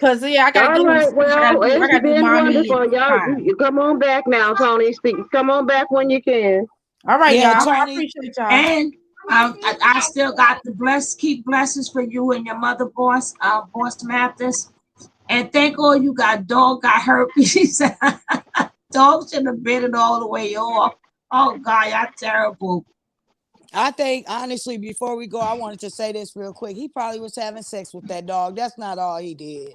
Cause I gotta do. Right, well, it's been wonderful, y'all. You come on back now, Tony. Come on back when you can. All right, yeah, y'all. Tony. I appreciate y'all. And I still got the keep blessings for you and your mother, boss Mathis. And thank all you dog got herpes. Dog shouldn't have bit it all the way off. Oh God, y'all terrible. I think honestly, before we go, I wanted to say this real quick. He probably was having sex with that dog. That's not all he did.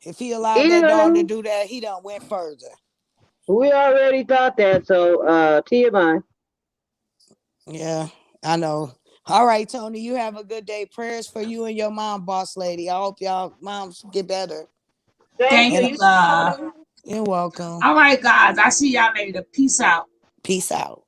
If he allowed that dog to do that, he done went further. We already thought that, so TMI. Yeah, I know. All right, Tony, you have a good day. Prayers for you and your mom, boss lady. I hope y'all moms get better. Thank you, love. You're welcome. All right, guys. I'll see y'all later. Peace out. Peace out.